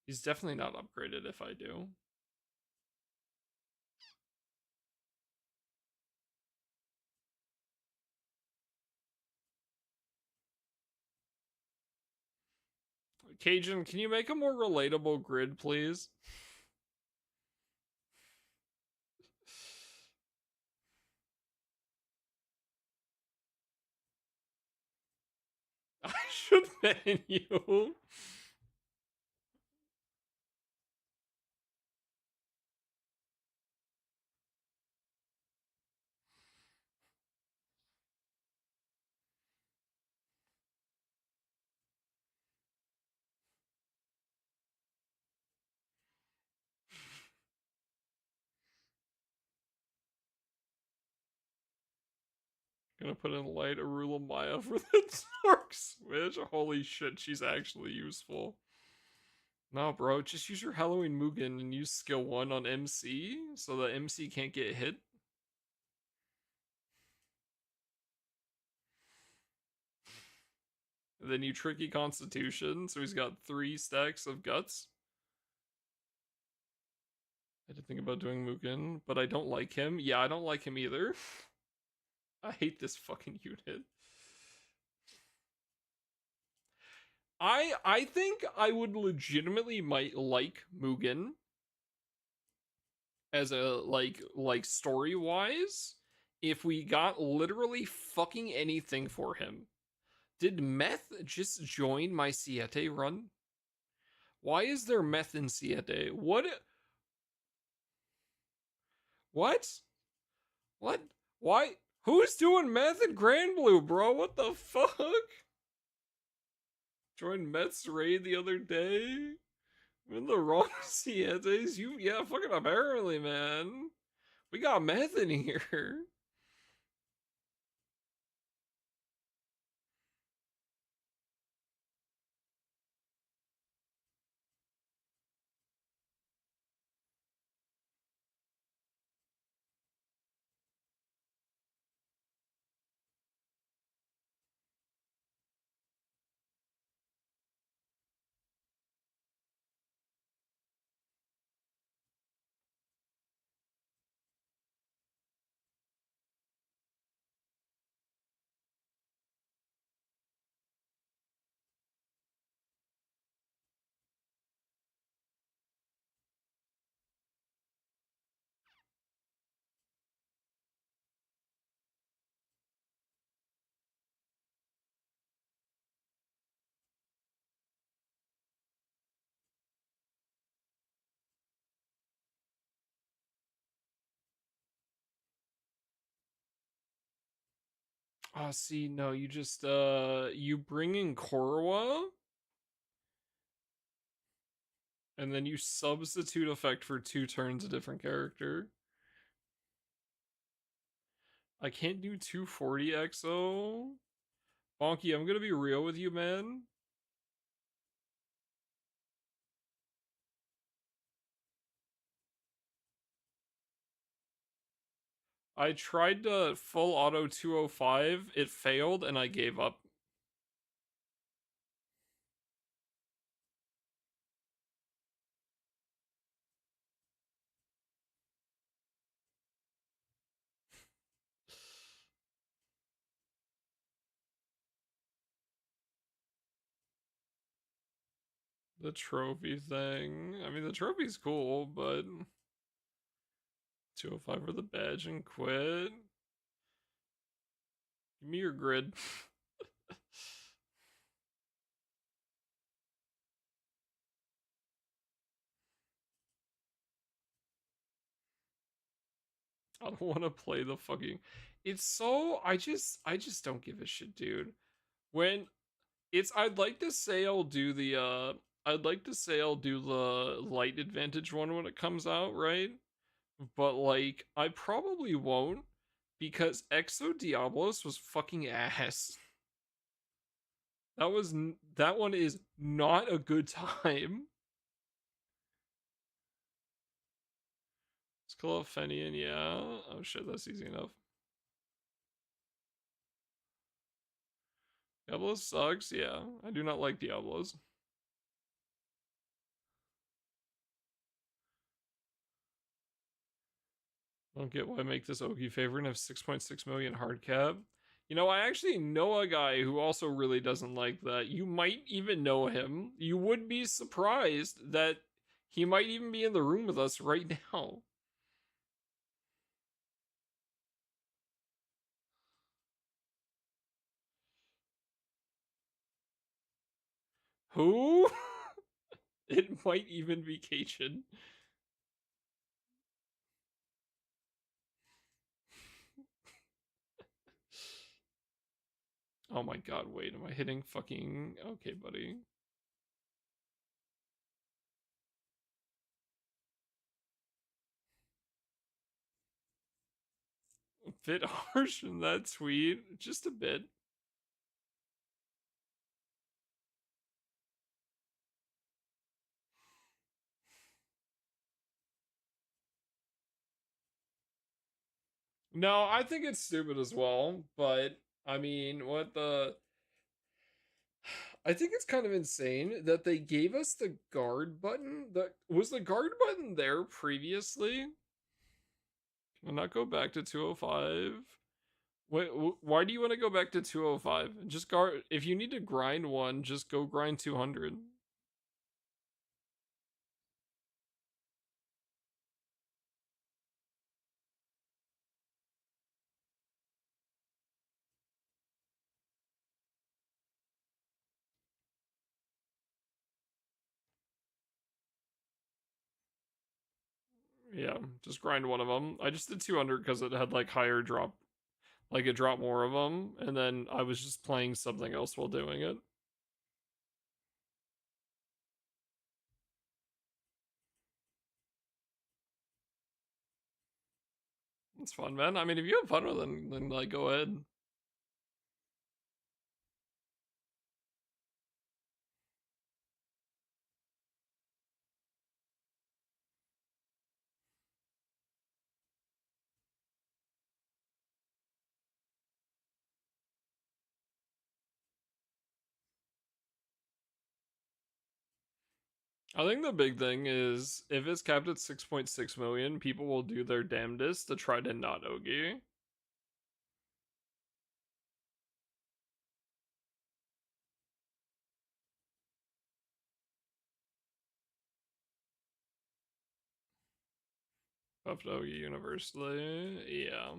A: He's definitely not upgraded if I do. Cajun, can you make a more relatable grid, please? I should ban you. Gonna put in light Arula Maya for the Dark Switch. Holy shit, she's actually useful. No, bro, just use your Halloween Mugen and use skill 1 on MC so that MC can't get hit. And then you tricky Constitution, so he's got 3 stacks of guts. I had to think about doing Mugen, but I don't like him. Yeah, I don't like him either. I hate this fucking unit. I think I would legitimately might like Mugen as a like story wise if we got literally fucking anything for him. Did meth just join my Siete run? Why is there meth in Siete? What? What? Why? Who's doing meth in Grand Blue, bro? What the fuck? Joined Meth's raid the other day? I'm in the wrong Sietes. Yeah, fucking apparently, man. We got meth in here. Oh, see, no, you just you bring in Korwa, and then you substitute effect for 2 turns a different character. I can't do 240 XO. Bonky, I'm gonna be real with you, man. I tried to full auto 205, it failed, and I gave up. The trophy thing. I mean, the trophy's cool, but 205 for the badge and quit. Give me your grid. I don't want to play the fucking. It's so. I just don't give a shit, dude. When it's. I'd like to say I'll do the. I'd like to say I'll do the light advantage one when it comes out, right? But like, I probably won't because Exo Diablos was fucking ass. That one is not a good time. It's called Fenian, yeah. Oh shit, that's easy enough. Diablos sucks, yeah. I do not like Diablos. I don't get why I make this Ogi favorite and have 6.6 million hard cap. You know, I actually know a guy who also really doesn't like that. You might even know him. You would be surprised that he might even be in the room with us right now. Who? It might even be Cajun. Oh my god, wait, am I hitting fucking. Okay, buddy. A bit harsh in that tweet. Just a bit. No, I think it's stupid as well, but I mean, what the. I think it's kind of insane that they gave us the guard button. Was the guard button there previously? Can I not go back to 205? Wait, why do you want to go back to 205? Just guard. If you need to grind one, just go grind 200. Yeah, just grind one of them. I just did 200 because it had like higher drop, like it dropped more of them, and then I was just playing something else while doing it. It's fun, man. I mean, if you have fun with it, then like go ahead. I think the big thing is if it's capped at 6.6 million, people will do their damnedest to try to not Ogi. Buffed Ogi universally. Yeah.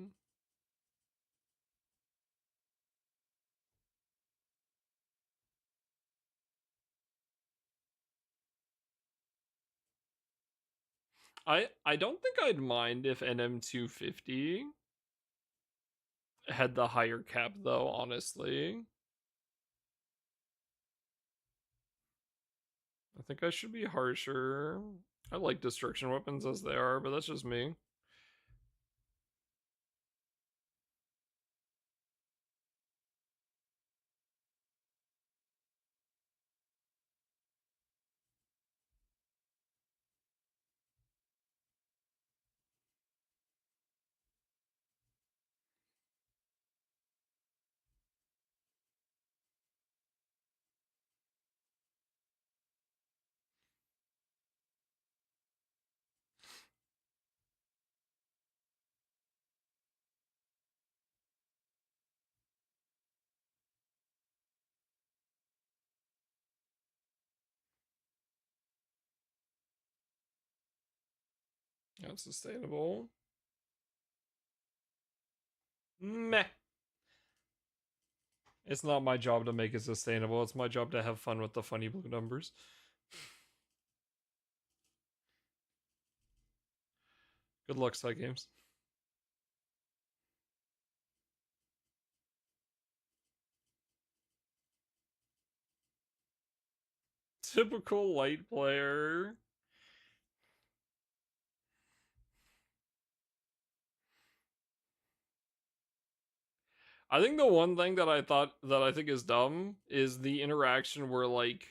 A: I don't think I'd mind if NM250 had the higher cap though, honestly. I think I should be harsher. I like destruction weapons as they are, but that's just me. That's sustainable. Meh. It's not my job to make it sustainable. It's my job to have fun with the funny blue numbers. Good luck, side games. Typical light player. I think the one thing that I think is dumb is the interaction where like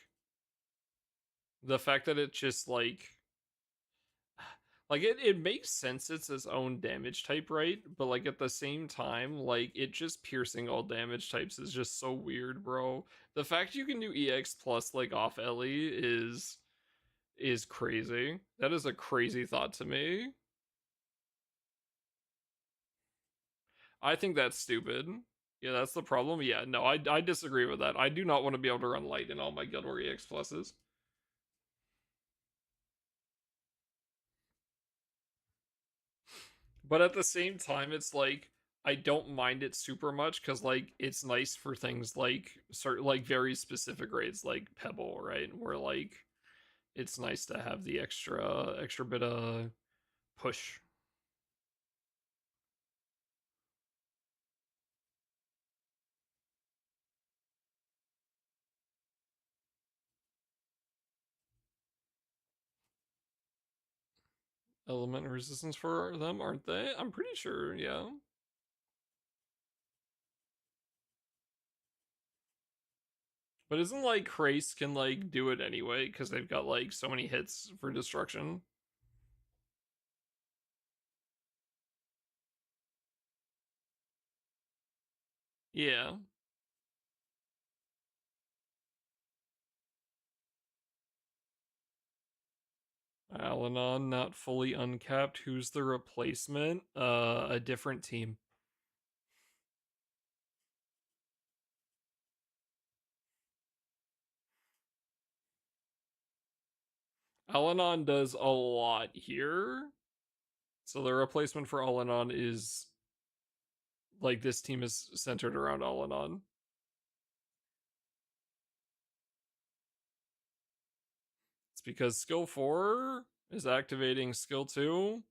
A: the fact that it just like it makes sense it's its own damage type, right? But like at the same time, like it just piercing all damage types is just so weird, bro. The fact you can do EX plus like off Ellie is crazy. That is a crazy thought to me. I think that's stupid. Yeah, that's the problem. Yeah, no, I disagree with that. I do not want to be able to run light in all my Guild War EX pluses. But at the same time, it's like I don't mind it super much because like it's nice for things like certain like very specific raids like Pebble, right? Where like it's nice to have the extra bit of push. Element resistance for them, aren't they? I'm pretty sure, yeah. But isn't like Krace can like do it anyway because they've got like so many hits for destruction? Yeah. Alanon not fully uncapped. Who's the replacement? A different team. Alanon does a lot here. So the replacement for Alanon is like this team is centered around Alanon. It's because skill 4 is activating skill 2.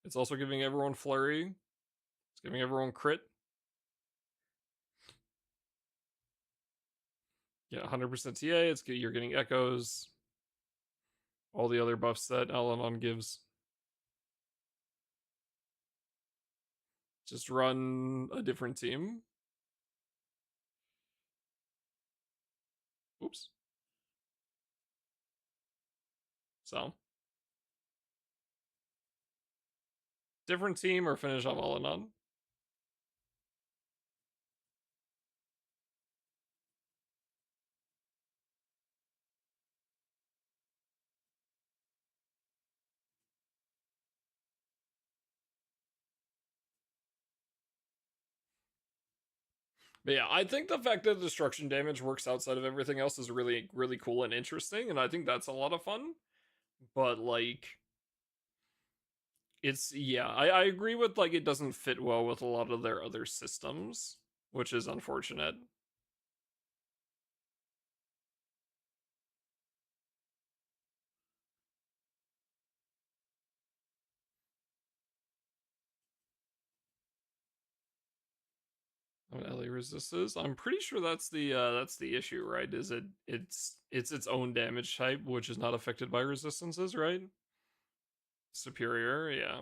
A: It's also giving everyone flurry. It's giving everyone crit. Yeah, 100% TA. You're getting echoes. All the other buffs that Alanon gives. Just run a different team. Oops. So, different team or finish off Alanon. But yeah, I think the fact that destruction damage works outside of everything else is really, really cool and interesting, and I think that's a lot of fun. But like, it's yeah, I agree with like it doesn't fit well with a lot of their other systems, which is unfortunate. LA resists. I'm pretty sure that's the issue, right? Is it's its own damage type, which is not affected by resistances, right? Superior, yeah.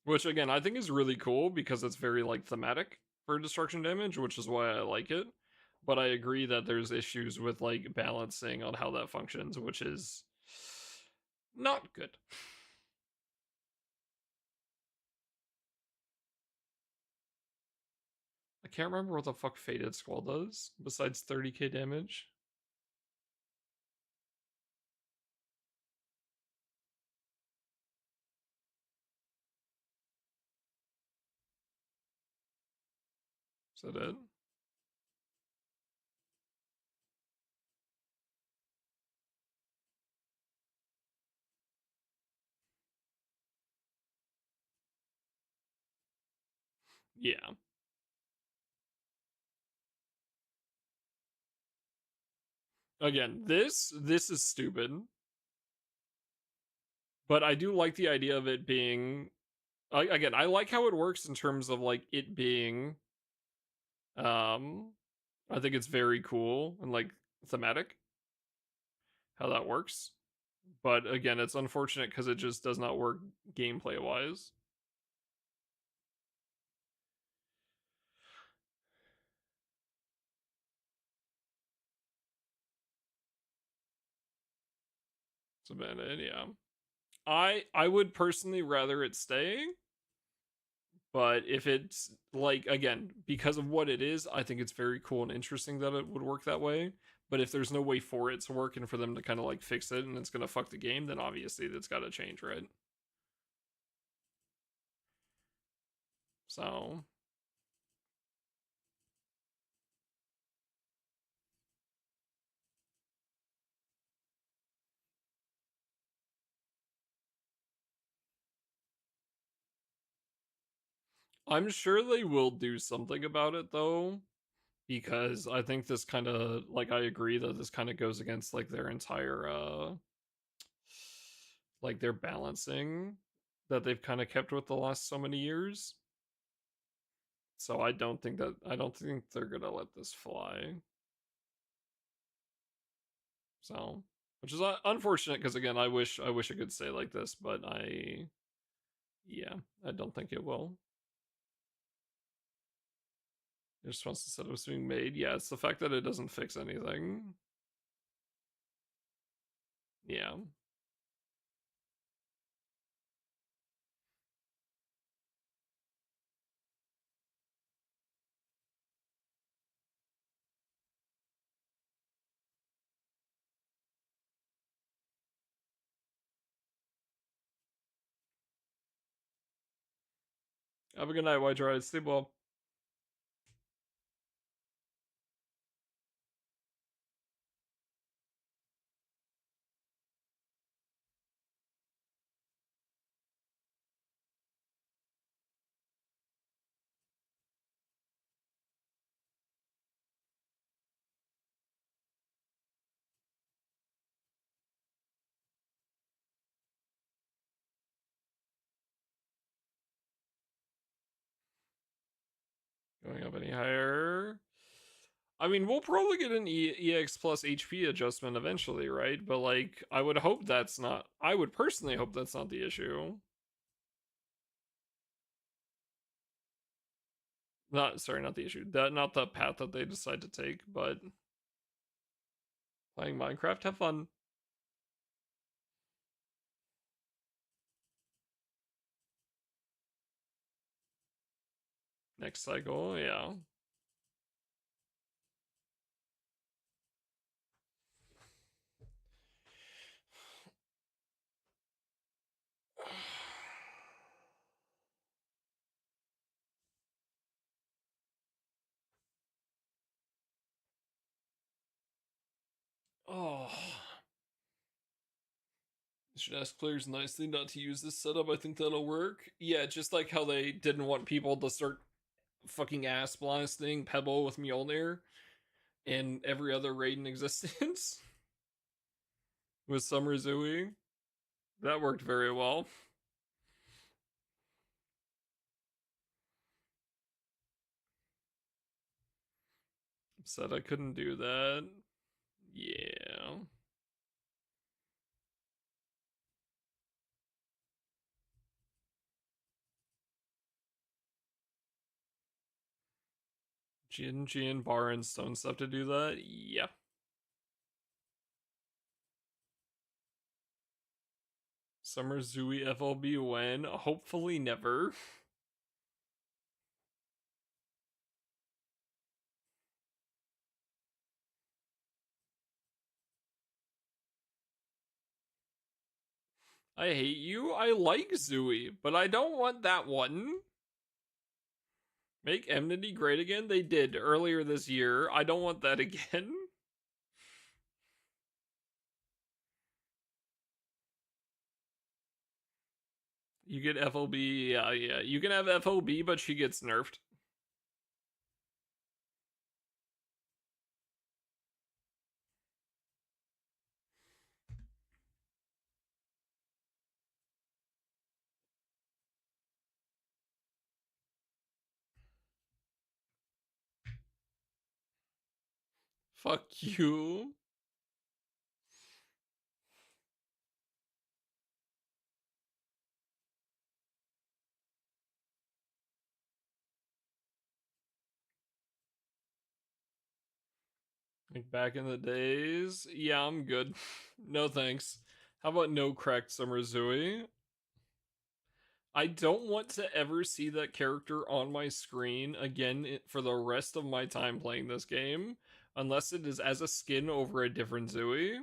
A: Which again, I think is really cool because it's very like thematic for destruction damage, which is why I like it. But I agree that there's issues with like balancing on how that functions, which is not good. I can't remember what the fuck Fated Squall does besides 30k damage. Is that it? Yeah. Again, this is stupid, but I do like the idea of it being. Again, I like how it works in terms of like it being. Um, I think it's very cool and like thematic how that works. But again, it's unfortunate because it just does not work gameplay wise. It's a bad idea. I would personally rather it stay, but if it's like again because of what it is, I think it's very cool and interesting that it would work that way. But if there's no way for it to work and for them to kind of like fix it and it's gonna fuck the game, then obviously that's got to change, right? So I'm sure they will do something about it though, because I think this kind of like I agree that this kind of goes against like their entire like their balancing that they've kind of kept with the last so many years. So I don't think they're gonna let this fly. So, which is unfortunate because again, I wish it could stay like this, but yeah, I don't think it will. It just wants to set it was being made. Yeah, it's the fact that it doesn't fix anything. Yeah. Have a good night, White Dry. Sleep well. Going up any higher? I mean, we'll probably get an EX plus HP adjustment eventually, right? But like, I would hope that's not. I would personally hope that's not the issue. Not sorry, not the issue. That not the path that they decide to take, but playing Minecraft, have fun. Next cycle, yeah. Oh, Should ask players nicely not to use this setup. I think that'll work. Yeah, just like how they didn't want people to start fucking ass blasting Pebble with Mjolnir and every other raid in existence with Summer Zooey. That worked very well. Said I couldn't do that. Yeah. Jin, Bar, and Stone stuff to do that? Yeah. Summer Zooey FLB when? Hopefully never. I hate you. I like Zooey, but I don't want that one. Make Enmity great again? They did earlier this year. I don't want that again. You get FOB, yeah. You can have FOB, but she gets nerfed. Fuck you. Like back in the days? Yeah, I'm good. No thanks. How about no cracked Summer Zooey? I don't want to ever see that character on my screen again for the rest of my time playing this game, unless it is as a skin over a different Zooey.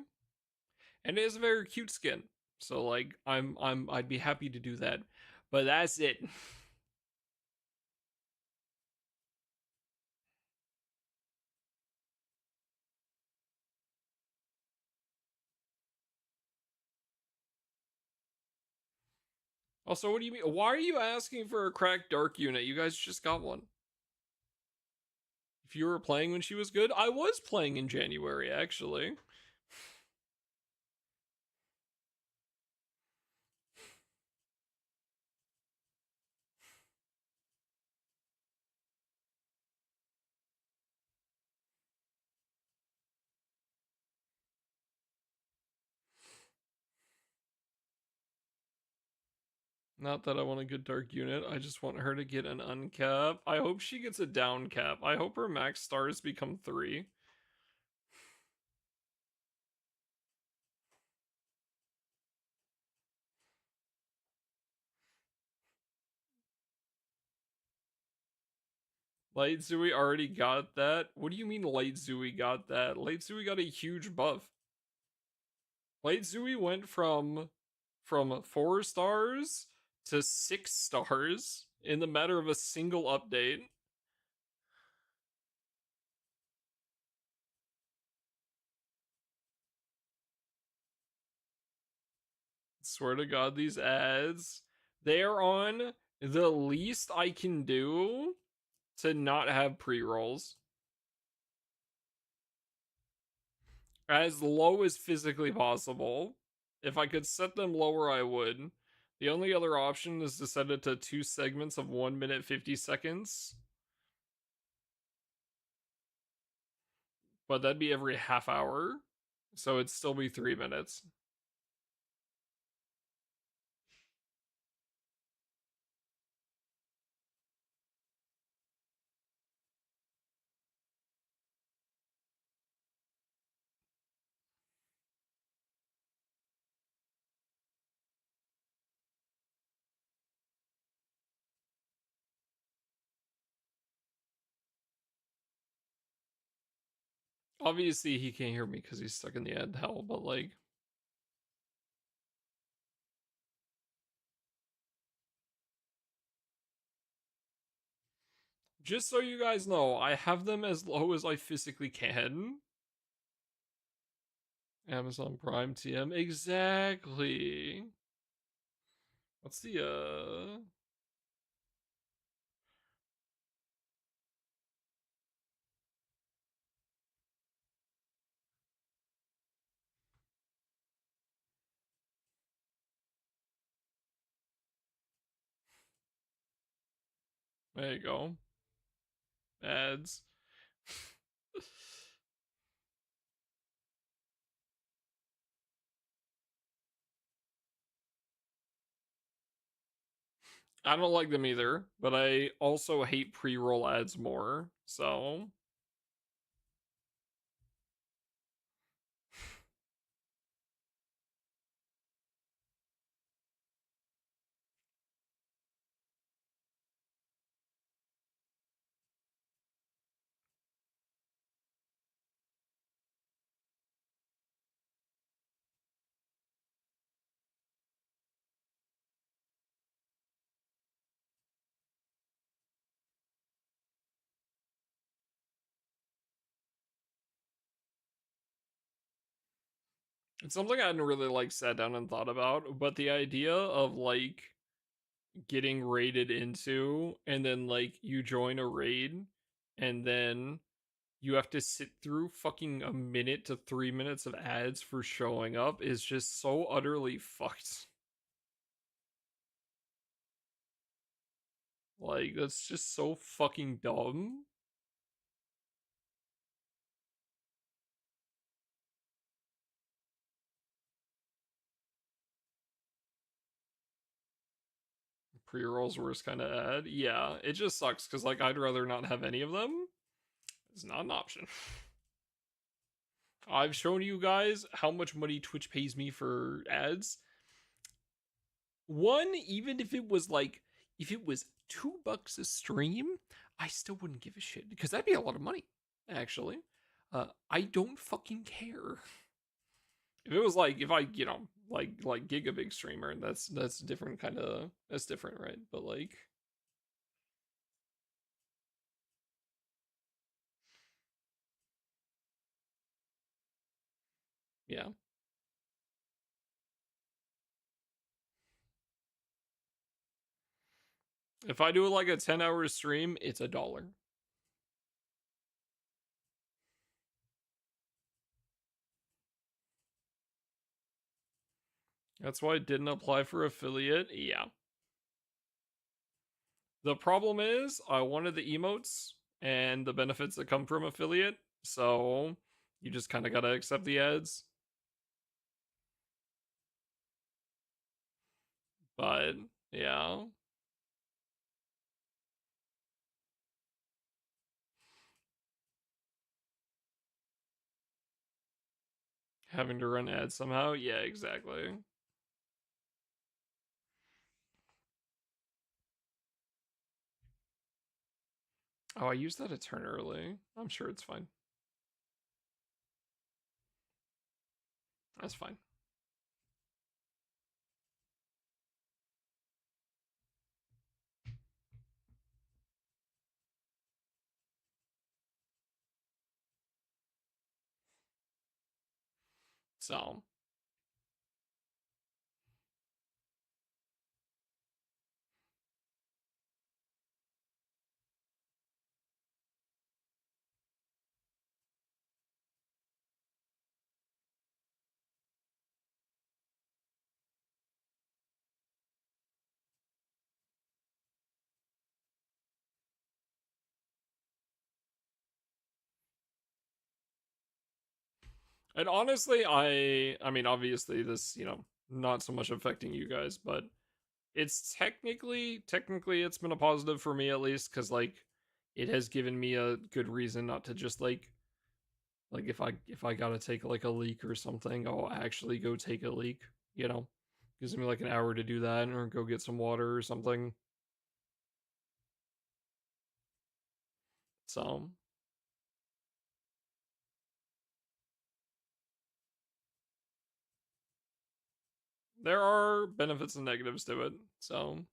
A: And it is a very cute skin. So like I'd be happy to do that. But that's it. Also, what do you mean? Why are you asking for a cracked dark unit? You guys just got one. If you were playing when she was good, I was playing in January actually. Not that I want a good dark unit. I just want her to get an uncap. I hope she gets a down cap. I hope her max stars become 3. Light Zooey already got that. What do you mean Light Zooey got that? Light Zooey got a huge buff. Light Zooey went from 4 stars to 6 stars in the matter of a single update. Swear to God, these ads, they are on the least I can do to not have pre-rolls. As low as physically possible. If I could set them lower, I would. The only other option is to set it to 2 segments of 1 minute 50 seconds. But that'd be every half hour. So it'd still be 3 minutes. Obviously, he can't hear me because he's stuck in the ad hell, but like, just so you guys know, I have them as low as I physically can. Amazon Prime TM. Exactly. What's the there you go. Ads. I don't like them either, but I also hate pre-roll ads more. So it's something I hadn't really like sat down and thought about, but the idea of like getting raided into and then like you join a raid and then you have to sit through fucking a minute to 3 minutes of ads for showing up is just so utterly fucked. Like, that's just so fucking dumb. Pre-rolls worst kind of ad. Yeah, it just sucks because, like, I'd rather not have any of them. It's not an option. I've shown you guys how much money Twitch pays me for ads. One, even if it was like, if it was $2 a stream, I still wouldn't give a shit because that'd be a lot of money, actually. I don't fucking care. If it was like, if I, like gig a big streamer, that's different kind of, that's different, right? But like, yeah. If I do like a 10-hour stream, it's $1. That's why I didn't apply for affiliate. Yeah. The problem is I wanted the emotes and the benefits that come from affiliate, so you just kind of gotta accept the ads. But yeah, having to run ads somehow. Yeah, exactly. Oh, I used that a turn early. I'm sure it's fine. That's fine. So, and honestly, I mean, obviously, this, not so much affecting you guys, but it's technically it's been a positive for me at least because like it has given me a good reason not to just like if I gotta take like a leak or something, I'll actually go take a leak. You know, gives me like an hour to do that or go get some water or something. So there are benefits and negatives to it. So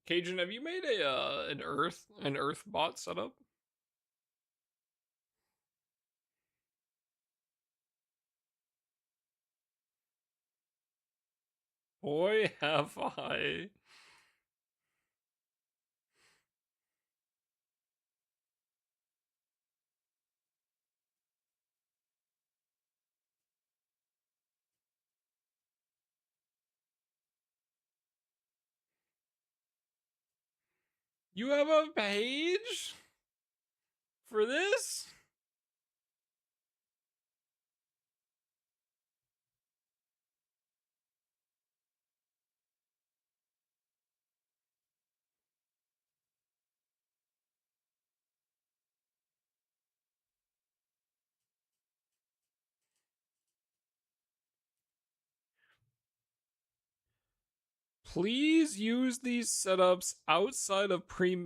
A: Cajun, have you made an Earth bot setup? Boy, have I. You have a page for this? Please use these setups outside of pre.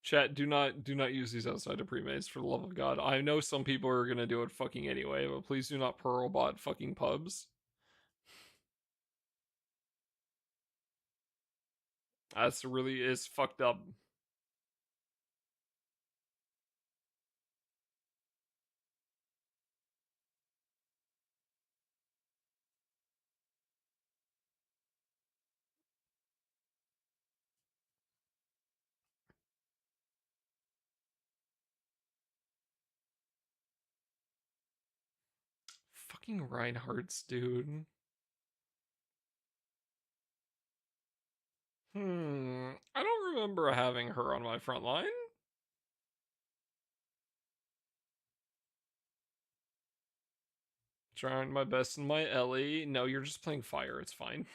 A: Chat, do not use these outside of pre-mates for the love of God. I know some people are gonna do it fucking anyway, but please do not pearl bot fucking pubs. That's really is fucked up. Fucking Reinhardt's, dude. I don't remember having her on my front line. Trying my best in my Ellie. No, you're just playing fire. It's fine.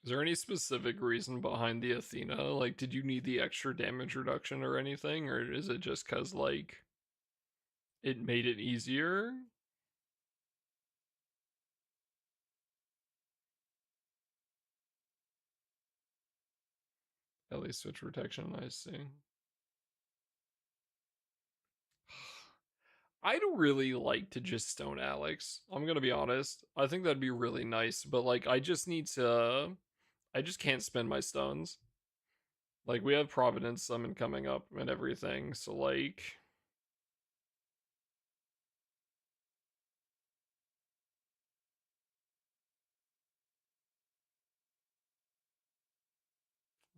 A: Is there any specific reason behind the Athena? Like, did you need the extra damage reduction or anything? Or is it just because, like, it made it easier? At least switch protection, I see. I'd really like to just stone Alex. I'm gonna be honest. I think that'd be really nice, but like I just need to I just can't spend my stones. Like we have Providence summon coming up and everything, so like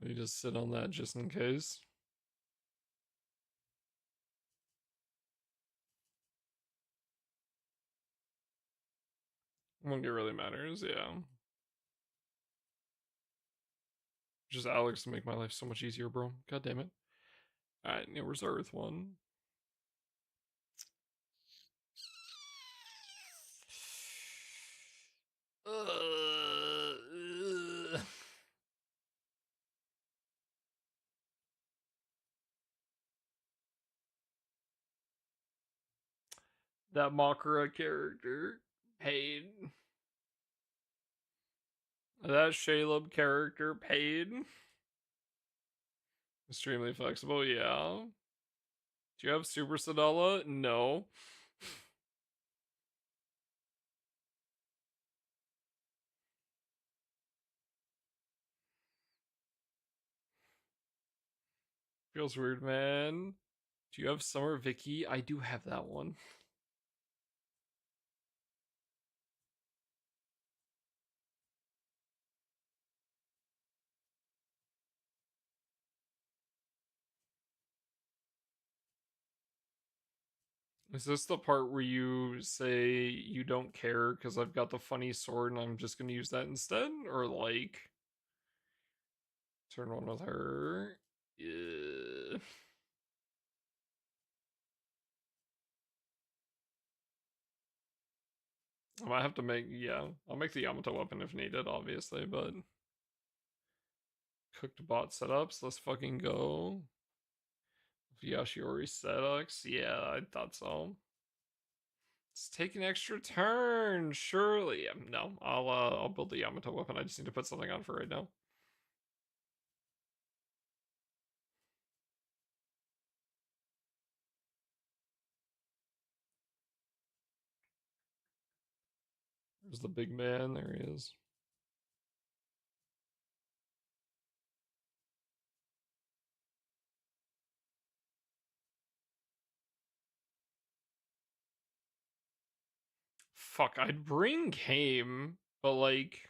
A: we just sit on that just in case. I don't think it really matters, yeah. Just Alex to make my life so much easier, bro. God damn it. Alright, now where's the Earth one? That Makara character. Paid. That Shaleb character paid. Extremely flexible, yeah. Do you have Super Sadala? No. Feels weird, man. Do you have Summer Vicky? I do have that one. Is this the part where you say you don't care because I've got the funny sword and I'm just gonna use that instead? Or like turn one with her? Yeah. I might have to make, yeah, I'll make the Yamato weapon if needed, obviously, but cooked bot setups, let's fucking go. Yashiori setups, yeah, I thought so. Let's take an extra turn, surely. No, I'll build the Yamato weapon. I just need to put something on for right now. There's the big man. There he is. Fuck, I'd bring Kame, but like,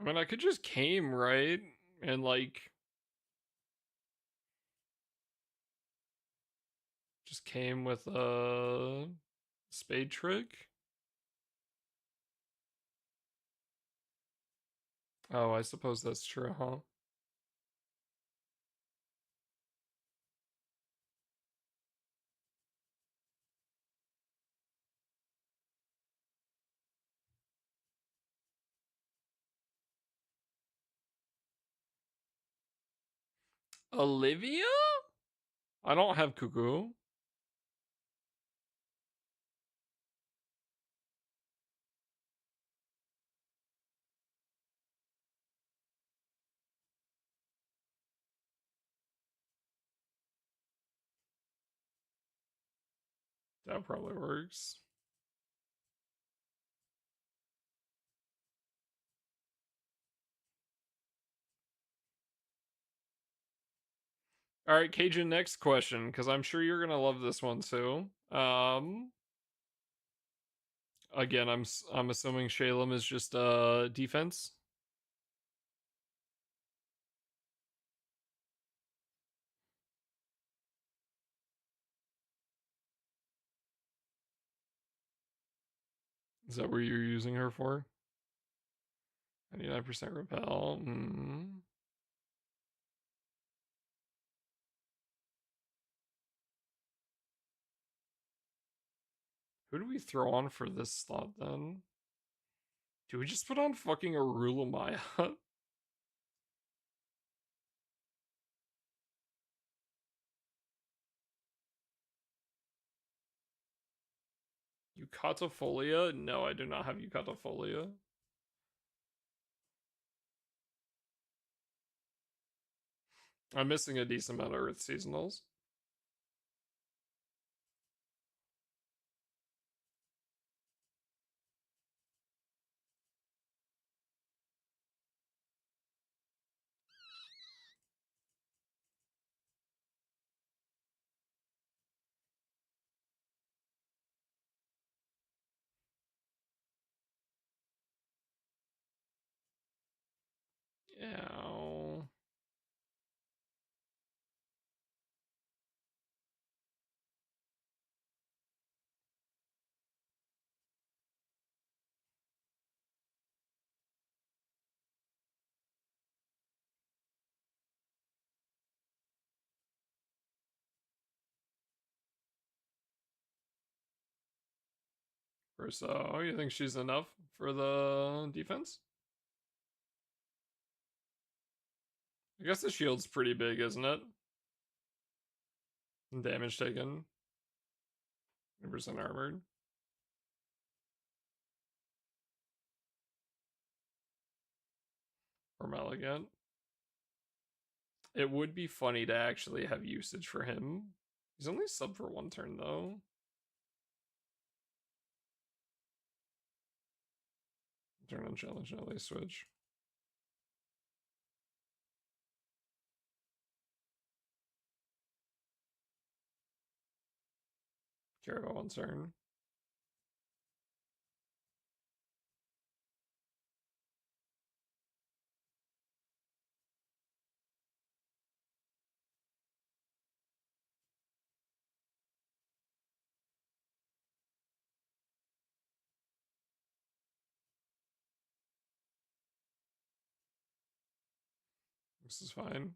A: I mean, I could just Kame, right? And like, just Kame with a spade trick. Oh, I suppose that's true, huh? Olivia? I don't have Cuckoo. That probably works. All right, Cajun, next question, because I'm sure you're gonna love this one too. Again, I'm assuming Shalem is just defense. Is that what you're using her for? 99% repel. Who do we throw on for this slot then? Do we just put on fucking Arula Maya? Eucatofolia? No, I do not have Eucatofolia. I'm missing a decent amount of Earth seasonals. Yeah. So, you think she's enough for the defense? I guess the shield's pretty big, isn't it? Damage taken. 100% armored. From Elegant. It would be funny to actually have usage for him. He's only sub for one turn, though. Turn on challenge, now they switch. Care about one turn. This is fine.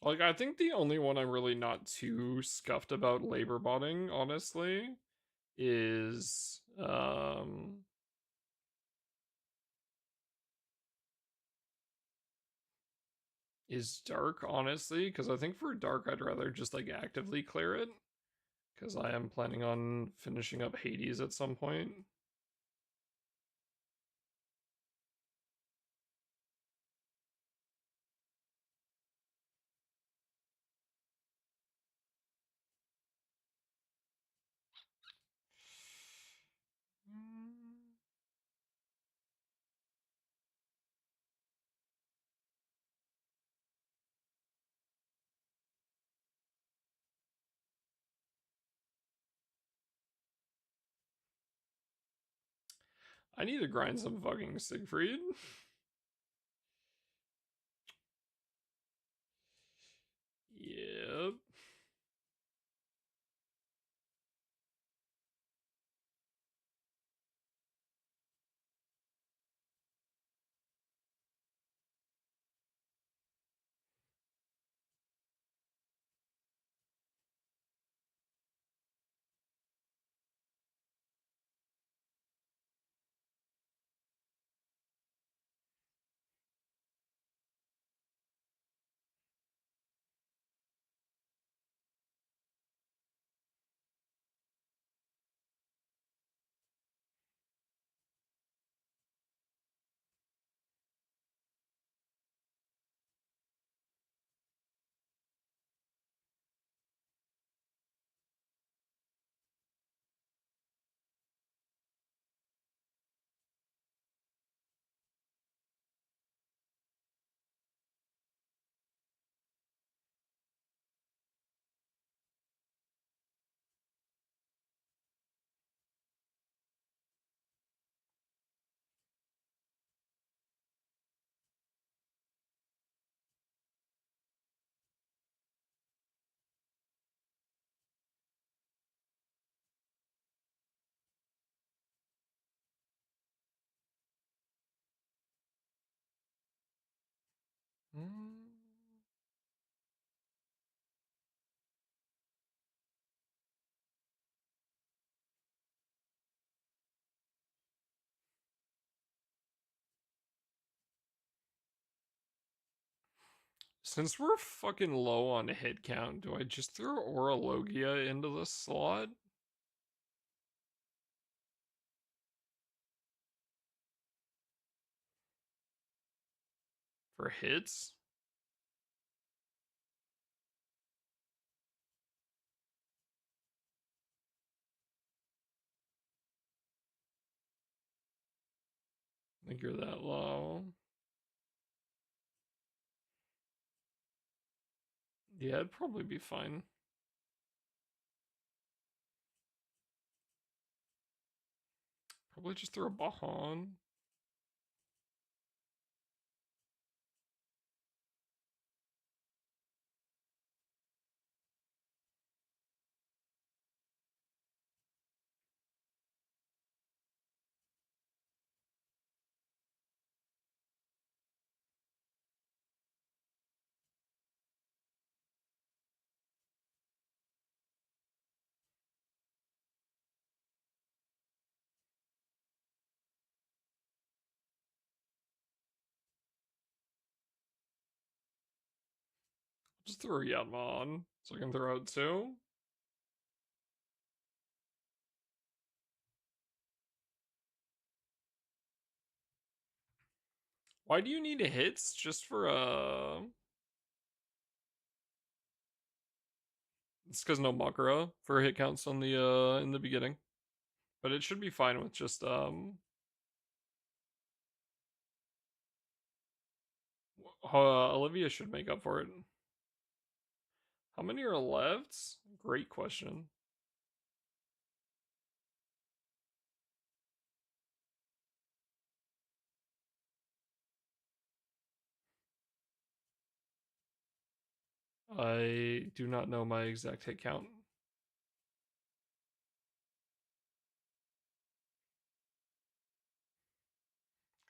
A: Like, I think the only one I'm really not too scuffed about labor botting, honestly, is dark, honestly, because I think for dark I'd rather just like actively clear it, because I am planning on finishing up Hades at some point. I need to grind some fucking Siegfried. Yep. Since we're fucking low on hit count, do I just throw Orologia into the slot for hits? I think you're that low. Yeah, it'd probably be fine. Probably just throw a Bahan. Just throw Yatma on, so I can throw out two. Why do you need hits just for It's because no Makara for hit counts on the in the beginning, but it should be fine with just Olivia should make up for it. How many are left? Great question. I do not know my exact hit count.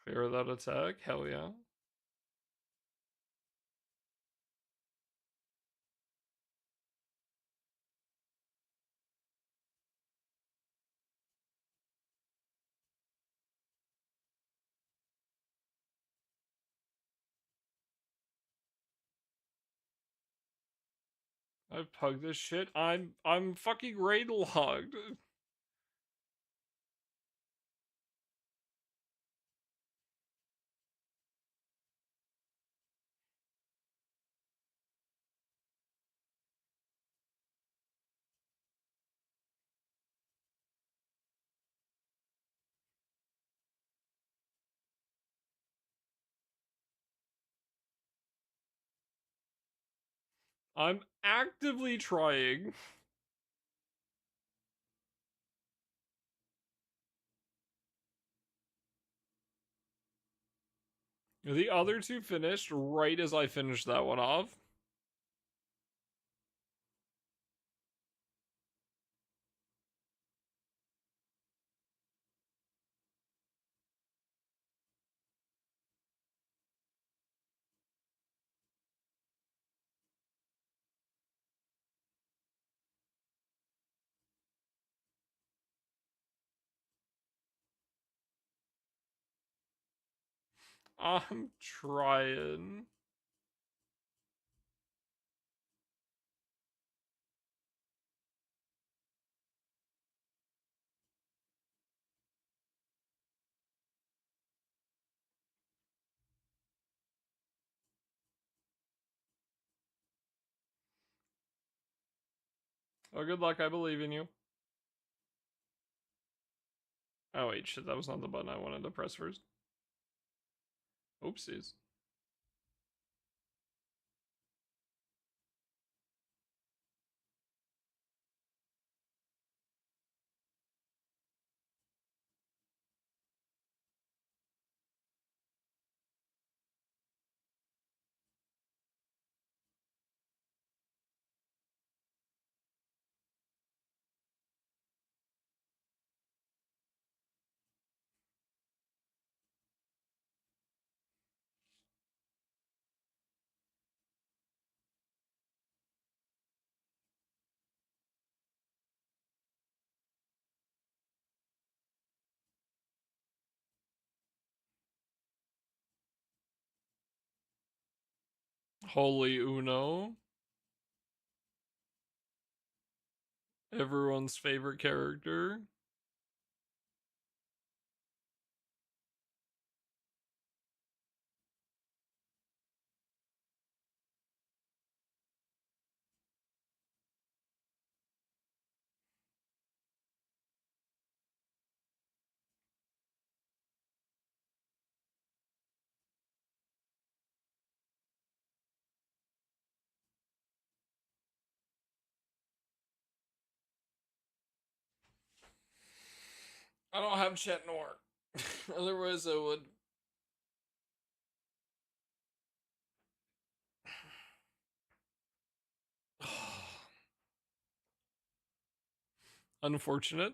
A: Clear that attack? Hell yeah. I pug this shit. I'm fucking raid logged. I'm actively trying. The other two finished right as I finished that one off. I'm trying. Oh, good luck. I believe in you. Oh, wait, shit. That was not the button I wanted to press first. Oopsies. Holy Uno. Everyone's favorite character. I don't have chat nor. Otherwise, I would. Unfortunate.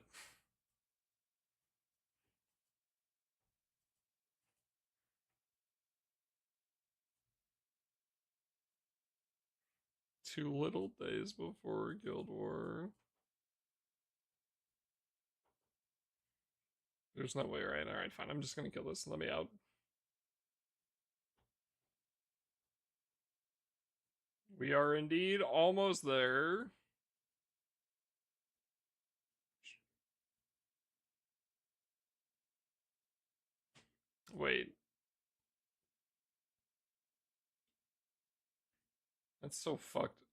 A: Too little days before Guild War. There's no way, right? Alright, fine. I'm just gonna kill this. Let me out. We are indeed almost there. Wait. That's so fucked.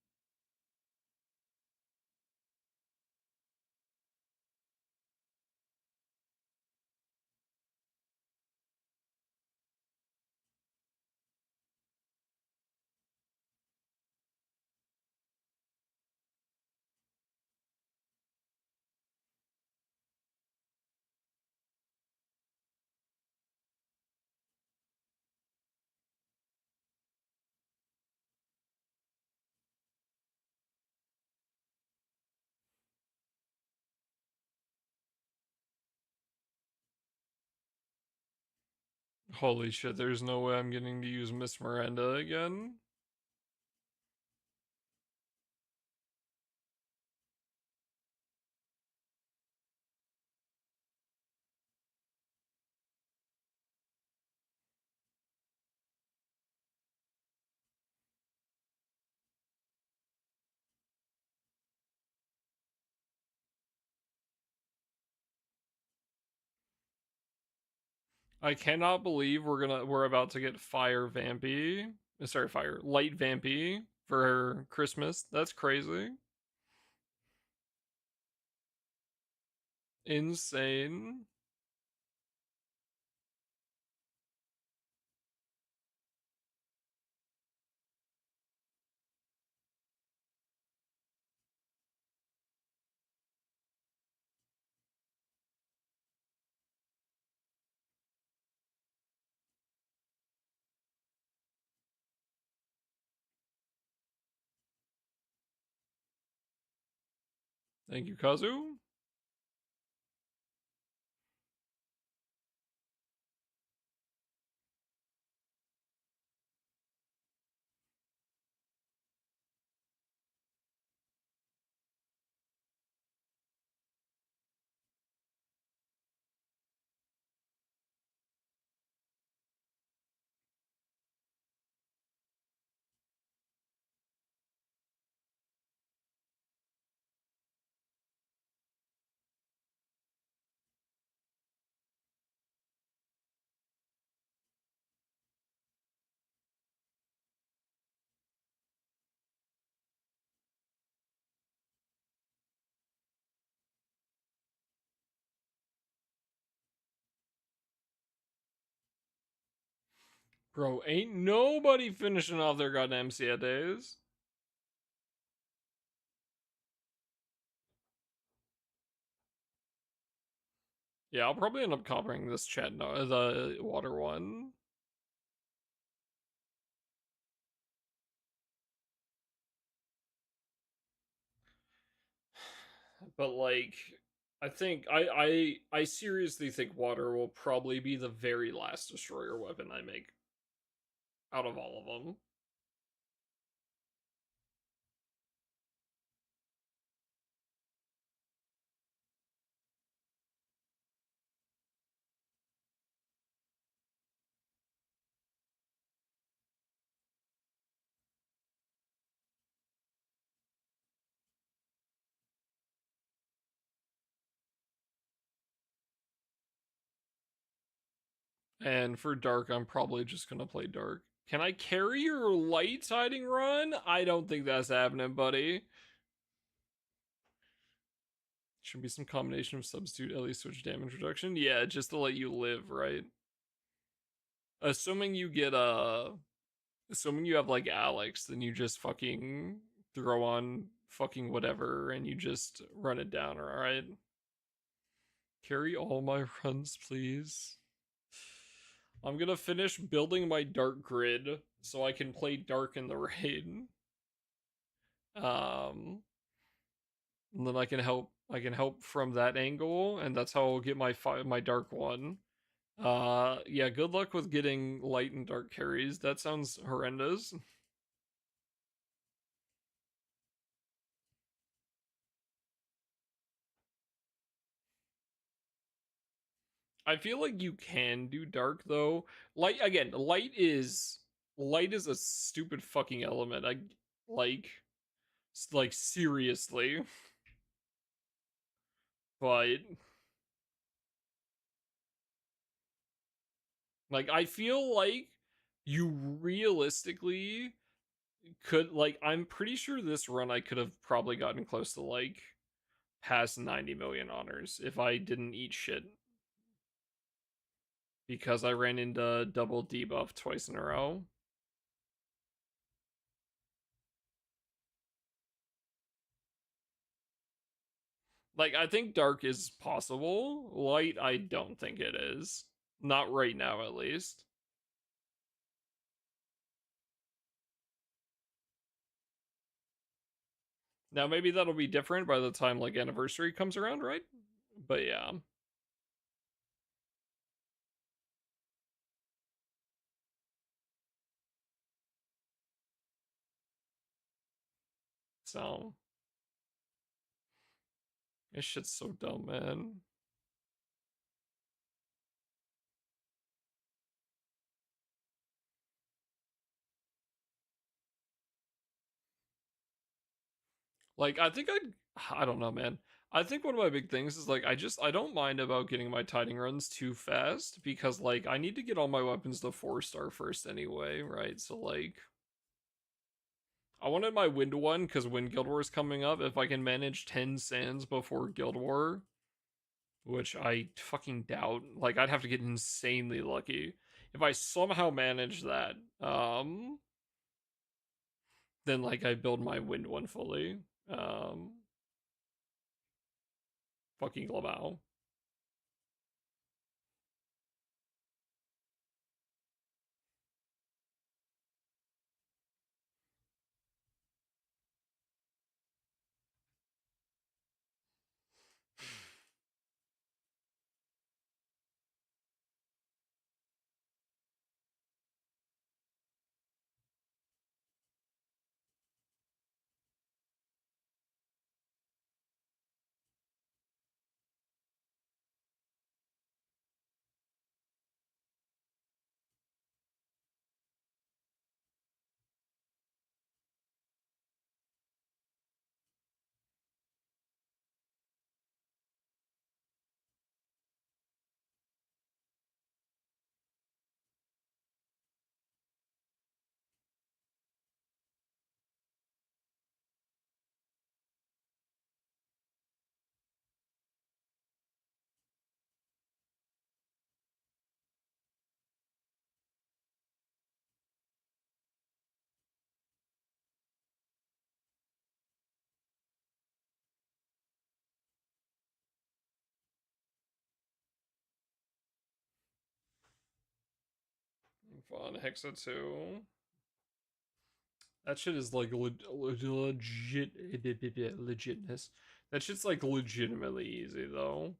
A: Holy shit, there's no way I'm getting to use Miss Miranda again. I cannot believe we're about to get Fire Vampy. Sorry, Fire Light Vampy for Christmas. That's crazy. Insane. Thank you, Kazu. Bro, ain't nobody finishing off their goddamn MCA days. Yeah, I'll probably end up covering this chat no, the water one. But like I seriously think water will probably be the very last destroyer weapon I make out of all of them. And for dark, I'm probably just gonna play dark. Can I carry your light hiding run? I don't think that's happening, buddy. Should be some combination of substitute at least switch damage reduction. Yeah, just to let you live, right? Assuming you get assuming you have like Alex, then you just fucking throw on fucking whatever and you just run it down, alright? Carry all my runs, please. I'm gonna finish building my dark grid so I can play dark in the raid. Um, and then I can help from that angle, and that's how I'll get my dark one. Yeah, good luck with getting light and dark carries. That sounds horrendous. I feel like you can do dark though. Light again, light is a stupid fucking element. I like seriously. But like I feel like you realistically could like I'm pretty sure this run I could have probably gotten close to like past 90 million honors if I didn't eat shit because I ran into double debuff twice in a row. Like I think dark is possible. Light I don't think it is. Not right now at least. Now maybe that'll be different by the time like anniversary comes around, right? But yeah. So this shit's so dumb, man. Like I think I don't know, man. I think one of my big things is like I don't mind about getting my tiding runs too fast because like I need to get all my weapons to 4-star first anyway, right? So like I wanted my Wind one because when Guild War is coming up, if I can manage 10 sands before Guild War, which I fucking doubt, like I'd have to get insanely lucky. If I somehow manage that, then like I build my Wind one fully. Um, fucking Lamau. Fun Hexa 2. That shit is like legitness. That shit's like legitimately easy though.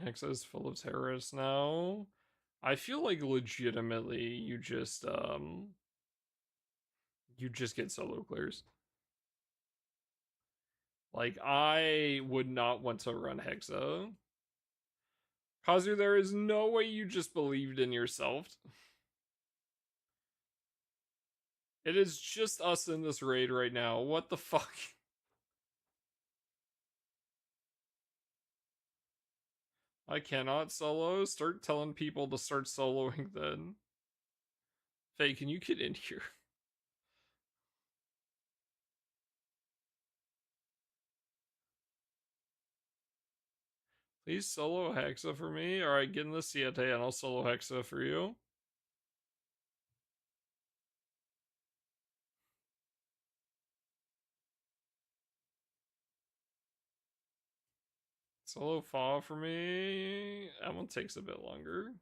A: Hexa is full of terrorists now. I feel like legitimately you just get solo clears. Like I would not want to run Hexa. Kazu, there is no way you just believed in yourself. It is just us in this raid right now. What the fuck? I cannot solo. Start telling people to start soloing then. Faye, can you get in here? Please solo Hexa for me. Alright, get in the Siete and I'll solo Hexa for you. Solo Fa for me. That one takes a bit longer.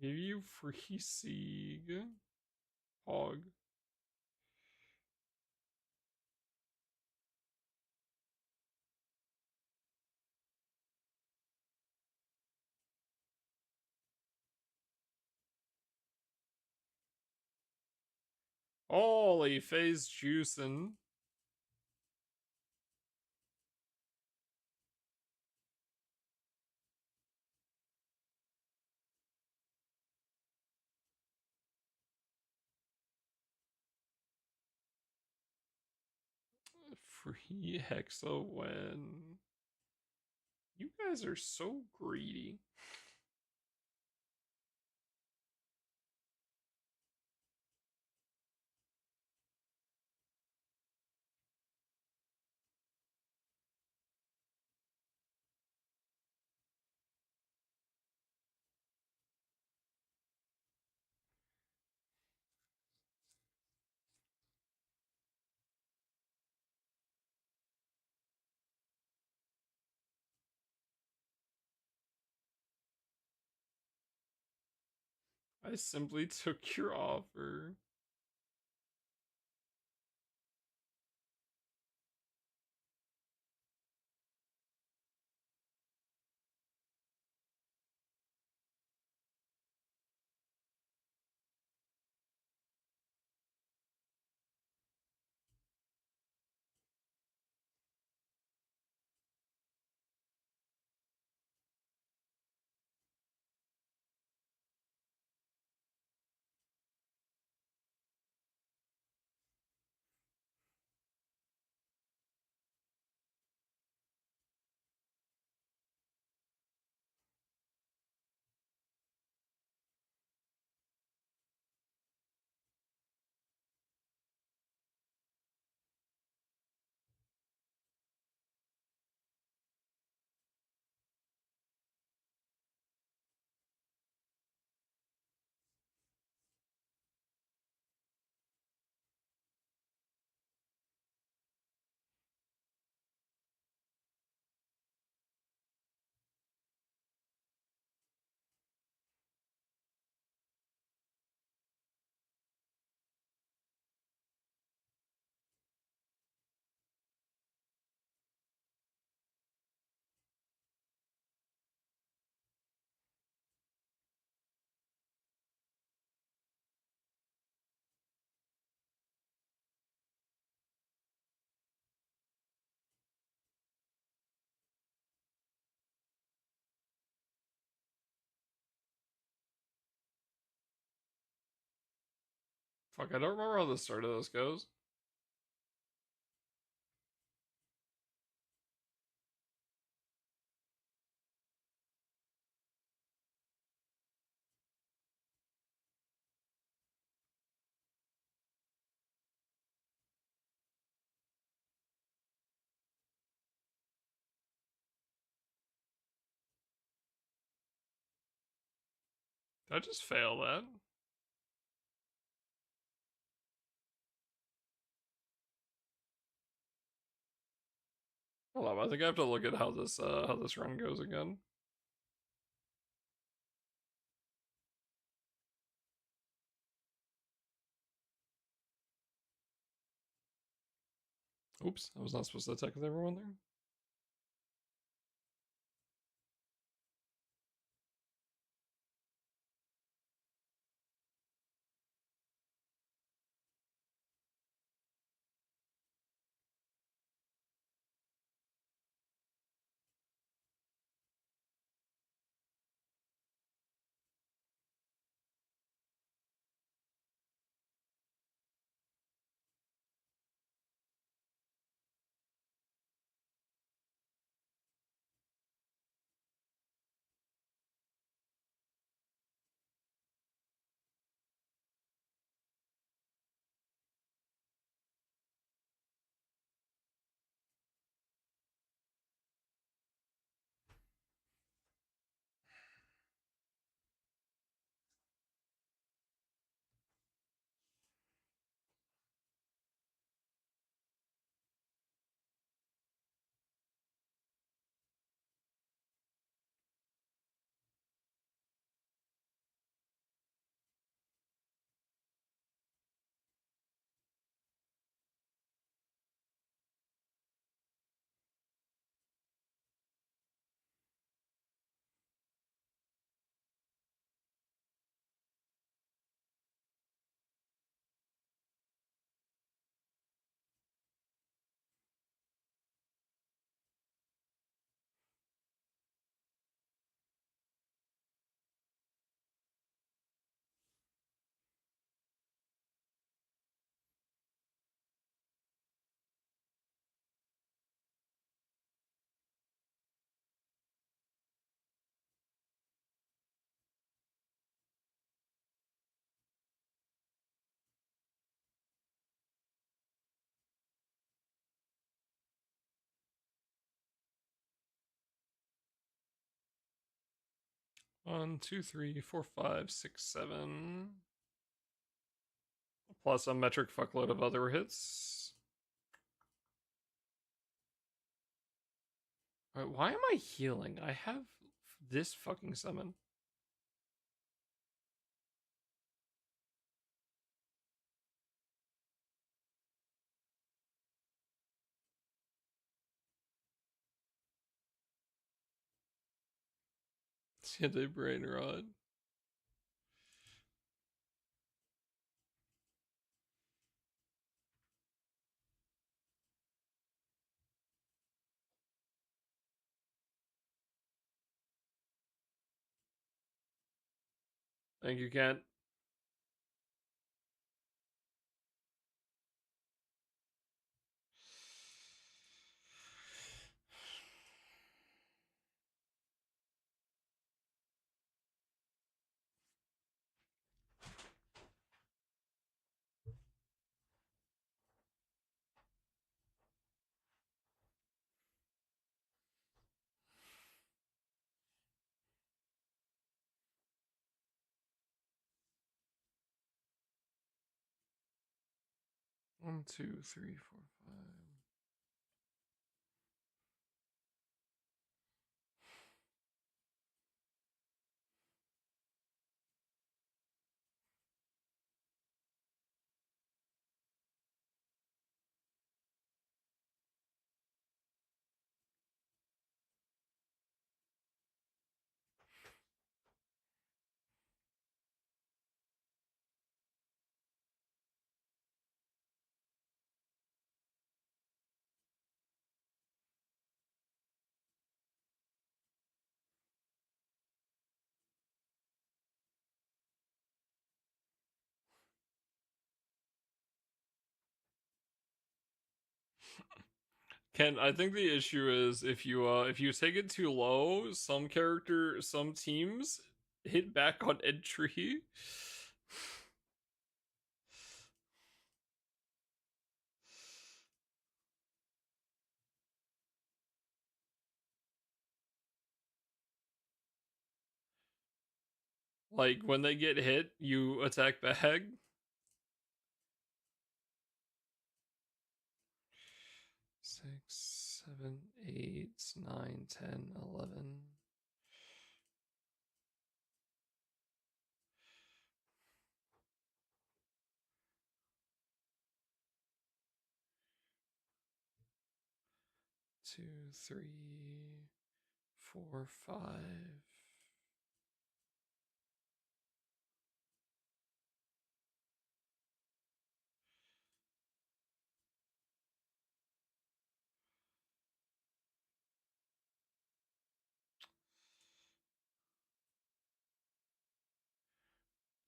A: Give you free Sieg. Hog. Holy phase juicing. Free Hexa when. You guys are so greedy. I simply took your offer. Fuck, I don't remember how the start of this goes. Did I just fail that? Hold on, I think I have to look at how this run goes again. Oops, I was not supposed to attack with everyone there. One, two, three, four, five, six, seven. Plus a metric fuckload of other hits. Alright, why am I healing? I have this fucking summon. Anti-brain rot. Thank you, Kent. One, two, three, four, five. Ken, I think the issue is if you take it too low, some teams hit back on entry. Like when they get hit, you attack back. 6, 7, 8, 9, 10, 11. 2, 3, 4, 5.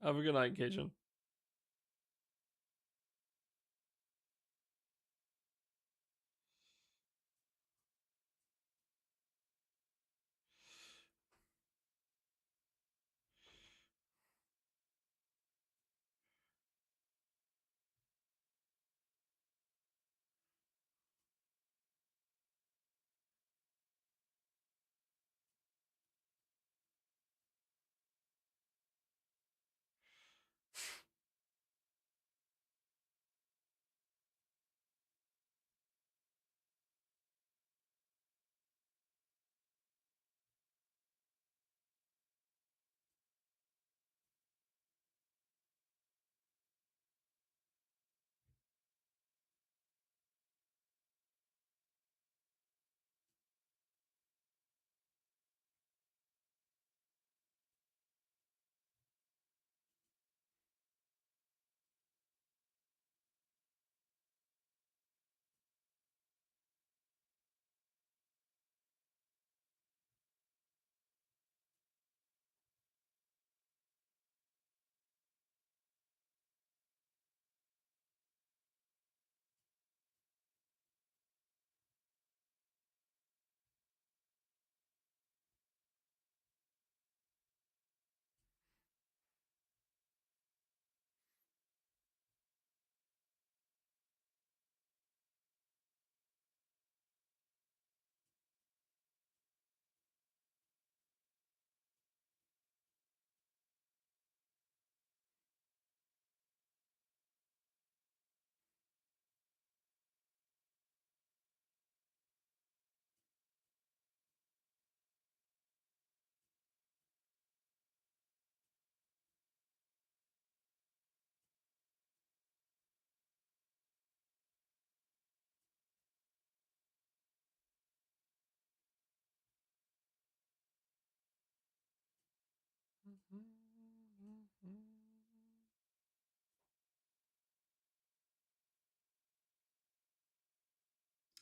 A: Have a good night, Cajun.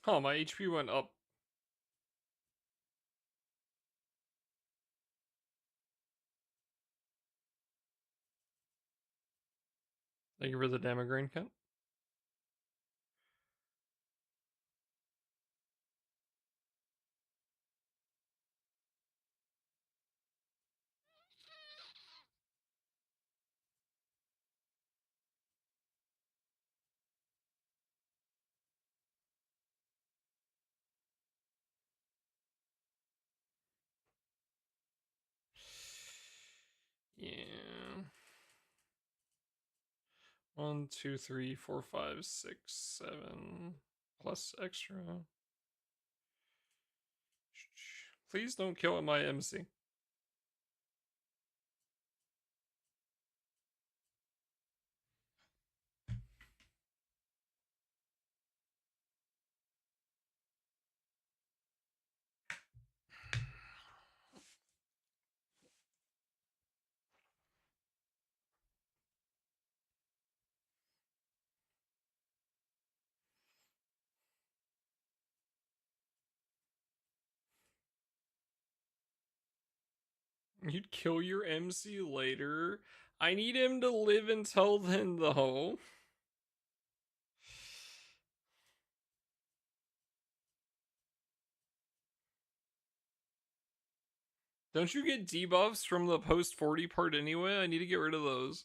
A: Oh, my HP went up. Thank you for the Damagrain Kent. Yeah. 1, 2, 3, 4, 5, 6, 7. Plus extra. Please don't kill my MC. You'd kill your MC later. I need him to live until then, though. Don't you get debuffs from the post 40 part anyway? I need to get rid of those.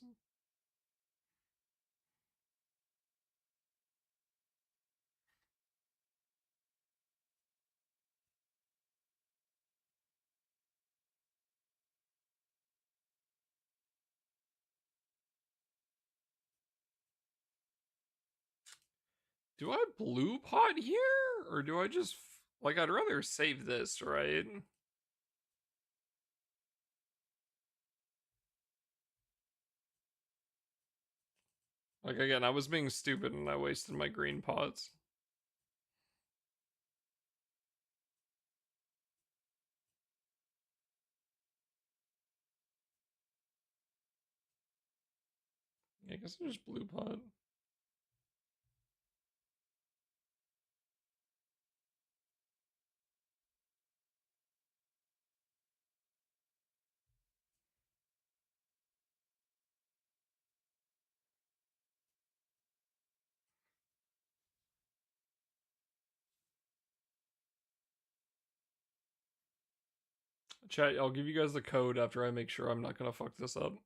A: Do I blue pot here? Or do I just. Like, I'd rather save this, right? Like, again, I was being stupid and I wasted my green pots. Yeah, I guess I just blue pot. Chat, I'll give you guys the code after I make sure I'm not gonna fuck this up.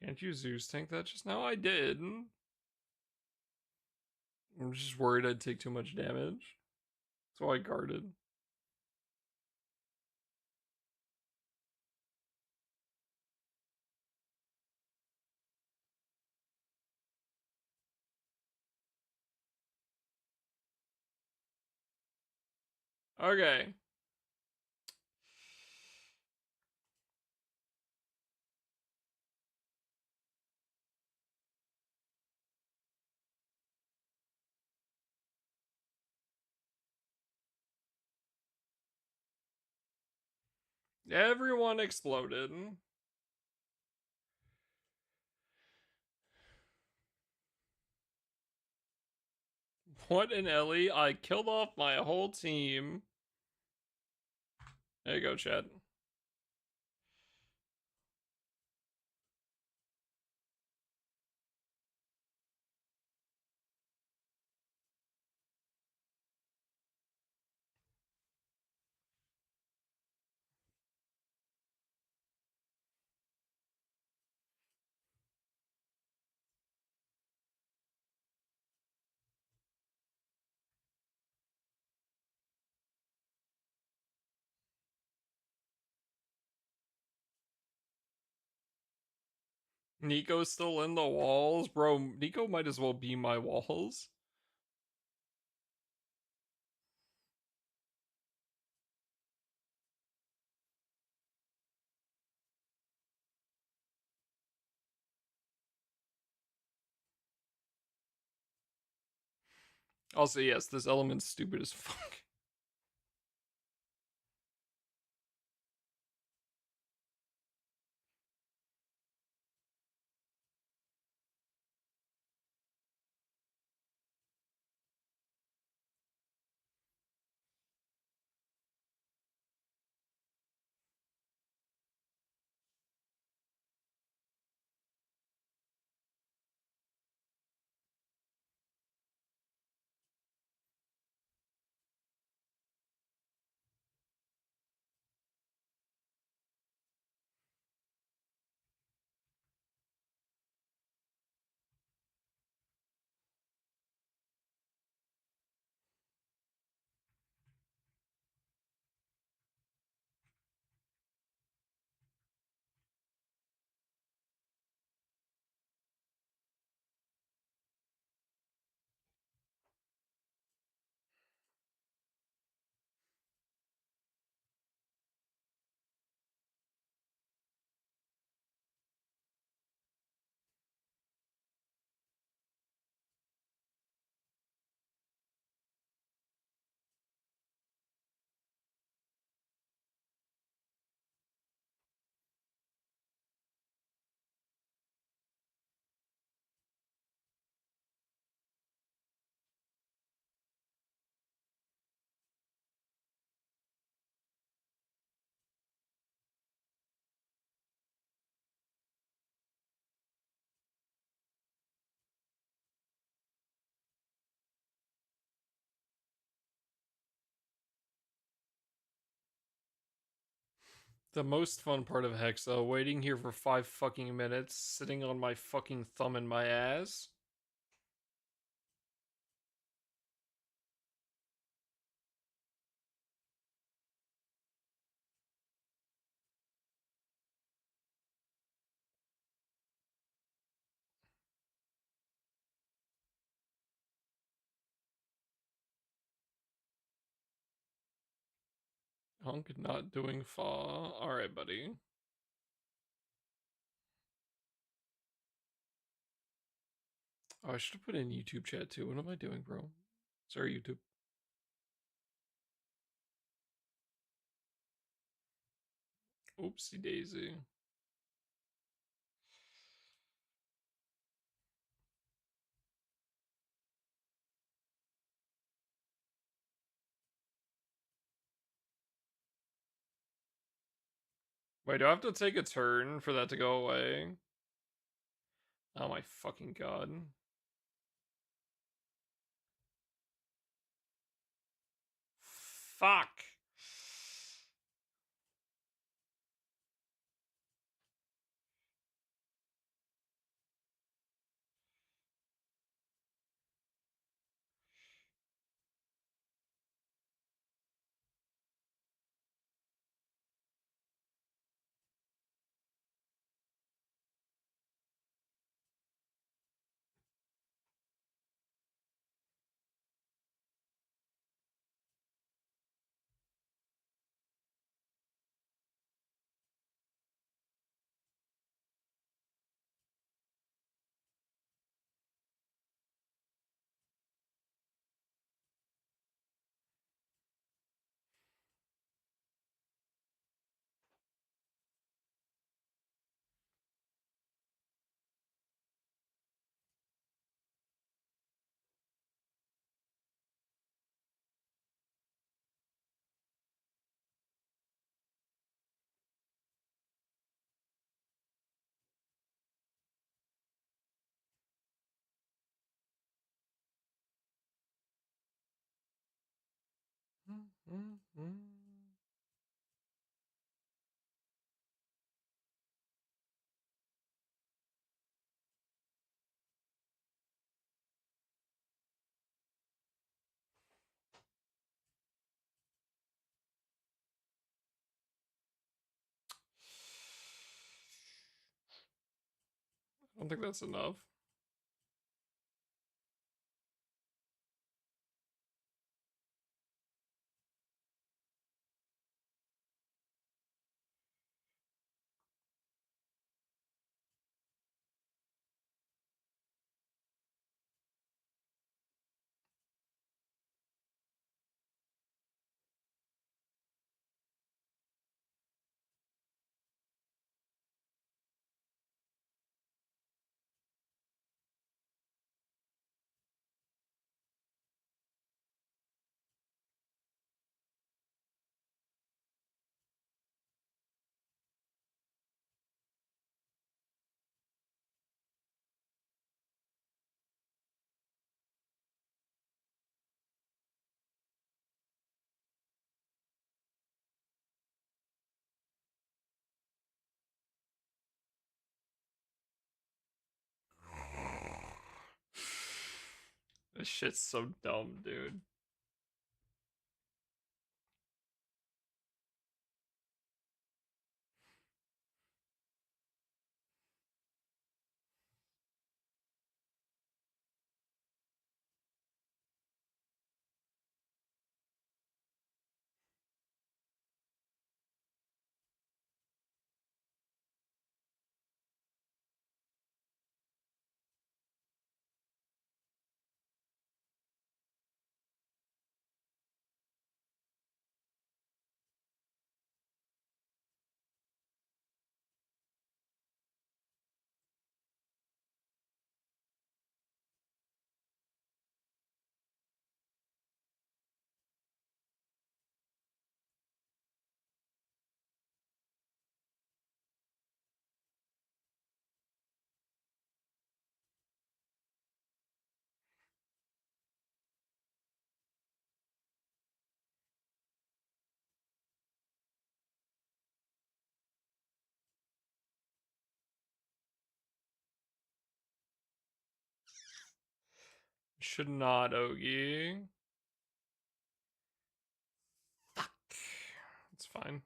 A: Can't you Zeus tank that just now? I did. I'm just worried I'd take too much damage. So I guarded. Okay. Everyone exploded. What an Ellie. I killed off my whole team. There you go, Chad. Nico's still in the walls. Bro, Nico might as well be my walls. Also, yes, this element's stupid as fuck. The most fun part of Hexa, waiting here for 5 fucking minutes, sitting on my fucking thumb in my ass. Hunk not doing fa. Alright, buddy. Oh, I should have put in YouTube chat too. What am I doing, bro? Sorry, YouTube. Oopsie daisy. Wait, do I have to take a turn for that to go away? Oh my fucking god. Fuck. I don't think that's enough. This shit's so dumb, dude. should not Ogie. Fuck. It's fine.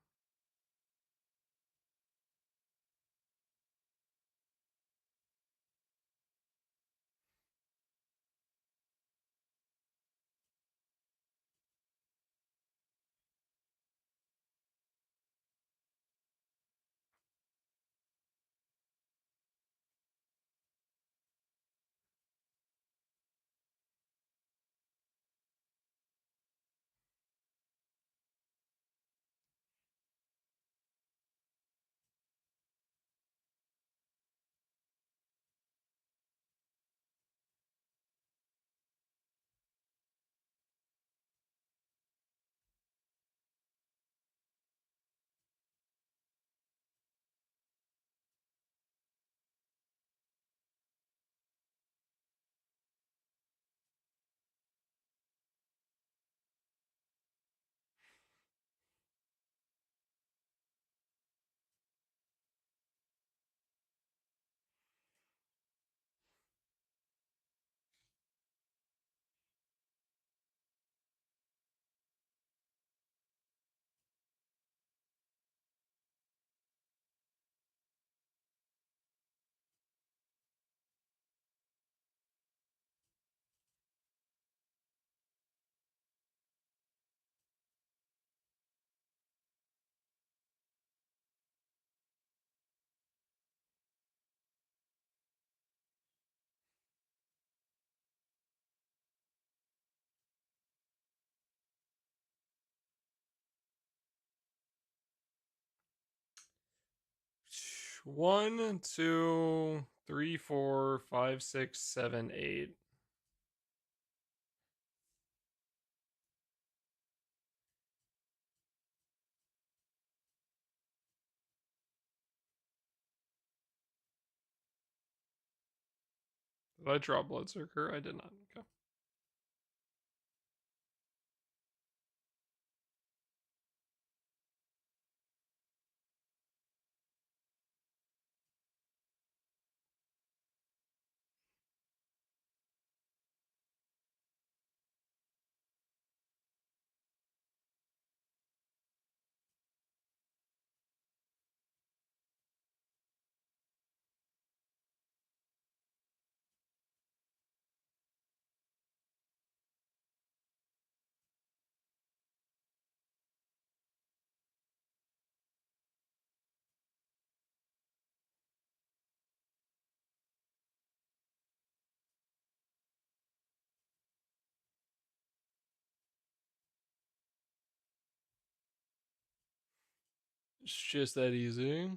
A: One, two, three, four, five, six, seven, eight. Did I draw Bloodsucker? I did not. Okay. It's just that easy.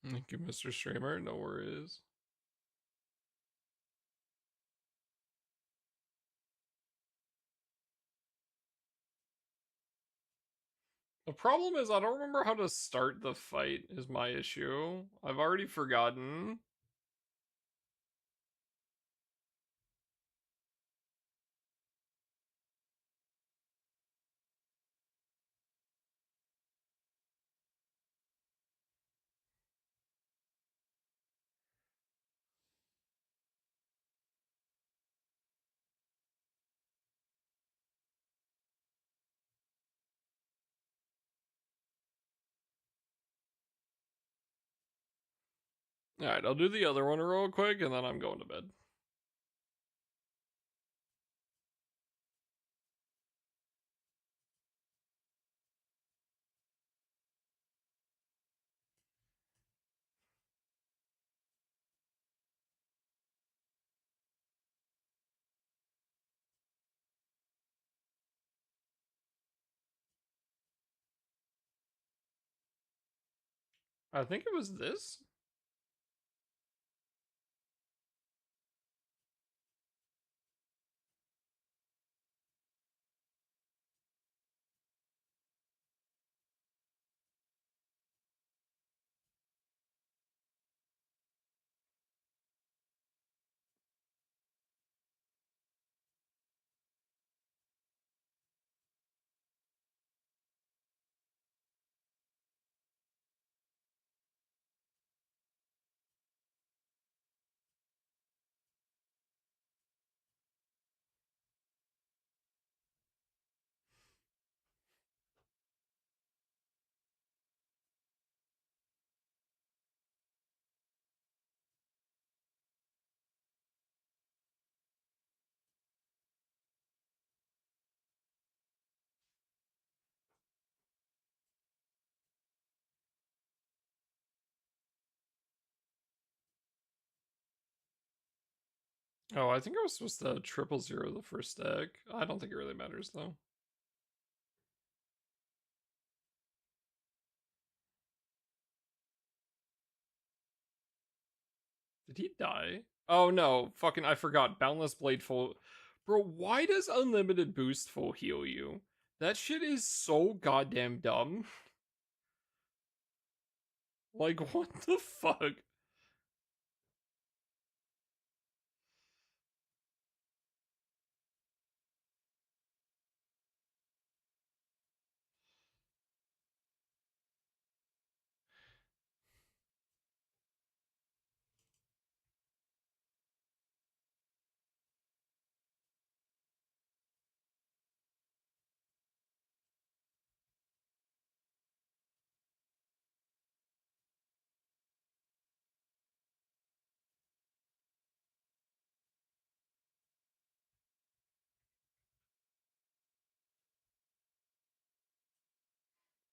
A: Thank you, Mr. Streamer. No worries. The problem is I don't remember how to start the fight is my issue. I've already forgotten. Alright, I'll do the other one real quick and then I'm going to bed. I think it was this. Oh, I think I was supposed to 000 the first stack. I don't think it really matters though. Did he die? Oh no, fucking I forgot. Boundless Blade full. Bro, why does unlimited boost full heal you? That shit is so goddamn dumb. Like, what the fuck?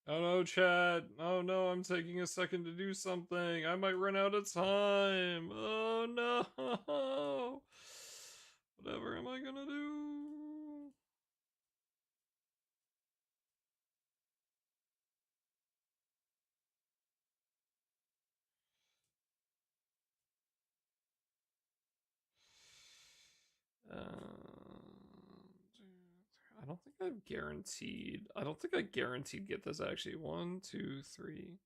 A: Oh no, chat. Oh no, I'm taking a second to do something. I might run out of time. Oh no. Whatever am I gonna do? I don't think I've guaranteed. I don't think I guaranteed get this actually. One, two, three.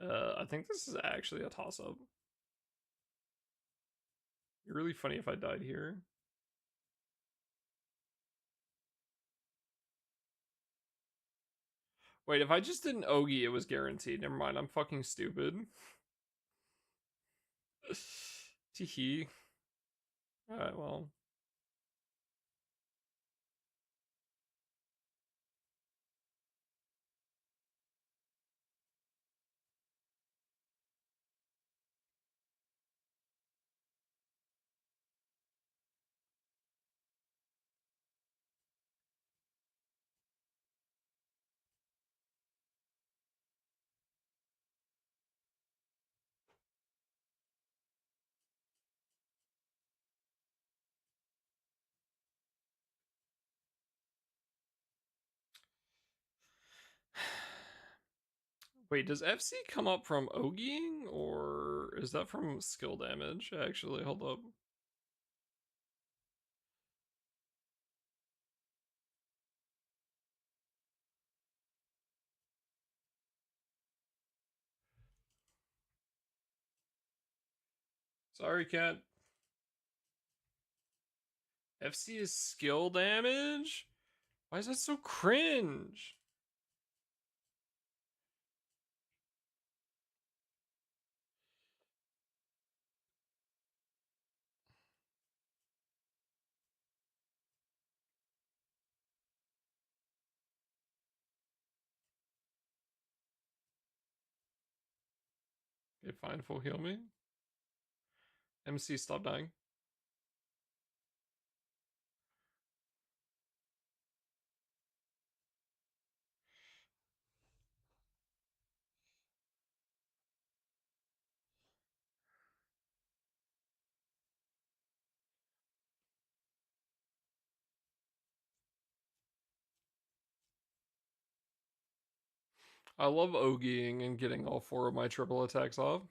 A: I think this is actually a toss up. It'd be really funny if I died here. Wait, if I just did an Ogie, it was guaranteed. Never mind, I'm fucking stupid. Teehee. Alright, well. Wait, does FC come up from Ogieing, or is that from skill damage? Actually, hold up. Sorry, cat. FC is skill damage? Why is that so cringe? Okay, fine, full heal me. MC, stop dying. I love Ogieing and getting all four of my triple attacks off.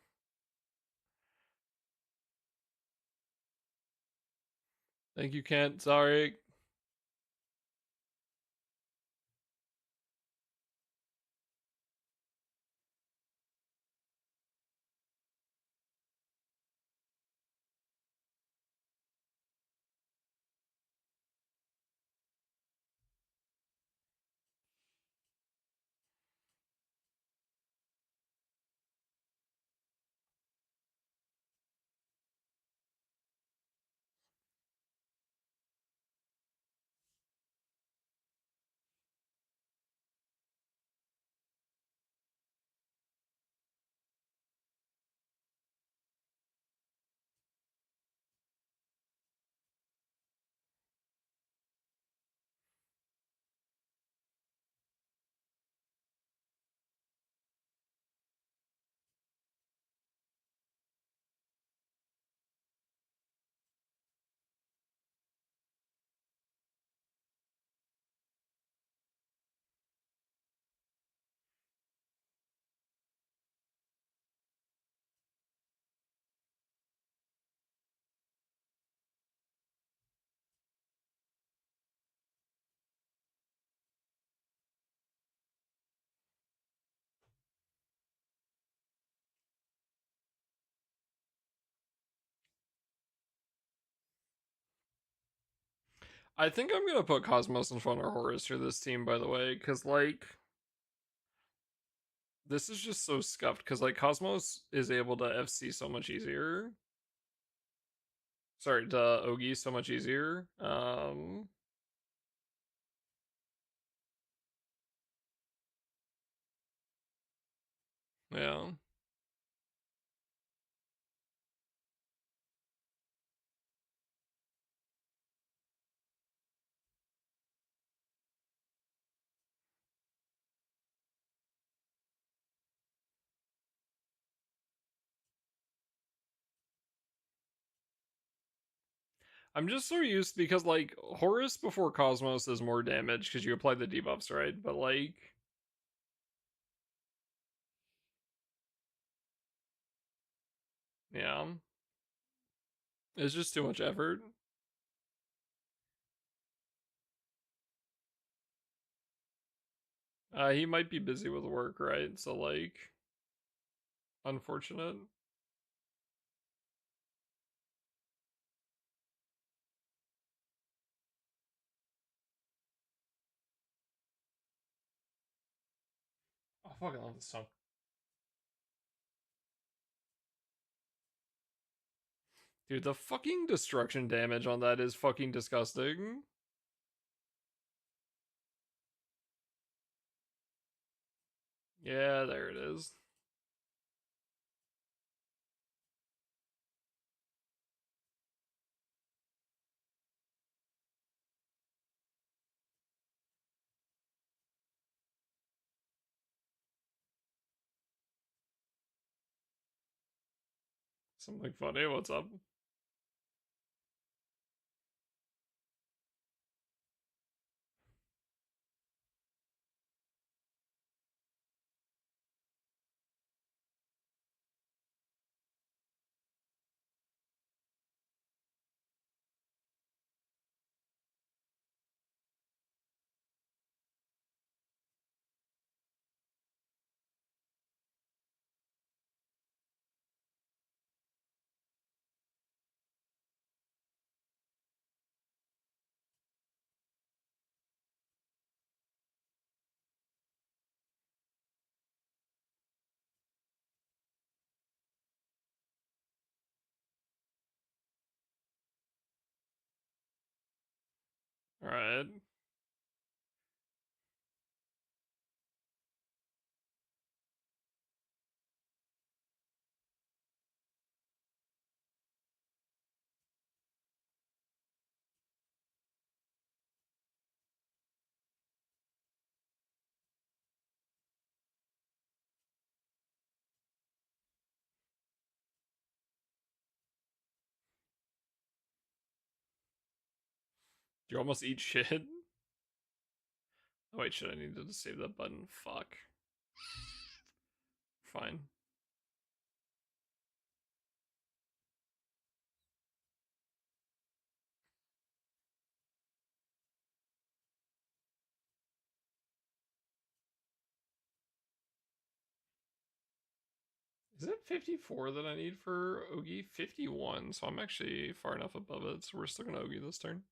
A: Thank you, Kent. Sorry. I think I'm gonna put Cosmos in front of Horus for this team, by the way, because like this is just so scuffed. Because like Cosmos is able to FC so much easier. Sorry, to Ogi so much easier. Yeah. I'm just so used because like Horus before Cosmos is more damage because you apply the debuffs, right? But like, yeah, it's just too much effort. He might be busy with work, right? So like, unfortunate. I fucking love this song. Dude, the fucking destruction damage on that is fucking disgusting. Yeah, there it is. Something funny, what's up? Alright. You almost eat shit? Oh wait, shit, I needed to save that button. Fuck. Fine. Is it 54 that I need for Ogi? 51, so I'm actually far enough above it, so we're still gonna Ogi this turn.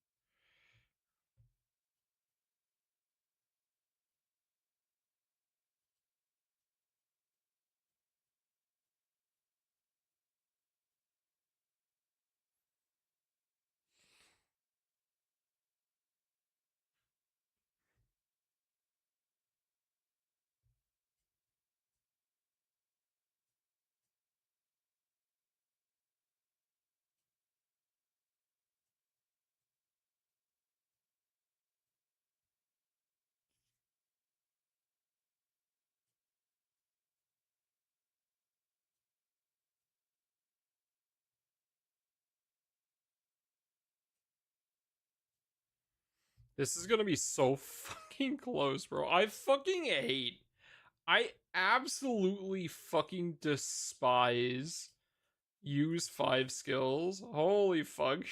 A: This is gonna be so fucking close, bro. I absolutely fucking despise use 5 skills. Holy fuck.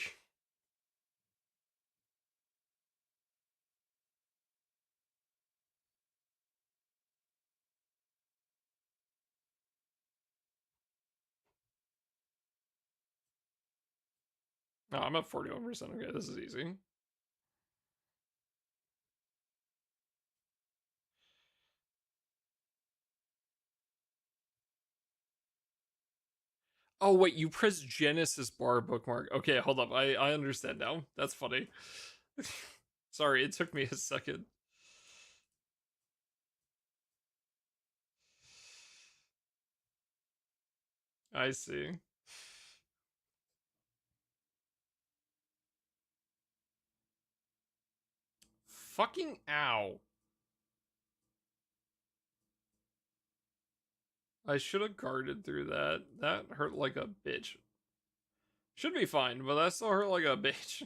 A: No, I'm at 41%. Okay, this is easy. Oh wait, you press Genesis bar bookmark. Okay, hold up. I understand now. That's funny. Sorry, it took me a second. I see. Fucking ow. I should have guarded through that. That hurt like a bitch. Should be fine, but that still hurt like a bitch.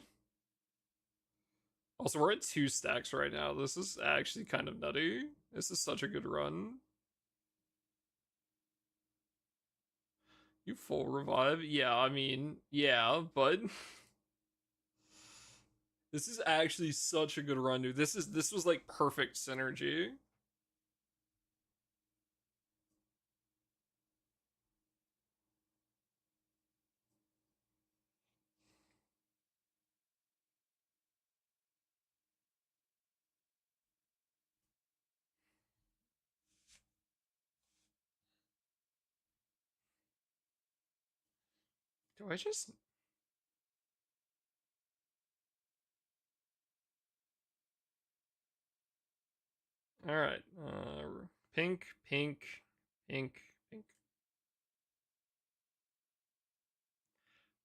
A: Also, we're at 2 stacks right now. This is actually kind of nutty. This is such a good run. You full revive? Yeah, I mean, yeah, but this is actually such a good run, dude. This was like perfect synergy. Do I just all right? Pink, pink, pink, pink.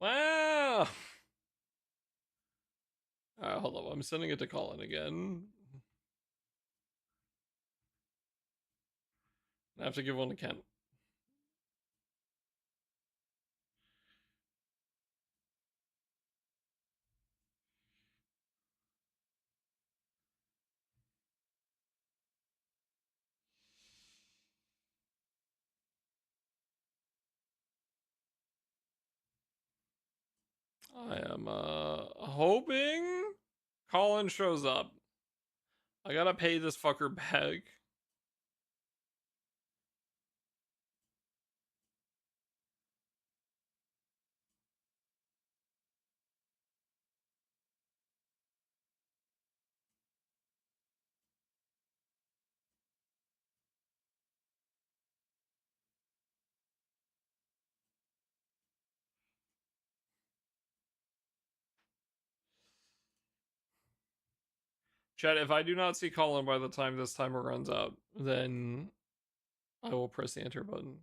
A: Wow. Hold on. I'm sending it to Colin again. I have to give one to Kent. I am hoping Colin shows up. I gotta pay this fucker back. Chad, if I do not see Colin by the time this timer runs out, then I will press the enter button.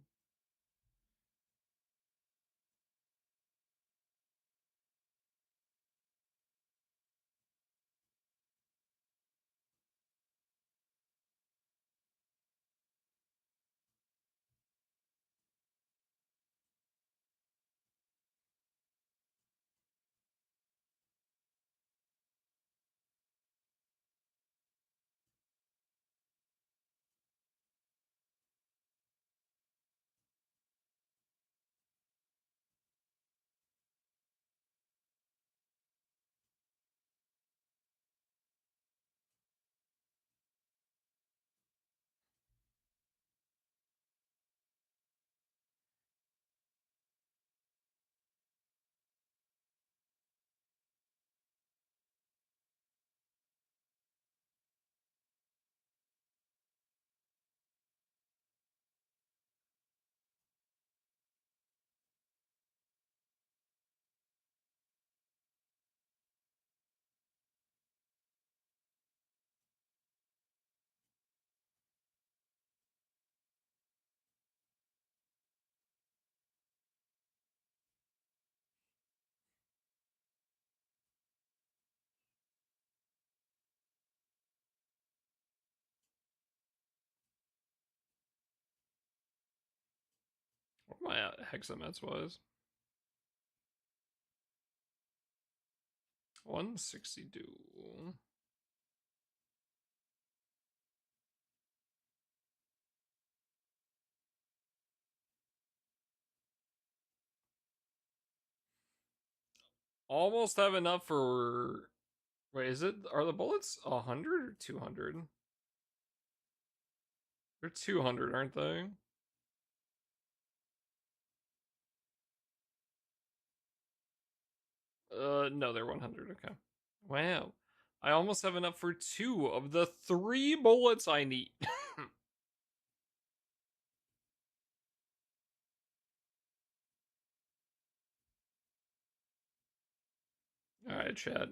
A: What my hexamets was 162. Almost have enough for. Wait, is it? Are the bullets 100 or 200? They're 200, aren't they? No, they're 100. Okay. Wow. I almost have enough for 2 of the 3 bullets I need. Alright, chat.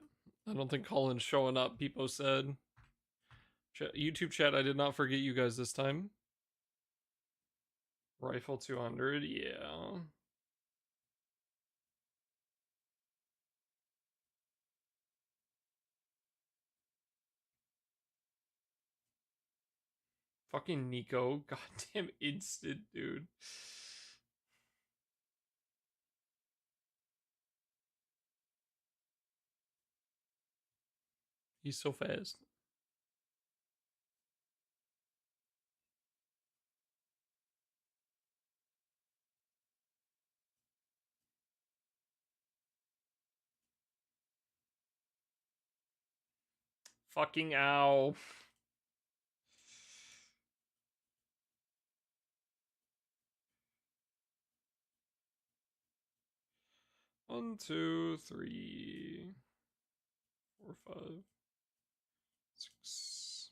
A: I don't think Colin's showing up, Peepo said. YouTube chat, I did not forget you guys this time. Rifle 200, yeah. Fucking Nico. Goddamn instant, dude. He's so fast. Fucking ow. One, two, three, four, five, six.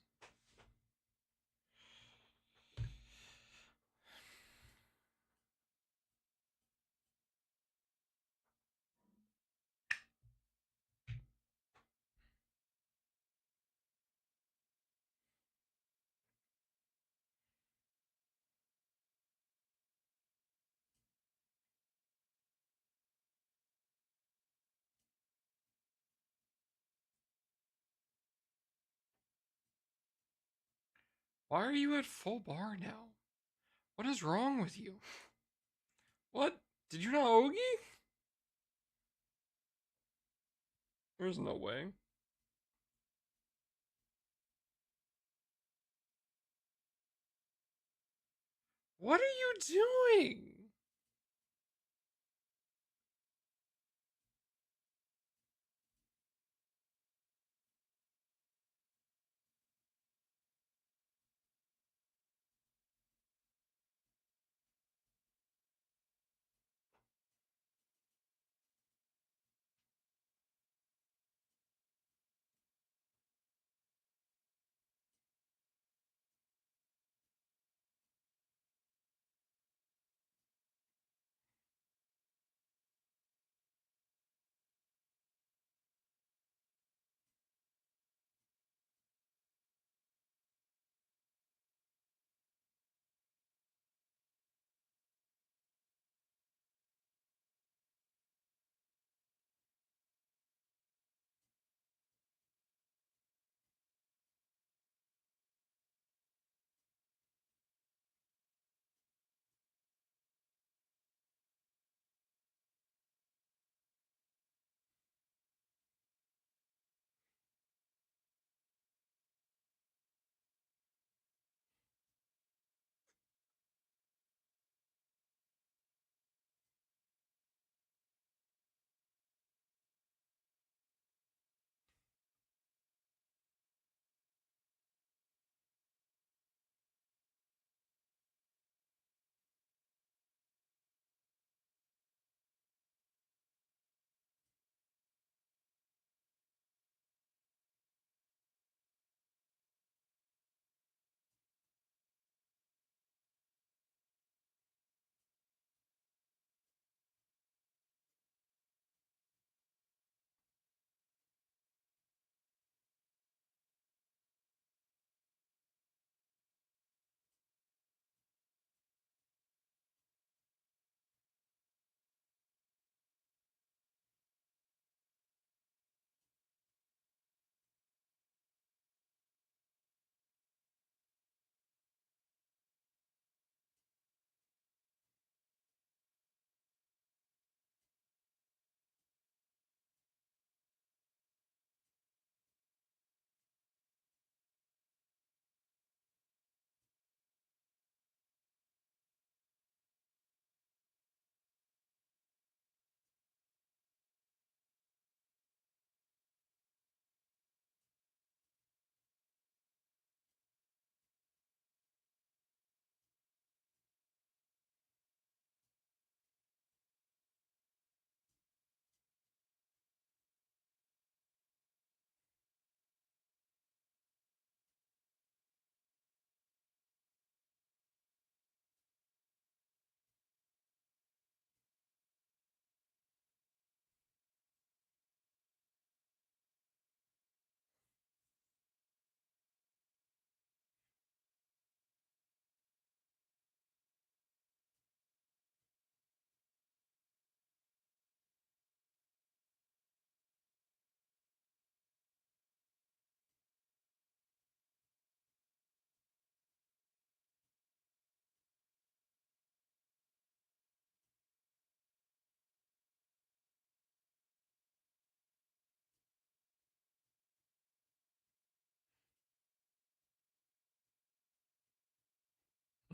A: Why are you at full bar now? What is wrong with you? What? Did you not Ogie? There's no way. What are you doing?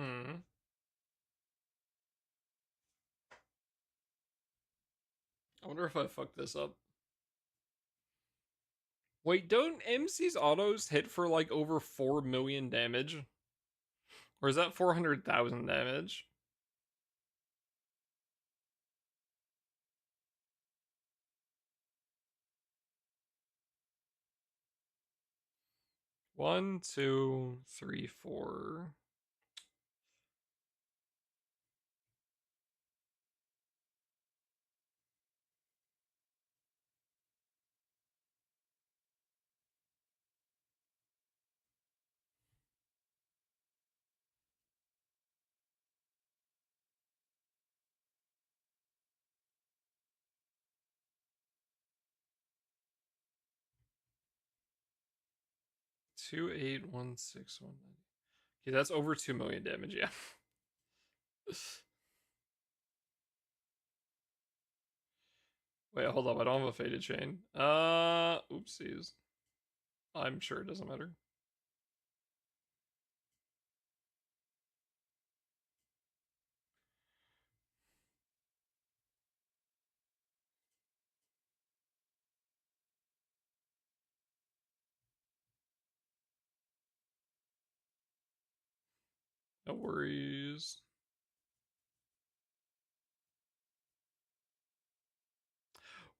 A: Hmm. I wonder if I fucked this up. Wait, don't MC's autos hit for like over 4 million damage? Or is that 400,000 damage? One, two, three, four. Two, eight, one, six, one. Okay, that's over 2 million damage, yeah. Wait, hold up, I don't have a faded chain. Oopsies. I'm sure it doesn't matter. No worries.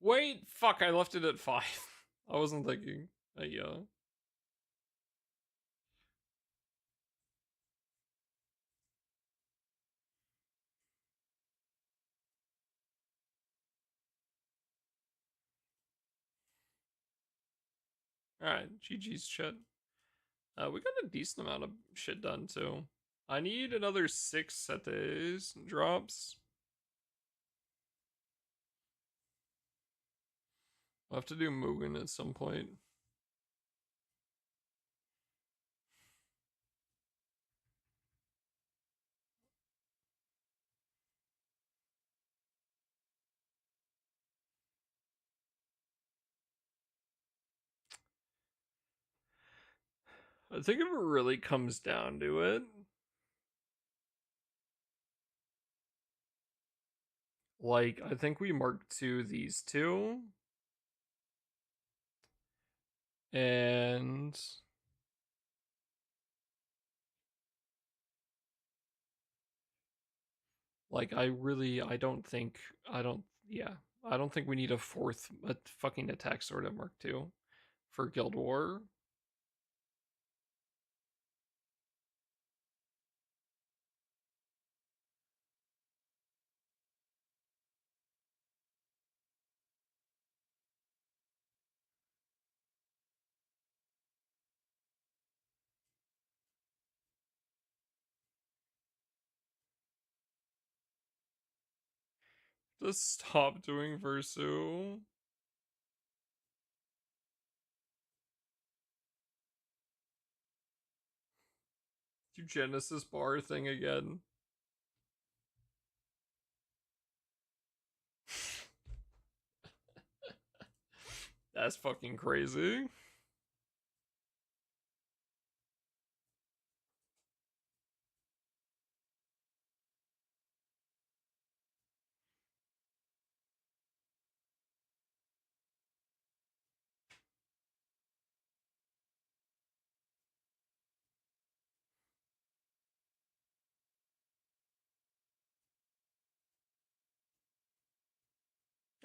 A: Wait, fuck, I left it at 5. I wasn't thinking. Yeah. Alright, GG's chat. We got a decent amount of shit done too. I need another 6 setes drops. I'll have to do Mugen at some point. I think if it really comes down to it, like, I think we mark to these two. And like I don't think I don't think we need a fucking attack sword at Mark II for Guild War. Just stop doing Versu. Do Genesis bar thing again. That's fucking crazy.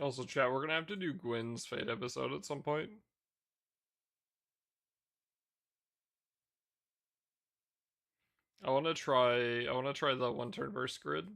A: Also, chat, we're gonna have to do Gwyn's Fate episode at some point. I wanna try the one turn verse grid.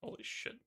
A: Holy shit.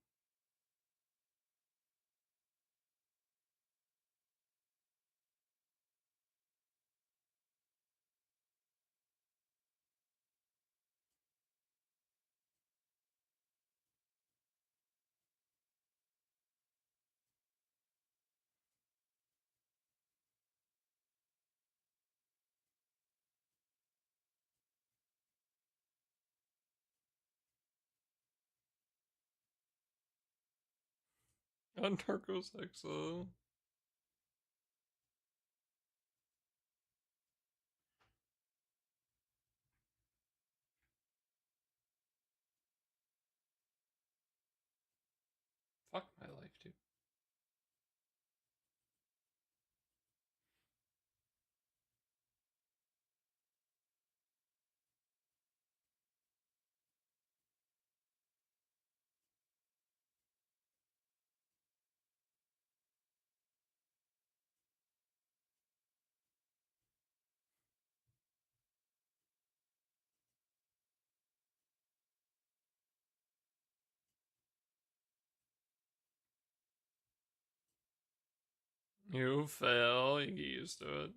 A: On Narcos Hexa. Fuck my life, dude. You fail, you get used to it.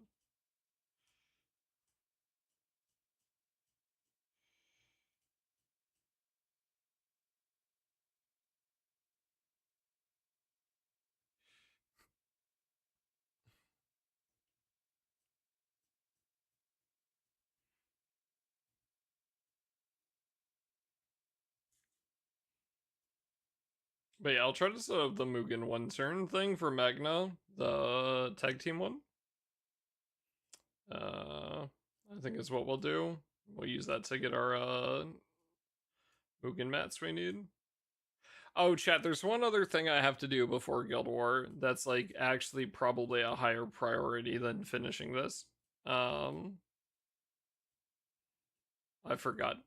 A: But yeah, I'll try to set up the Mugen one turn thing for Magna, the tag team one. I think is what we'll do. We'll use that to get our Mugen mats we need. Oh, chat, there's one other thing I have to do before Guild War that's like actually probably a higher priority than finishing this. Um I forgot.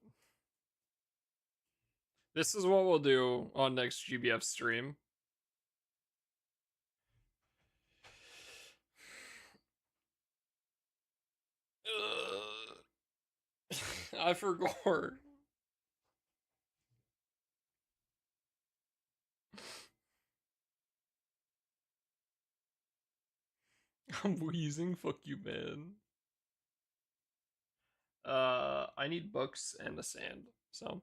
A: This is what we'll do on next GBF stream. I forgot. I'm wheezing. Fuck you, man. I need books and the sand. So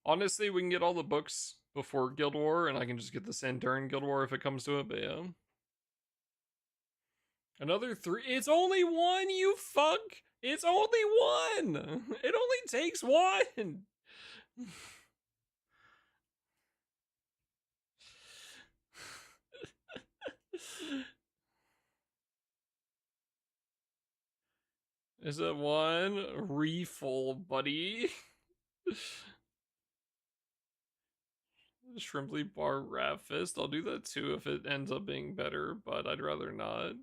A: honestly, we can get all the books before Guild War, and I can just get the sand during Guild War if it comes to it. But yeah, another 3. It's only one. You fuck. It's only one. It only takes one. Is it one? Refull, buddy. Shrimply Bar Rat Fist. I'll do that too if it ends up being better, but I'd rather not.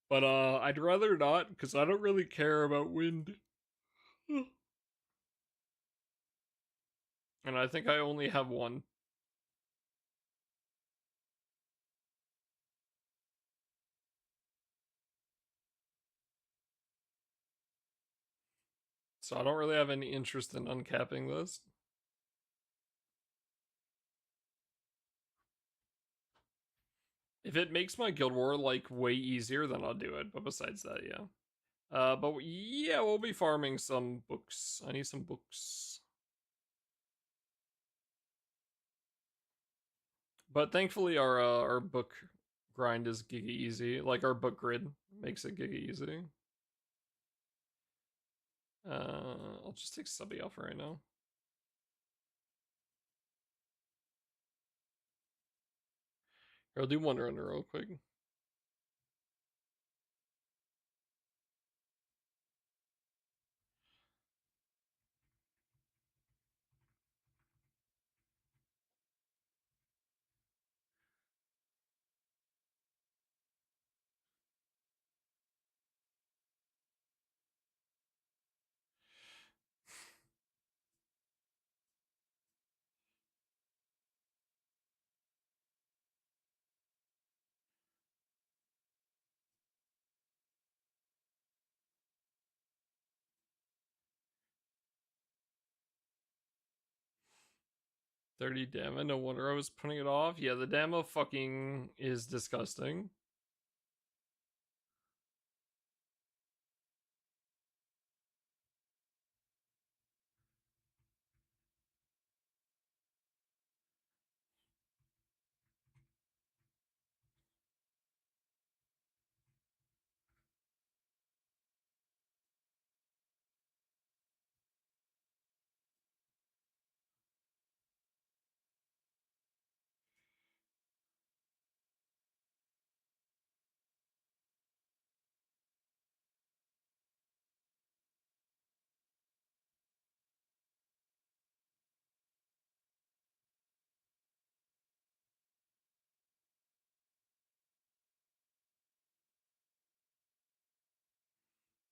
A: But I'd rather not because I don't really care about wind. And I think I only have one. So I don't really have any interest in uncapping this. If it makes my Guild War like way easier, then I'll do it. But besides that, yeah. But yeah, we'll be farming some books. I need some books. But thankfully, our book grind is giga easy. Like our book grid makes it giga easy. I'll just take Subby off right now. Here, I'll do one runner real quick. $30 Dama, no wonder I was putting it off. Yeah, the Dama fucking is disgusting.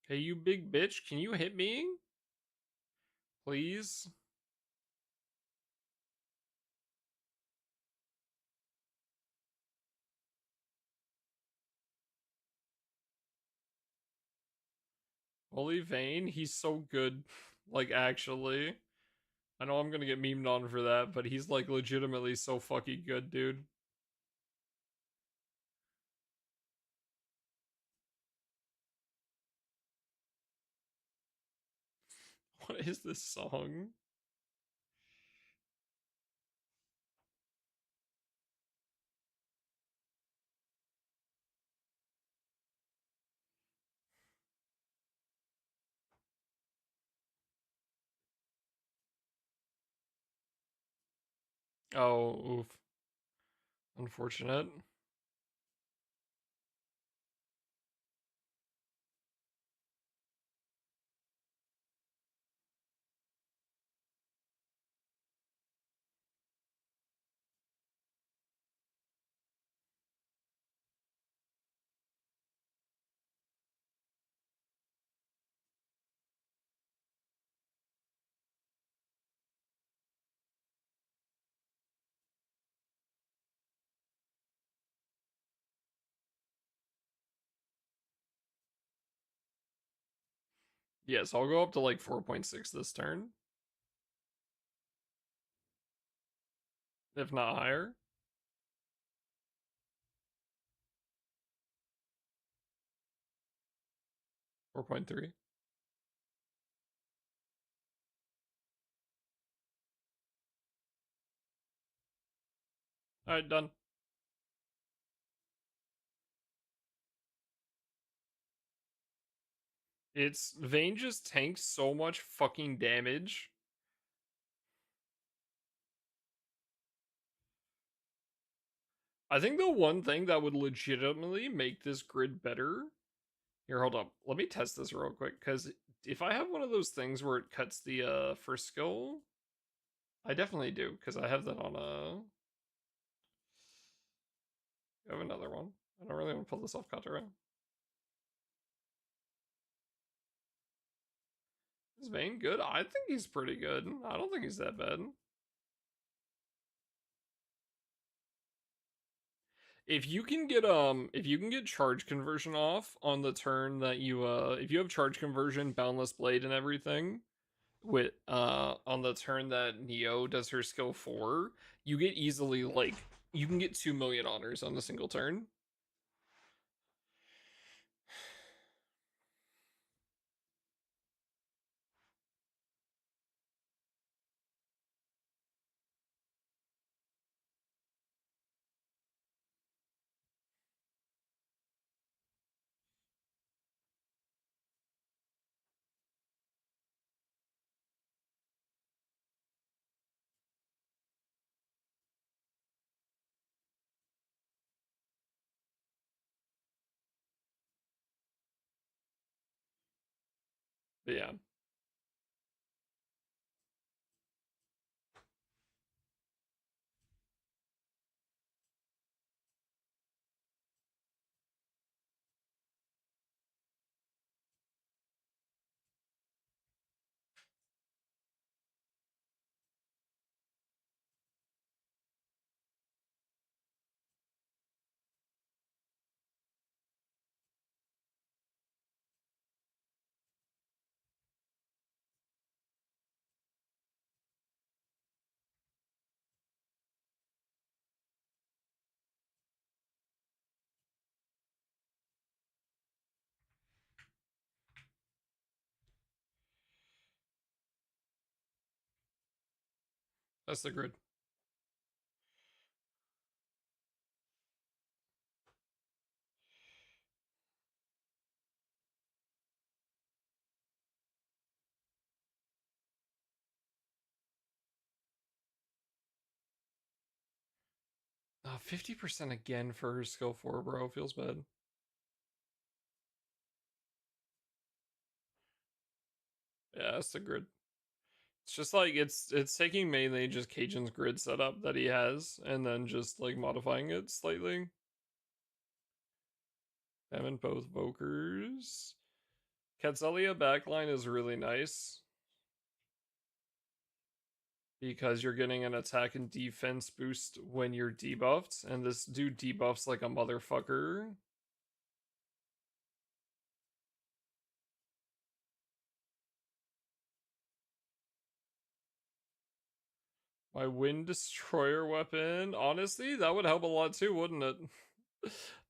A: Hey, you big bitch, can you hit me? Please? Holy Vane, he's so good. Like, actually. I know I'm gonna get memed on for that, but he's like legitimately so fucking good, dude. What is this song? Oh, oof. Unfortunate. Yes, I'll go up to like 4.6 this turn, if not higher. 4.3. Alright, done. It's Vayne just tanks so much fucking damage. I think the one thing that would legitimately make this grid better. Here, hold up. Let me test this real quick, because if I have one of those things where it cuts the first skill, I definitely do, because I have that on I have another one. I don't really want to pull this off Katara. Is Vayne good? I think he's pretty good. I don't think he's that bad. If you can get charge conversion off on the turn that you if you have charge conversion, boundless blade and everything, with on the turn that Neo does her skill 4, you get easily like you can get 2 million honors on the single turn. But yeah. That's the grid. 50% again for her skill 4, bro. Feels bad. Yeah, that's the grid. It's just like it's taking mainly just Cajun's grid setup that he has, and then just like modifying it slightly. Having both Vokers. Quetzalea backline is really nice because you're getting an attack and defense boost when you're debuffed, and this dude debuffs like a motherfucker. My Wind Destroyer weapon, honestly, that would help a lot too, wouldn't it?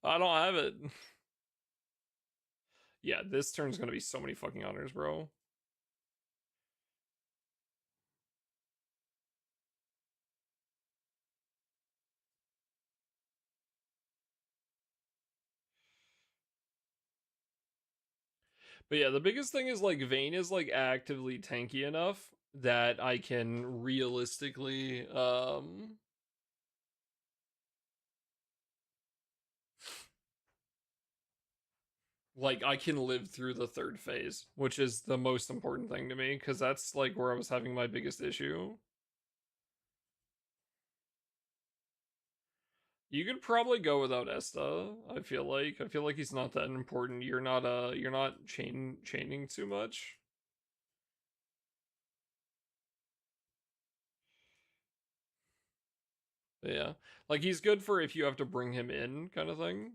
A: I don't have it. Yeah, this turn's gonna be so many fucking honors, bro. But yeah, the biggest thing is like Vayne is like actively tanky enough that I can realistically like I can live through the third phase, which is the most important thing to me because that's like where I was having my biggest issue. You could probably go without Esta. I feel like he's not that important. You're not chaining too much. But yeah, like he's good for if you have to bring him in, kind of thing.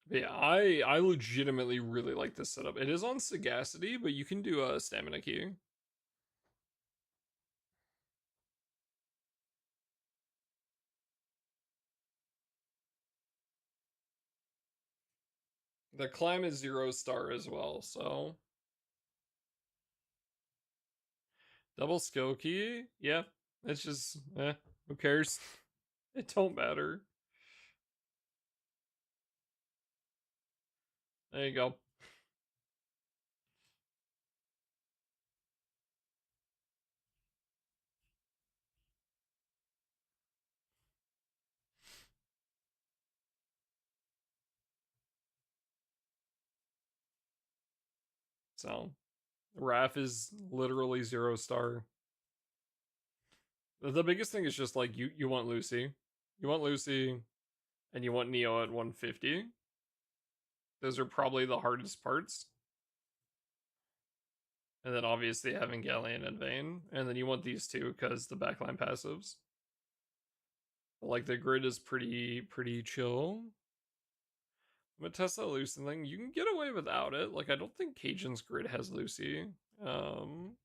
A: But yeah, I legitimately really like this setup. It is on Sagacity, but you can do a stamina key. The climb is 0 star as well, so double skill key. Yeah, it's just who cares? It don't matter. There you go. So Raph is literally 0 star. The biggest thing is just like you want Lucy. You want Lucy and you want Neo at 150. Those are probably the hardest parts. And then obviously having Galleon and Vayne. And then you want these two because the backline passives. But like the grid is pretty chill. I'm gonna test that Lucy thing. You can get away without it. Like I don't think Cajun's grid has Lucy. Um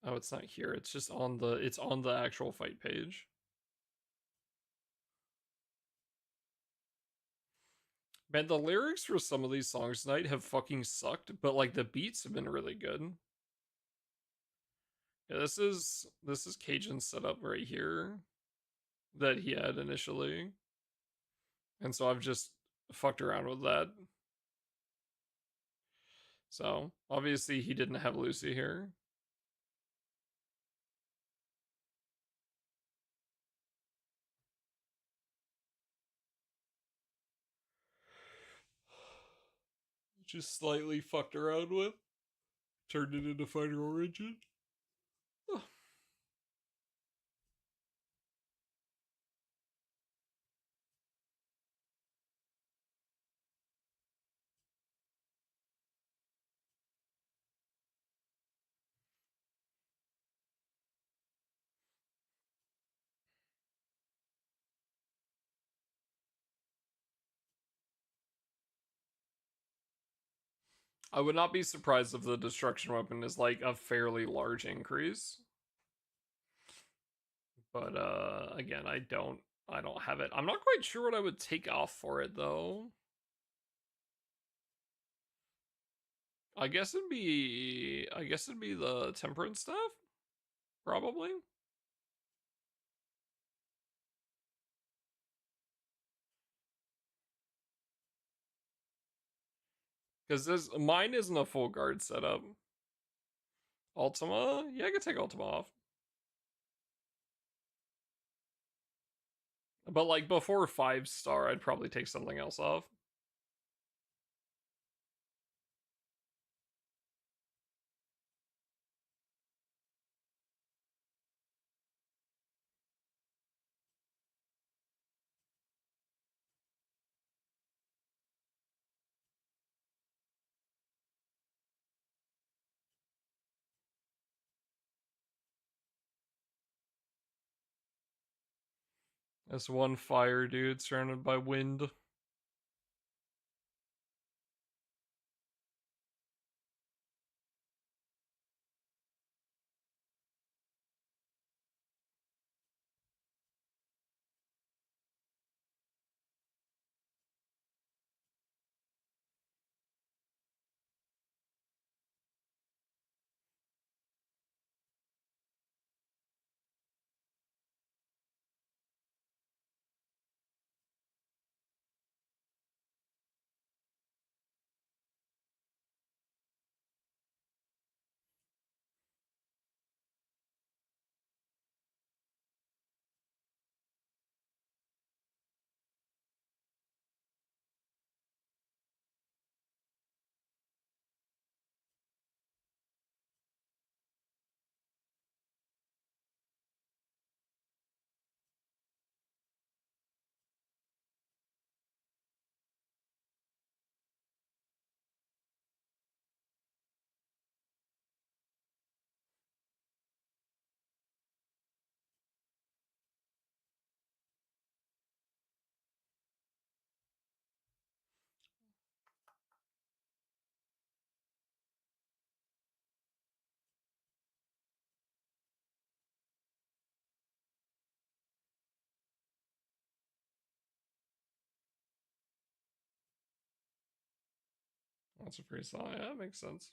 A: Oh, it's not here. It's just on the actual fight page. Man, the lyrics for some of these songs tonight have fucking sucked, but like the beats have been really good. Yeah, this is Cajun's setup right here that he had initially. And so I've just fucked around with that. So obviously he didn't have Lucy here. Just slightly fucked around with. Turned it into Fighter Origin. I would not be surprised if the destruction weapon is like a fairly large increase. But again, I don't have it. I'm not quite sure what I would take off for it though. I guess it'd be the temperance stuff, probably. Because this mine isn't a full guard setup. Ultima? Yeah, I could take Ultima off. But like before 5-star, I'd probably take something else off. As one fire dude surrounded by wind. That's a pretty solid. Yeah, that makes sense.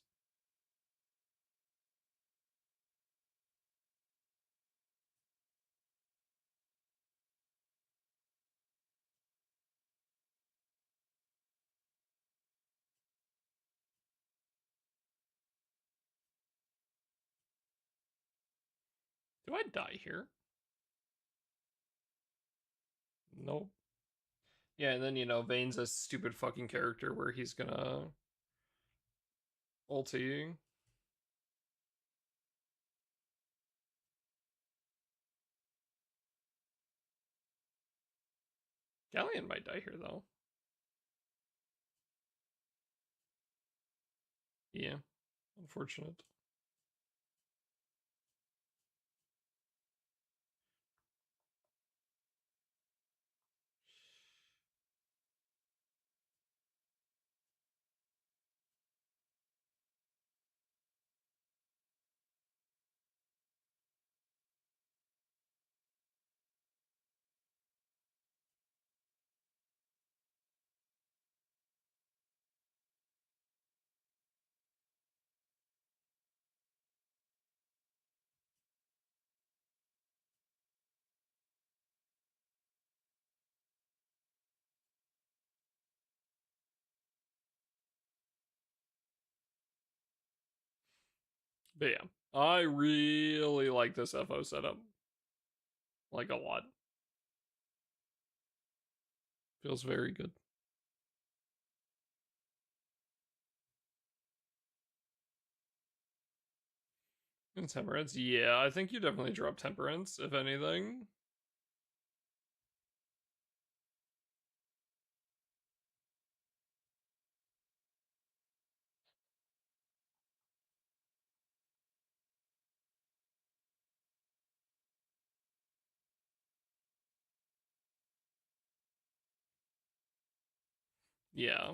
A: Do I die here? Nope. Yeah, and then Vane's a stupid fucking character where he's gonna ulti. Galleon might die here though. Yeah, unfortunate. But yeah, I really like this FO setup. Like a lot. Feels very good. And Temperance, yeah, I think you definitely drop Temperance, if anything. Yeah.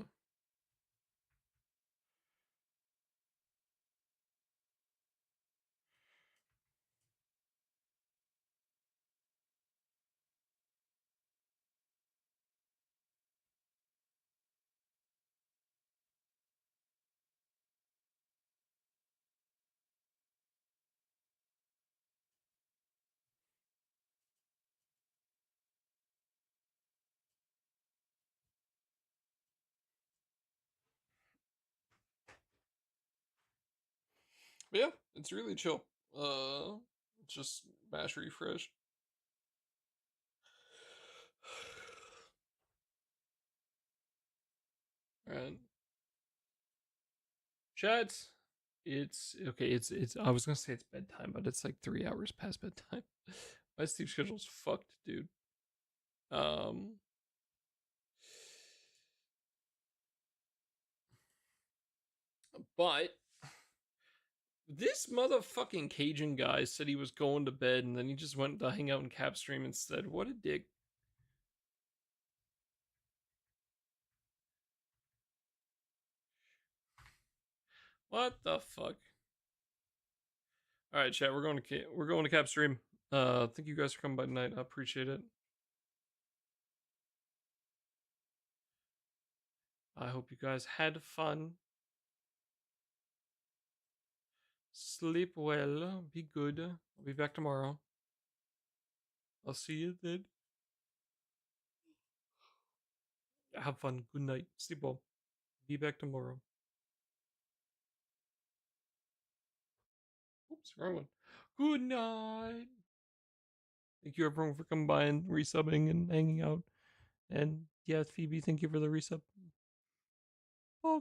A: But yeah, it's really chill. Just mash refresh. Alright. Chat. It's okay, it's I was gonna say it's bedtime, but it's like 3 hours past bedtime. My sleep schedule's fucked, dude. Um but this motherfucking Cajun guy said he was going to bed and then he just went to hang out in Capstream instead. What a dick. What the fuck? All right, chat. We're going to Capstream. Thank you guys for coming by tonight. I appreciate it. I hope you guys had fun. Sleep well. Be good. I'll be back tomorrow. I'll see you then. Have fun. Good night. Sleep well. Be back tomorrow. Oops, wrong one. Good night. Thank you everyone for coming by and resubbing and hanging out. And yeah, Phoebe, thank you for the resub. Bye.